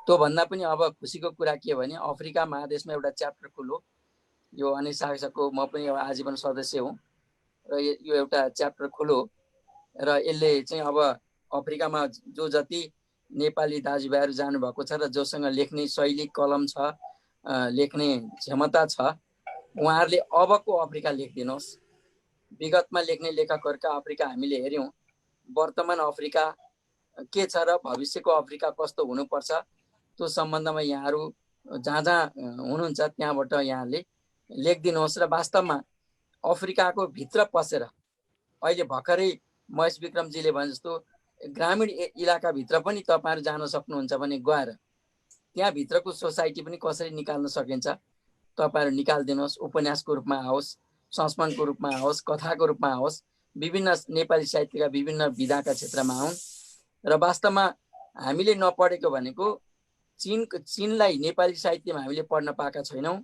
Speaker 10: त्यो भन्दा पनि अब खुसीको कुरा के भने अफ्रिका महादेशमा एउटा च्याप्टर खुल्यो। यो अनिसाको म पनि एउटा आजीवन सदस्य हुँ र यो एउटा च्याप्टर खुल्यो र यसले चाहिँ अब अफ्रिकामा जो जति नेपाली दाजुभाइहरू जानुभएको छ र जोसँग लेख्ने शैली कलम छ, लेख्ने क्षमता छ, उहाँहरूले अबको अफ्रिका लेखिदिनुहोस्। विगतमा लेख्ने लेखकहरूका अफ्रिका हामीले हेऱ्यौँ, वर्तमान अफ्रिका के छ र भविष्यको अफ्रिका कस्तो हुनुपर्छ त्यो सम्बन्धमा यहाँहरू जहाँ जहाँ हुनुहुन्छ त्यहाँबाट यहाँले लेखिदिनुहोस्। र वास्तवमा अफ्रिकाको भित्र पसेर अहिले भर्खरै महेश विक्रमजीले भने जस्तो ग्रामीण इलाकाभित्र पनि तपाईँहरू जान सक्नुहुन्छ भने गएर त्यहाँभित्रको सोसाइटी पनि कसरी निकाल्न सकिन्छ तपाईँहरू निकालिदिनुहोस्। उपन्यासको रूपमा आओस्, संस्मरणको रूपमा आओस्, कथाको रूपमा आओस्, विभिन्न नेपाली साहित्यका विभिन्न विधाका क्षेत्रमा आउन्। र वास्तवमा हामीले नपढेको भनेको चीनलाई नेपाली साहित्यमा हामीले पढ्न पाएका छैनौँ।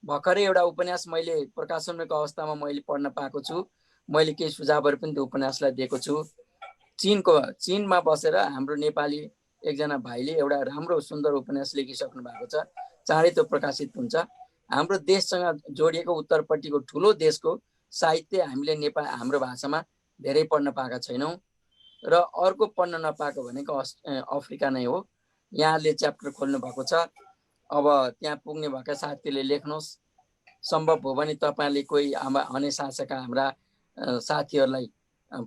Speaker 10: भर्खरै एउटा उपन्यास मैले प्रकाशनको अवस्थामा मैले पढ्न पाएको छु। मैले केही सुझावहरू पनि त्यो उपन्यासलाई दिएको छु। चीनमा बसेर हाम्रो नेपाली एकजना भाइले एउटा राम्रो सुन्दर उपन्यास लेखिसक्नु भएको छ, चाँडै त्यो प्रकाशित हुन्छ। हाम्रो देशसँग जोडिएको उत्तरपट्टिको ठुलो देशको साहित्य हामीले हाम्रो भाषामा धेरै पढ्न पाएका छैनौँ। र अर्को पढ्न नपाएको भनेको अफ्रिका नै हो। यहाँले च्याप्टर खोल्नु भएको छ, अब त्यहाँ पुग्ने भएका साथीले लेख्नुहोस्। सम्भव हो भने तपाईँले कोही अनेसाका हाम्रा साथीहरूलाई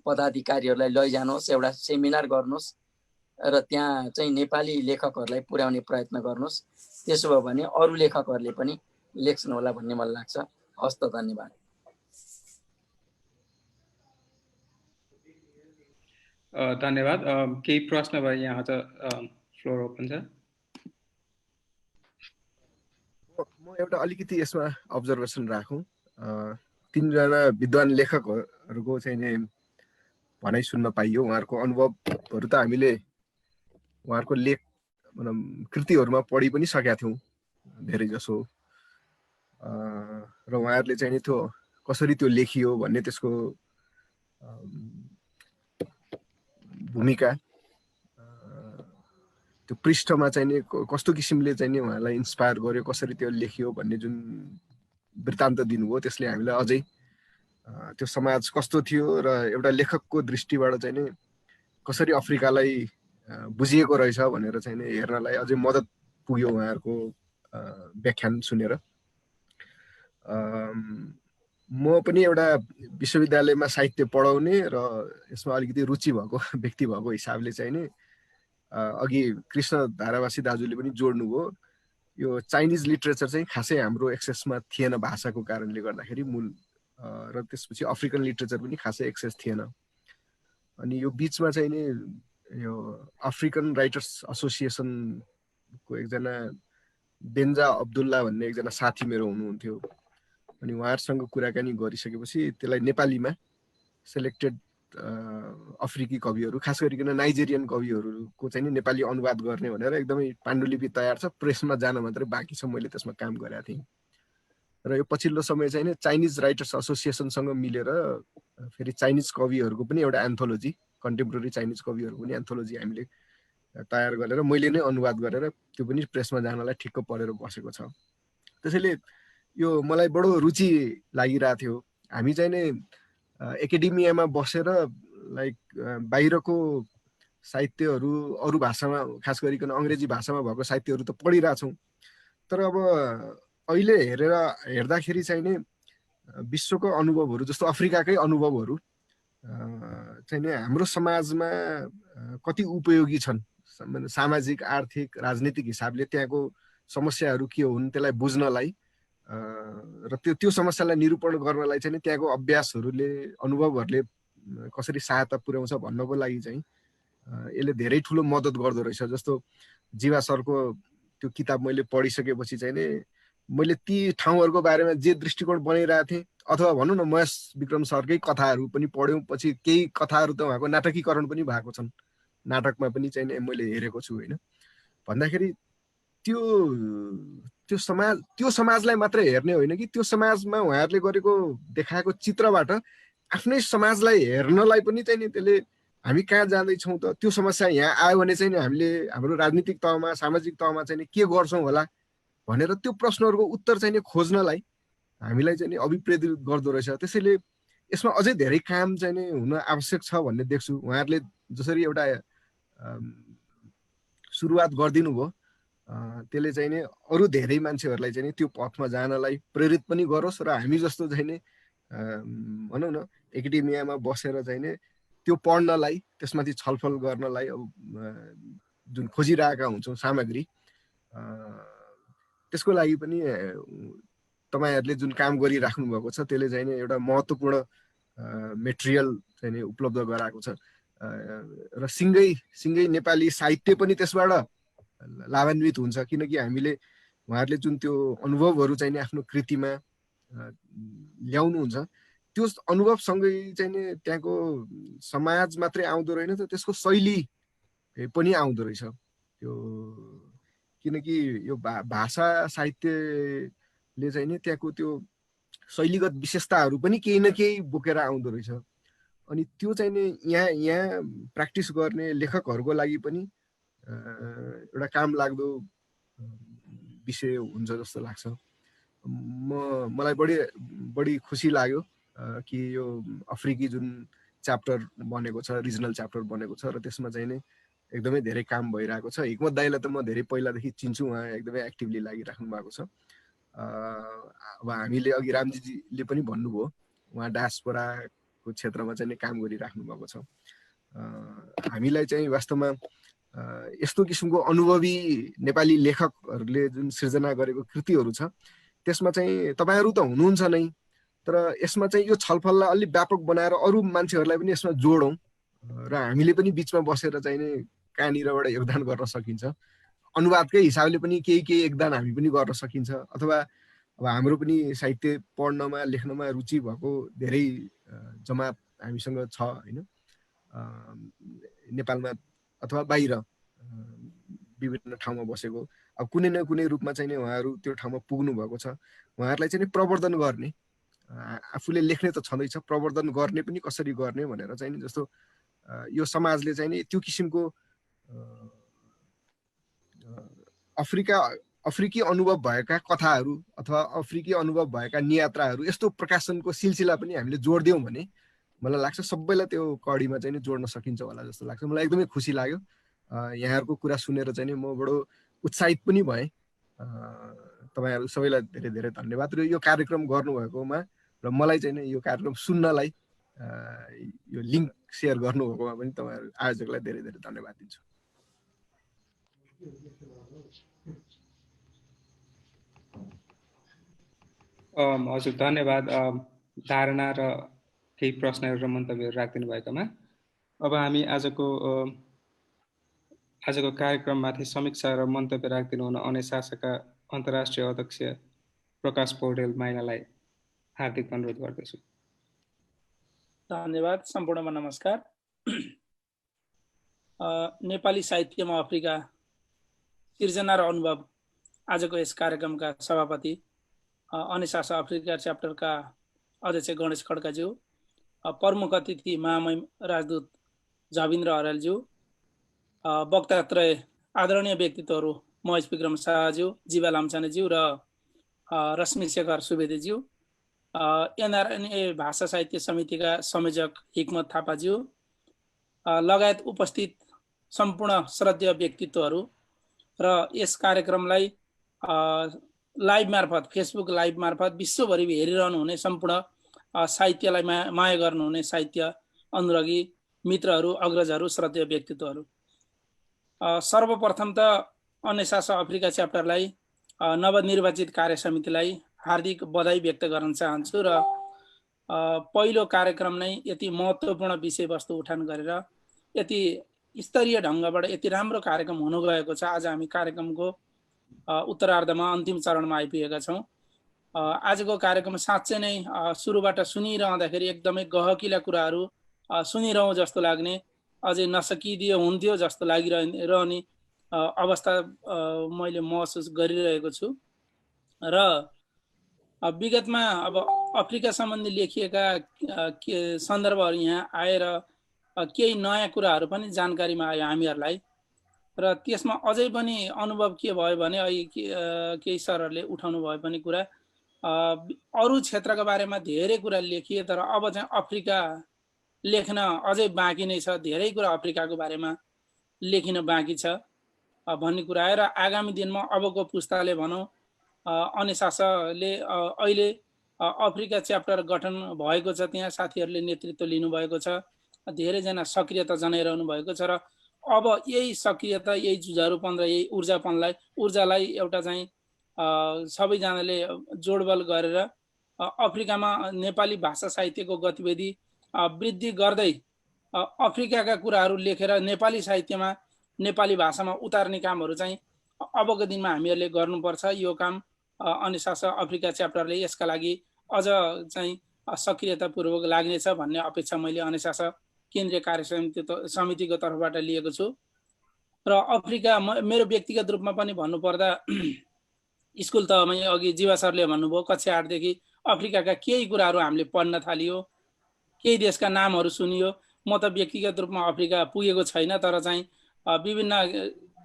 Speaker 10: पदाधिकारीहरूलाई लैजानुहोस्, एउटा सेमिनार गर्नुहोस् र त्यहाँ चाहिँ नेपाली लेखकहरूलाई पुर्याउने प्रयत्न गर्नुहोस्। त्यसो भयो भने अरू लेखकहरूले पनि लेख्छन् होला भन्ने मलाई लाग्छ। हस्त धन्यवाद।
Speaker 1: धन्यवाद। केही प्रश्न भए यहाँ अझ फ्लोर ओपन छ।
Speaker 11: म एउटा अलिकति यसमा अब्जर्भेसन राखौँ। तीनजना विद्वान लेखकहरूको चाहिँ नि भनाइ सुन्न पाइयो। उहाँहरूको अनुभवहरू त हामीले उहाँहरूको लेख कृतिहरूमा पढि पनि सकेका थियौँ धेरै जसो। र उहाँहरूले चाहिँ नि त्यो कसरी त्यो लेखियो भन्ने त्यसको भूमिका, त्यो पृष्ठमा चाहिँ नि कस्तो किसिमले चाहिँ नि उहाँलाई इन्सपायर गर्यो, कसरी त्यो लेखियो भन्ने जुन वृत्तान्त दिनुभयो त्यसले हामीलाई अझै त्यो समाज कस्तो थियो र एउटा लेखकको दृष्टिबाट चाहिँ नि कसरी अफ्रिकालाई बुझिएको रहेछ भनेर चाहिँ नि हेर्नलाई अझै मद्दत पुग्यो उहाँहरूको व्याख्यान सुनेर। म पनि एउटा विश्वविद्यालयमा साहित्य पढाउने र यसमा अलिकति रुचि भएको व्यक्ति भएको हिसाबले चाहिँ नि अघि कृष्ण धारावासी दाजुले पनि जोड्नुभयो, यो चाइनिज लिटरेचर चाहिँ खासै हाम्रो एक्सेसमा थिएन भाषाको कारणले गर्दाखेरि मूल, र त्यसपछि अफ्रिकन लिटरेचर पनि खासै एक्सेस थिएन। अनि यो बिचमा चाहिँ नि यो अफ्रिकन राइटर्स एसोसिएसनको एकजना बेन्जा अब्दुल्ला भन्ने एकजना साथी मेरो हुनुहुन्थ्यो। अनि उहाँहरूसँग कुराकानी गरिसकेपछि त्यसलाई नेपालीमा सेलेक्टेड अफ्रिकी कविहरू, खास गरिकन नाइजेरियन कविहरूको चाहिँ नि नेपाली अनुवाद गर्ने भनेर एकदमै पाण्डुलिपि तयार छ, प्रेसमा जान मात्रै बाँकी छ। मैले त्यसमा काम गरेको थिएँ। र यो पछिल्लो समय चाहिँ नि चाइनिज राइटर्स एसोसिएसनसँग मिलेर फेरि चाइनिज कविहरूको पनि एउटा एन्थोलोजी, कन्टेम्पोरेरी चाइनिज कविहरूको पनि एन्थोलोजी हामीले तयार गरेर मैले नै अनुवाद गरेर त्यो पनि प्रेसमा जानलाई ठिक्क परेर बसेको छ। त्यसैले यो मलाई बडो रुचि लागिरहेको थियो। हामी चाहिँ नि एकाडेमियामा बसेर लाइक बाहिरको साहित्यहरू अरू भाषामा, खास गरिकन अङ्ग्रेजी भाषामा भएको साहित्यहरू त पढिरहेछौँ, तर अब अहिले हेर्दाखेरि चाहिँ नि विश्वको अनुभवहरू जस्तो अफ्रिकाकै अनुभवहरू चाहिँ नि हाम्रो समाजमा कति उपयोगी छन्, सामाजिक, आर्थिक, राजनीतिक हिसाबले त्यहाँको समस्याहरू के हुन् त्यसलाई बुझ्नलाई र त्यो समस्यालाई निरूपण गर्नलाई चाहिँ त्यहाँको अभ्यासहरूले, अनुभवहरूले कसरी सहायता पुर्याउँछ भन्नको लागि चाहिँ यसले धेरै ठुलो मद्दत गर्दो रहेछ। जस्तो जीवा सरको त्यो किताब मैले पढिसकेपछि चाहिँ नि मैले ती ठाउँहरूको बारेमा जे दृष्टिकोण बनाइरहेको थिएँ, अथवा भनौँ न महेश विक्रम सरकै कथाहरू पनि पढ्यौँ, पछि केही कथाहरू त उहाँको नाटकीकरण पनि भएको छन्। नाटकमा पनि चाहिँ नि मैले हेरेको छु होइन भन्दाखेरि त्यो समाजलाई मात्र हेर्ने होइन कि त्यो समाजमा उहाँहरूले गरेको देखाएको चित्रबाट आफ्नै समाजलाई हेर्नलाई पनि चाहिँ नि त्यसले हामी कहाँ जाँदैछौँ त त्यो समस्या यहाँ आयो भने चाहिँ नि हामीले हाम्रो राजनीतिक तहमा सामाजिक तहमा चाहिँ नि के गर्छौँ होला भनेर त्यो प्रश्नहरूको उत्तर चाहिँ नि खोज्नलाई हामीलाई चाहिँ नि अभिप्रेरित गर्दो रहेछ। त्यसैले यसमा अझै धेरै काम चाहिँ नि हुन आवश्यक छ भन्ने देख्छु। उहाँहरूले जसरी एउटा सुरुवात गरिदिनु भयो त्यसले चाहिँ नि अरू धेरै मान्छेहरूलाई चाहिँ नि त्यो पथमा जानलाई प्रेरित पनि गरोस् र हामी जस्तो चाहिँ नि भनौँ न एकाडेमियामा बसेर चाहिँ नि त्यो पढ्नलाई त्यसमाथि छलफल गर्नलाई अब जुन खोजिरहेका हुन्छौँ सामग्री त्यसको लागि पनि तपाईँहरूले जुन काम गरिराख्नु भएको छ त्यसले चाहिँ नि एउटा महत्त्वपूर्ण मेटेरियल चाहिँ नि उपलब्ध गराएको छ र सँगै नेपाली साहित्य पनि त्यसबाट लाभान्वित हुन्छ किनकि हामीले उहाँहरूले जुन त्यो अनुभवहरू चाहिँ नि आफ्नो कृतिमा ल्याउनुहुन्छ त्यो अनुभवसँगै चाहिँ नि त्यहाँको समाज मात्रै आउँदो रहेन त त्यसको शैली पनि आउँदो रहेछ। त्यो किनकि यो भाषा साहित्यले चाहिँ नि त्यहाँको त्यो शैलीगत विशेषताहरू पनि केही न केही बोकेर आउँदो रहेछ। अनि त्यो चाहिँ नि यहाँ प्र्याक्टिस गर्ने लेखकहरूको लागि पनि एउटा काम लाग्दो विषय हुन्छ जस्तो लाग्छ। मलाई बढी खुसी लाग्यो कि यो अफ्रिकी जुन च्याप्टर बनेको छ रिजनल च्याप्टर बनेको छ र त्यसमा चाहिँ नि एकदमै धेरै काम भइरहेको छ। हिक्मत दाइलाई त म धेरै पहिलादेखि चिन्छु, उहाँ एकदमै एक्टिभली लागिराख्नु भएको छ। अब हामीले अघि रामजीले पनि भन्नुभयो उहाँ डायस्पोराको क्षेत्रमा चाहिँ नि काम गरिराख्नु भएको छ। हामीलाई चाहिँ वास्तवमा यस्तो किसिमको अनुभवी नेपाली लेखकहरूले जुन सिर्जना गरेको कृतिहरू छ त्यसमा चाहिँ तपाईँहरू त हुनुहुन्छ नै, तर यसमा चाहिँ यो छलफललाई अलिक व्यापक बनाएर अरू मान्छेहरूलाई पनि यसमा जोडौँ र हामीले पनि बिचमा बसेर चाहिँ नि कहाँनिरबाट योगदान गर्न सकिन्छ। अनुवादकै हिसाबले पनि केही योगदान हामी पनि गर्न सकिन्छ। अथवा अब हाम्रो पनि साहित्य पढ्नमा लेख्नमा रुचि भएको धेरै जमात हामीसँग छ होइन, नेपालमा अथवा बाहिर विभिन्न ठाउँमा बसेको। अब कुनै न कुनै रूपमा चाहिँ नि उहाँहरू त्यो ठाउँमा पुग्नु भएको छ। उहाँहरूलाई चाहिँ नि प्रवर्धन गर्ने, आफूले लेख्ने त छँदैछ, प्रवर्धन गर्ने पनि कसरी गर्ने भनेर चाहिँ नि जस्तो यो समाजले चाहिँ नि त्यो किसिमको अफ्रिकी अनुभव भएका कथाहरू अथवा अफ्रिकी अनुभव भएका नियात्राहरू यस्तो प्रकाशनको सिलसिला पनि हामीले जोडिदियौँ भने मलाई लाग्छ सबैलाई त्यो कडीमा चाहिँ नि जोड्न सकिन्छ होला जस्तो लाग्छ। मलाई एकदमै खुसी लाग्यो यहाँहरूको कुरा सुनेर चाहिँ नि म बडो उत्साहित पनि भएँ। तपाईँहरू सबैलाई धेरै धेरै धन्यवाद र यो कार्यक्रम गर्नुभएकोमा र मलाई चाहिँ नि यो कार्यक्रम सुन्नलाई यो लिङ्क सेयर गर्नुभएकोमा पनि तपाईँहरू आयोजकलाई धेरै धेरै धन्यवाद दिन्छु।
Speaker 1: हजुर धन्यवाद धारणा र केही प्रश्नहरू र मन्तव्यहरू राखिदिनु भएकोमा। अब हामी आजको कार्यक्रममाथि समीक्षा र मन्तव्य राखिदिनु हुन अनेसासका अन्तर्राष्ट्रिय अध्यक्ष प्रकाश पौडेल माइनालाई हार्दिक अनुरोध गर्दछु।
Speaker 12: धन्यवाद। सम्पूर्णमा नमस्कार। नेपाली साहित्यमा अफ्रिका सिर्जना र अनुभव आजको यस कार्यक्रमका सभापति अनेसासा अफ्रिका च्याप्टरका अध्यक्ष गणेश खड्काज्यू, प्रमुख अतिथि महामहिम राजदूत झविन्द्र हरालज्यू, वक्तात्रय आदरणीय व्यक्तित्वहरू महेश विक्रम शाहज्यू, जीवा लाम्छानेज्यू र रश्मि शेखर सुवेदीज्यू, एनआरएनए भाषा साहित्य समितिका संयोजक हिक्मत थापाज्यू लगायत उपस्थित सम्पूर्ण श्रद्धेय व्यक्तित्वहरू र यस कार्यक्रमलाई लाइभ मार्फत फेसबुक लाइभ मार्फत विश्वभरि हेरिरहनु हुने सम्पूर्ण साहित्यलाई माया गर्नुहुने साहित्य अनुरागी मित्रहरू, अग्रजहरू, श्रद्धेय व्यक्तित्वहरू, सर्वप्रथम त अनेसासा अफ्रिका च्याप्टरलाई नवनिर्वाचित कार्य समितिलाई हार्दिक बधाई व्यक्त गर्न चाहन्छु र पहिलो कार्यक्रम नै यति महत्त्वपूर्ण विषयवस्तु उठान गरेर यति स्तरीय ढङ्गबाट यति राम्रो कार्यक्रम हुन गएको छ। आज हामी कार्यक्रमको उत्तरार्धमा अन्तिम चरणमा आइपुगेका छौँ। आजको कार्यक्रम साँच्चै नै सुरुबाट सुनिरहँदाखेरि एकदमै गहकिला कुराहरू सुनिरहँ जस्तो लाग्ने अझै नसकिदियो हुन्थ्यो जस्तो लागिरहने अवस्था मैले महसुस गरिरहेको छु। र विगतमा अब अफ्रिका सम्बन्धी लेखिएका सन्दर्भहरू यहाँ आएर केही नयाँ कुराहरू पनि जानकारीमा आयो हामीहरूलाई। र त्यसमा अझै पनि अनुभव के भयो भने केही सरहरूले उठाउनु भयो पनि कुरा, अरू क्षेत्रका बारेमा धेरै कुरा लेखिए तर अब चाहिँ अफ्रिका लेख्न अझै बाँकी नै छ, धेरै कुरा अफ्रिकाको बारेमा लेखिन बाँकी छ भन्ने कुरा आयो। र आगामी दिनमा अबको पुस्ताले भनौँ अनिशासले अहिले अफ्रिका च्याप्टर गठन भएको छ, त्यहाँ साथीहरूले नेतृत्व लिनुभएको छ, धेरैजना सक्रियता जनाइरहनु भएको छ। र अब यही सक्रियता, यही जुझारुपन र यही ऊर्जालाई एउटा चाहिँ सबैजनाले जोडबल गरेर अफ्रिकामा नेपाली भाषा साहित्यको गतिविधि वृद्धि गर्दै अफ्रिकाका कुराहरू लेखेर नेपाली साहित्यमा, नेपाली भाषामा उतार्ने कामहरू चाहिँ अबको दिनमा हामीहरूले गर्नुपर्छ। यो काम अनिशास अफ्रिका च्याप्टरले यसका लागि अझ चाहिँ सक्रियतापूर्वक लाग्नेछ भन्ने अपेक्षा मैले अनिशास केन्द्रीय कार्य समितिको तर्फबाट लिएको छु। र अफ्रिका मेरो व्यक्तिगत रूपमा पनि भन्नुपर्दा स्कुल तहमै अघि जीवा सरले भन्नुभयो कक्षा 8 देखि अफ्रिकाका केही कुराहरू हामीले पढ्न थालियो, केही देशका नामहरू सुनियो। म त व्यक्तिगत रूपमा अफ्रिका पुगेको छैन, तर चाहिँ विभिन्न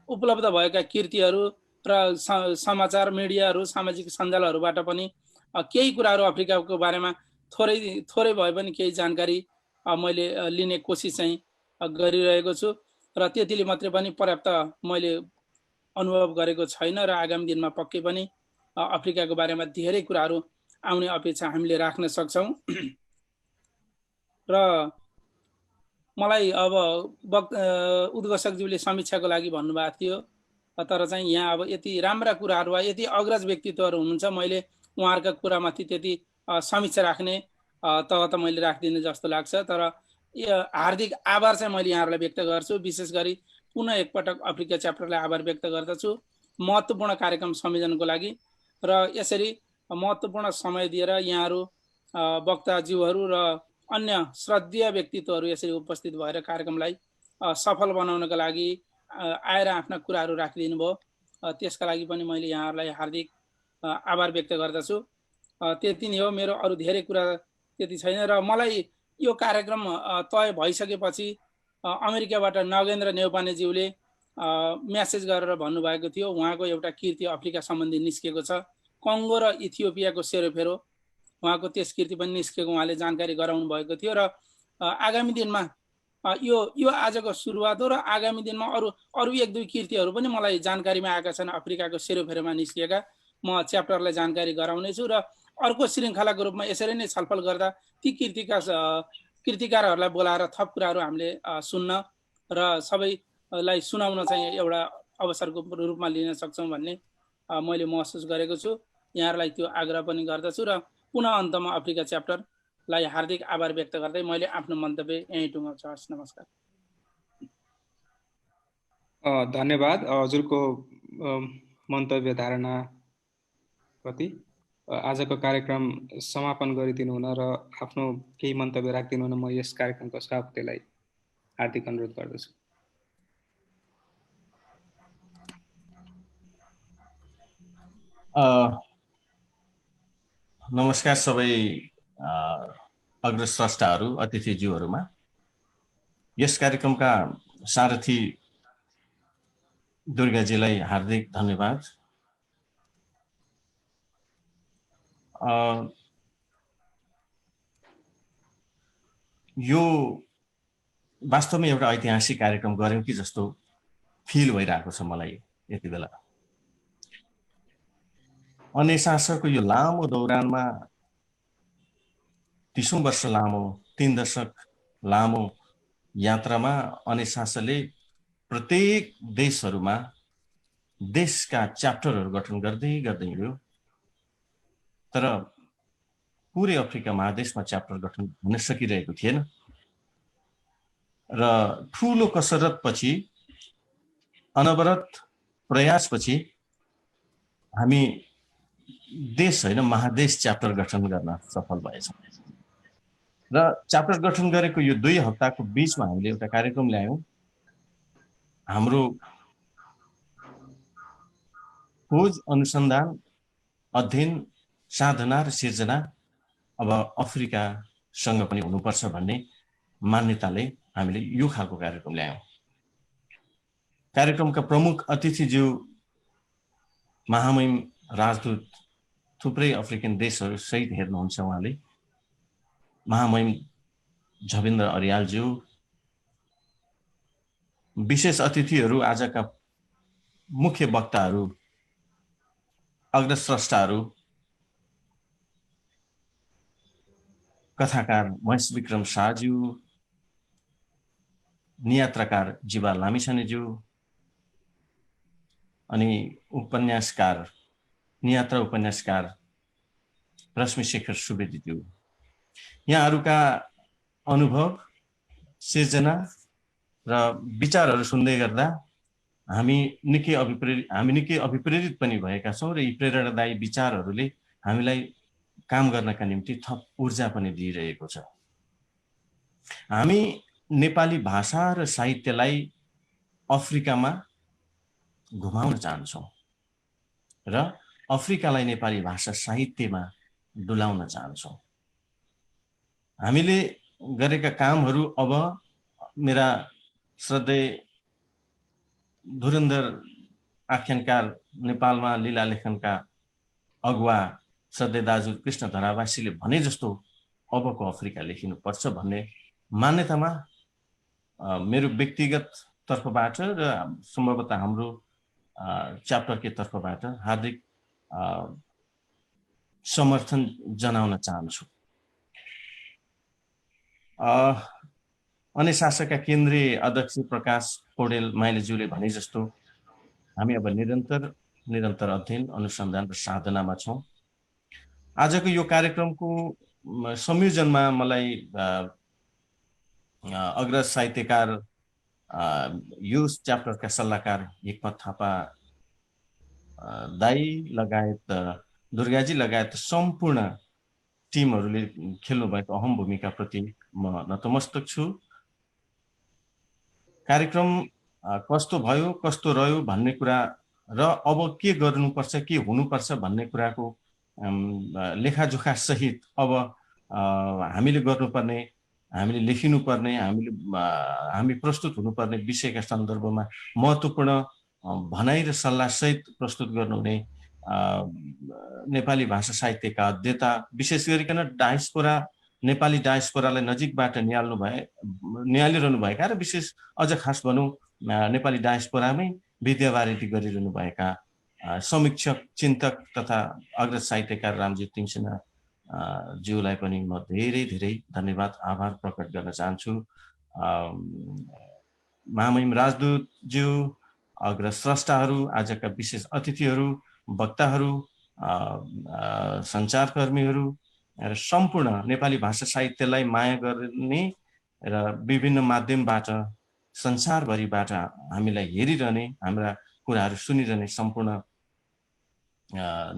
Speaker 12: उपलब्ध भएका कृतिहरू र समाचार मिडियाहरू, सामाजिक सञ्जालहरूबाट पनि केही कुराहरू अफ्रिकाको बारेमा थोरै भए पनि केही जानकारी मैले लिने कोसिस चाहिँ गरिरहेको छु। र त्यतिले मात्रै पनि पर्याप्त मैले अनुभव गरेको छैन र आगामी दिनमा पक्कै पनि अफ्रिकाको बारेमा धेरै कुराहरू आउने अपेक्षा हामीले राख्न सक्छौँ। र मलाई अब उद्घोषकज्यूले समीक्षाको लागि भन्नुभएको थियो, तर चाहिँ यहाँ अब यति राम्रा कुराहरू वा यति अग्रज व्यक्तित्वहरू हुनुहुन्छ, मैले उहाँहरूका कुरामाथि त्यति समीक्षा राख्ने तह त मैले राख्दिनँ जस्तो लाग्छ। तर हार्दिक आभार चाहिँ मैले यहाँहरूलाई व्यक्त गर्छु। विशेष गरी पुनः एकपटक अफ्रिका च्याप्टरलाई आभार व्यक्त गर्दछु महत्त्वपूर्ण कार्यक्रम संयोजनको लागि। र यसरी महत्त्वपूर्ण समय दिएर यहाँहरू वक्ताज्यूहरू र अन्य श्रद्धेय व्यक्तित्वहरू यसरी उपस्थित भएर कार्यक्रमलाई सफल बनाउनका लागि आएर आफ्ना कुराहरू राखिदिनु भयो, त्यसका लागि पनि मैले यहाँहरूलाई हार्दिक आभार व्यक्त गर्दछु। त्यति नै हो, मेरो अरू धेरै कुरा त्यति छैन। र मलाई यो कार्यक्रम तय भइसकेपछि अमेरिकाबाट नगेन्द्र नेउपानेज्यूले म्यासेज गरेर भन्नुभएको थियो, उहाँको एउटा कृति अफ्रिका सम्बन्धी निस्किएको छ, कङ्गो र इथियोपियाको सेरोफेरो, उहाँको त्यस कृति पनि निस्केको उहाँले जानकारी गराउनु भएको थियो। र आगामी दिनमा यो आजको सुरुवात हो र आगामी दिनमा अरू एक दुई कृतिहरू पनि मलाई जानकारीमा आएका छन् अफ्रिकाको सेरोफेरोमा निस्किएका, म च्याप्टरलाई जानकारी गराउनेछु। र अर्को श्रृङ्खलाको रूपमा यसरी नै छलफल गर्दा ती कृतिकारहरूलाई बोलाएर थप कुराहरू हामीले सुन्न र सबैलाई सुनाउन चाहिँ एउटा अवसरको रूपमा लिन सक्छौँ भन्ने मैले महसुस गरेको छु। यहाँहरूलाई त्यो आग्रह पनि गर्दछु। र पुनः अन्तमा अफ्रिका च्याप्टरलाई हार्दिक आभार व्यक्त गर्दै मैले आफ्नो मन्तव्य यहीँ टुङ्गाउँछु। हस्, नमस्कार।
Speaker 1: धन्यवाद हजुरको मन्तव्य धारणा प्रति। आजको कार्यक्रम समापन गरिदिनु हुन र आफ्नो केही मन्तव्य राखिदिनु हुन म यस कार्यक्रमको सभापतिलाई हार्दिक अनुरोध गर्दछु।
Speaker 2: नमस्कार सबै अग्रस्रष्टाहरू, अतिथिज्यूहरूमा। यस कार्यक्रमका सारथी दुर्गाजीलाई हार्दिक धन्यवाद। यो वास्तवमै एउटा ऐतिहासिक कार्यक्रम गर्यौं कि जस्तो फिल भइरहेको छ मलाई यति बेला। अनिशासको यो लामो दौरानमा 30औं वर्ष लामो, 3 दशक लामो यात्रामा अनिशासले प्रत्येक देशहरूमा देशका च्याप्टरहरू गठन गर्दै हिँड्यो, तर पुरै अफ्रिका महादेशमा च्याप्टर गठन हुन सकिरहेको थिएन। र ठूलो कसरतपछि, अनवरत प्रयासपछि हामी देश होइन महादेश च्याप्टर गठन गर्न सफल भएछौँ। र च्याप्टर गठन गरेको यो 2 हप्ताको बीचमा हामीले एउटा कार्यक्रम ल्यायौँ। हाम्रो खोज, अनुसन्धान, अध्ययन, साधना र सिर्जना अब अफ्रिकासँग पनि हुनुपर्छ भन्ने मान्यताले हामीले यो खालको कार्यक्रम ल्यायौँ। कार्यक्रमका प्रमुख अतिथिज्यू महामहिम राजदूत थुप्रै अफ्रिकन देशहरू सहित हेर्नुहुन्छ उहाँले। महामहिम झवेन्द्र अर्यालज्यू, विशेष अतिथिहरू आजका मुख्य वक्ताहरू, अग्रस्रष्टाहरू, कथाकार महेश विक्रम शाहज्यू, नियात्राकार जीवा लामिछानेज्यू अनि उपन्यासकार, नियात्रा उपन्यासकार रश्मिशेखर सुवेदीज्यू। यहाँहरूका अनुभव, सिर्जना र विचारहरू सुन्दै गर्दा हामी निकै अभिप्रेरित पनि भएका छौँ र यी प्रेरणादायी विचारहरूले हामीलाई काम गर्नका निम्ति थप ऊर्जा पनि दिइरहेको छ। हामी नेपाली भाषा र साहित्यलाई अफ्रिकामा घुमाउन चाहन्छौँ र अफ्रिकालाई नेपाली भाषा साहित्यमा डुलाउन चाहन्छौँ। हामीले गरेका कामहरू अब मेरा श्रद्धेय धुरन्धर आख्यानकार, नेपालमा लीला लेखनका अगुवा श्रद्धेय दाजु कृष्ण धरावासीले भने जस्तो अबको अफ्रिका लेखिनुपर्छ भन्ने मान्यतामा मेरो व्यक्तिगत तर्फबाट र सम्भवतः हाम्रो च्याप्टरकै तर्फबाट हार्दिक समर्थन जनाउन चाहन्छु। अनेशासका केन्द्रीय अध्यक्ष प्रकाश पौडेल माइलेज्यूले भने जस्तो हामी अब निरन्तर अध्ययन, अनुसन्धान र साधनामा छौँ। आजको यो कार्यक्रमको संयोजनमा मलाई अग्रज साहित्यकार, यो च्याप्टरका सल्लाहकार हिक्मत थापा दाई लगायत दुर्गाजी लगायत सम्पूर्ण टिमहरूले खेल्नुभएको अहम भूमिकाप्रति म नतमस्तक छु। कार्यक्रम कस्तो भयो, कस्तो रह्यो भन्ने कुरा र अब के गर्नुपर्छ, के हुनुपर्छ भन्ने कुराको लेखाजोखा सहित अब हामीले गर्नुपर्ने, हामीले लेखिनुपर्ने, हामी प्रस्तुत हुनुपर्ने विषयका सन्दर्भमा महत्त्वपूर्ण भनाइ र सल्लाह सहित प्रस्तुत गर्नुहुने नेपाली भाषा साहित्यका अध्येता, विशेष गरिकन डायस्पोरा, नेपाली डायस्पोरालाई नजिकबाट निहालिरहनु भएका र विशेष अझ खास भनौँ नेपाली डायस्पोरामै विद्यावारिधि गरिरहनु भएका समीक्षक, चिन्तक तथा अग्रज साहित्यकार रामजी तिङसेना ज्यूलाई पनि म धेरै धेरै धन्यवाद, आभार प्रकट गर्न चाहन्छु। महामहिम राजदूतज्यू, अग्रज स्रष्टाहरू, आजका विशेष अतिथिहरू, वक्ताहरू, सञ्चारकर्मीहरू र सम्पूर्ण नेपाली भाषा साहित्यलाई माया गर्ने र विभिन्न माध्यमबाट संसारभरिबाट हामीलाई हेरिरहने, हाम्रा कुराहरू सुनिरहने सम्पूर्ण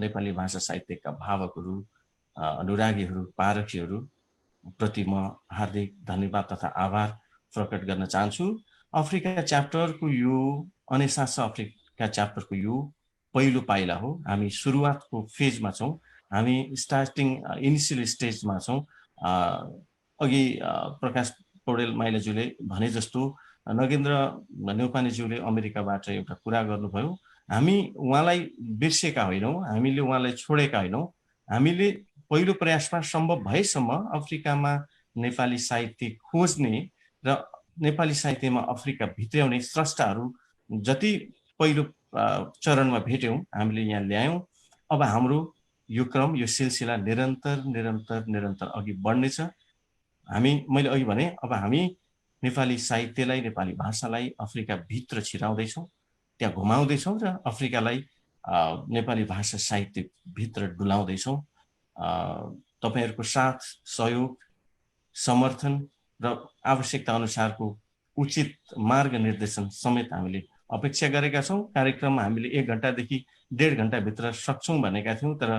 Speaker 2: नेपाली भाषा साहित्यका भावकहरू, अनुरागीहरू, पारखीहरू प्रति म हार्दिक धन्यवाद तथा आभार प्रकट गर्न चाहन्छु। अफ्रिका च्याप्टरको यो अनेसास अफ्रिका च्याप्टरको यो पहिलो पाइला हो। हामी सुरुवातको फेजमा छौँ, हामी इनिसियल स्टेजमा छौँ। अघि प्रकाश पौडेल माइलेज्यूले भने जस्तो नगेन्द्र नेउपानेज्यूले अमेरिकाबाट एउटा कुरा गर्नुभयो। हामी उहाँलाई बिर्सेका होइनौँ, हामीले उहाँलाई छोडेका होइनौँ। हामीले पहिलो प्रयासमा सम्भव भएसम्म अफ्रिकामा नेपाली साहित्य खोज्ने र नेपाली साहित्यमा अफ्रिका भित्र्याउने स्रष्टाहरू जति पहिलो चरणमा भेट्यौँ, हामीले यहाँ ल्यायौँ। अब हाम्रो यो क्रम, यो सिलसिला निरन्तर अघि बढ्नेछ। मैले अघि भने, अब हामी नेपाली साहित्यलाई, नेपाली भाषालाई अफ्रिका भित्र छिराउँदैछौँ, त्यहाँ घुमाउँदैछौँ र अफ्रिकालाई नेपाली भाषा साहित्य भित्र डुलाउँदैछौँ। तपाईहरूको साथ, सहयोग, समर्थन र आवश्यकता अनुसारको उचित मार्ग निर्देशन समेत हामीले अपेक्षा गरेका छौँ। कार्यक्रम हामीले 1 घण्टादेखि 1.5 घण्टाभित्र सक्छौँ भनेका थियौँ, तर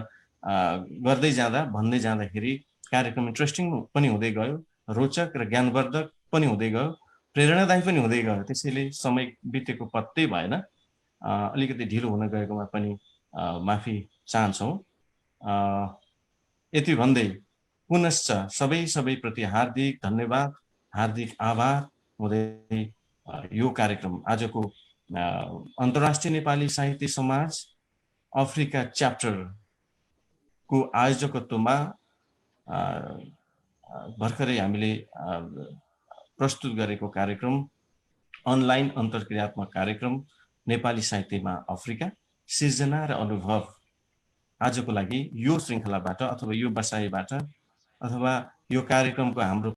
Speaker 2: भन्दै जाँदाखेरि कार्यक्रम इन्ट्रेस्टिङ पनि हुँदै गयो, रोचक र ज्ञानवर्धक पनि हुँदै गयो, प्रेरणादायी पनि हुँदै गयो। त्यसैले समय बितेको पत्तै भएन। अलिकति ढिलो हुन गएकोमा पनि माफी चाहन्छौँ। यति भन्दै पुनश्च सबैप्रति हार्दिक धन्यवाद, हार्दिक आभार हुँदै यो कार्यक्रम आजको अन्तर्राष्ट्रिय नेपाली साहित्य समाज अफ्रिका च्याप्टरको आयोजकत्वमा भर्खरै हामीले प्रस्तुत गरेको कार्यक्रम अनलाइन अन्तर्क्रियात्मक कार्यक्रम नेपाली साहित्यमा अफ्रिका सिर्जना र अनुभव आजको लागि यो श्रृङ्खलाबाट अथवा यो बसाइबाट अथवा यो कार्यक्रमको हाम्रो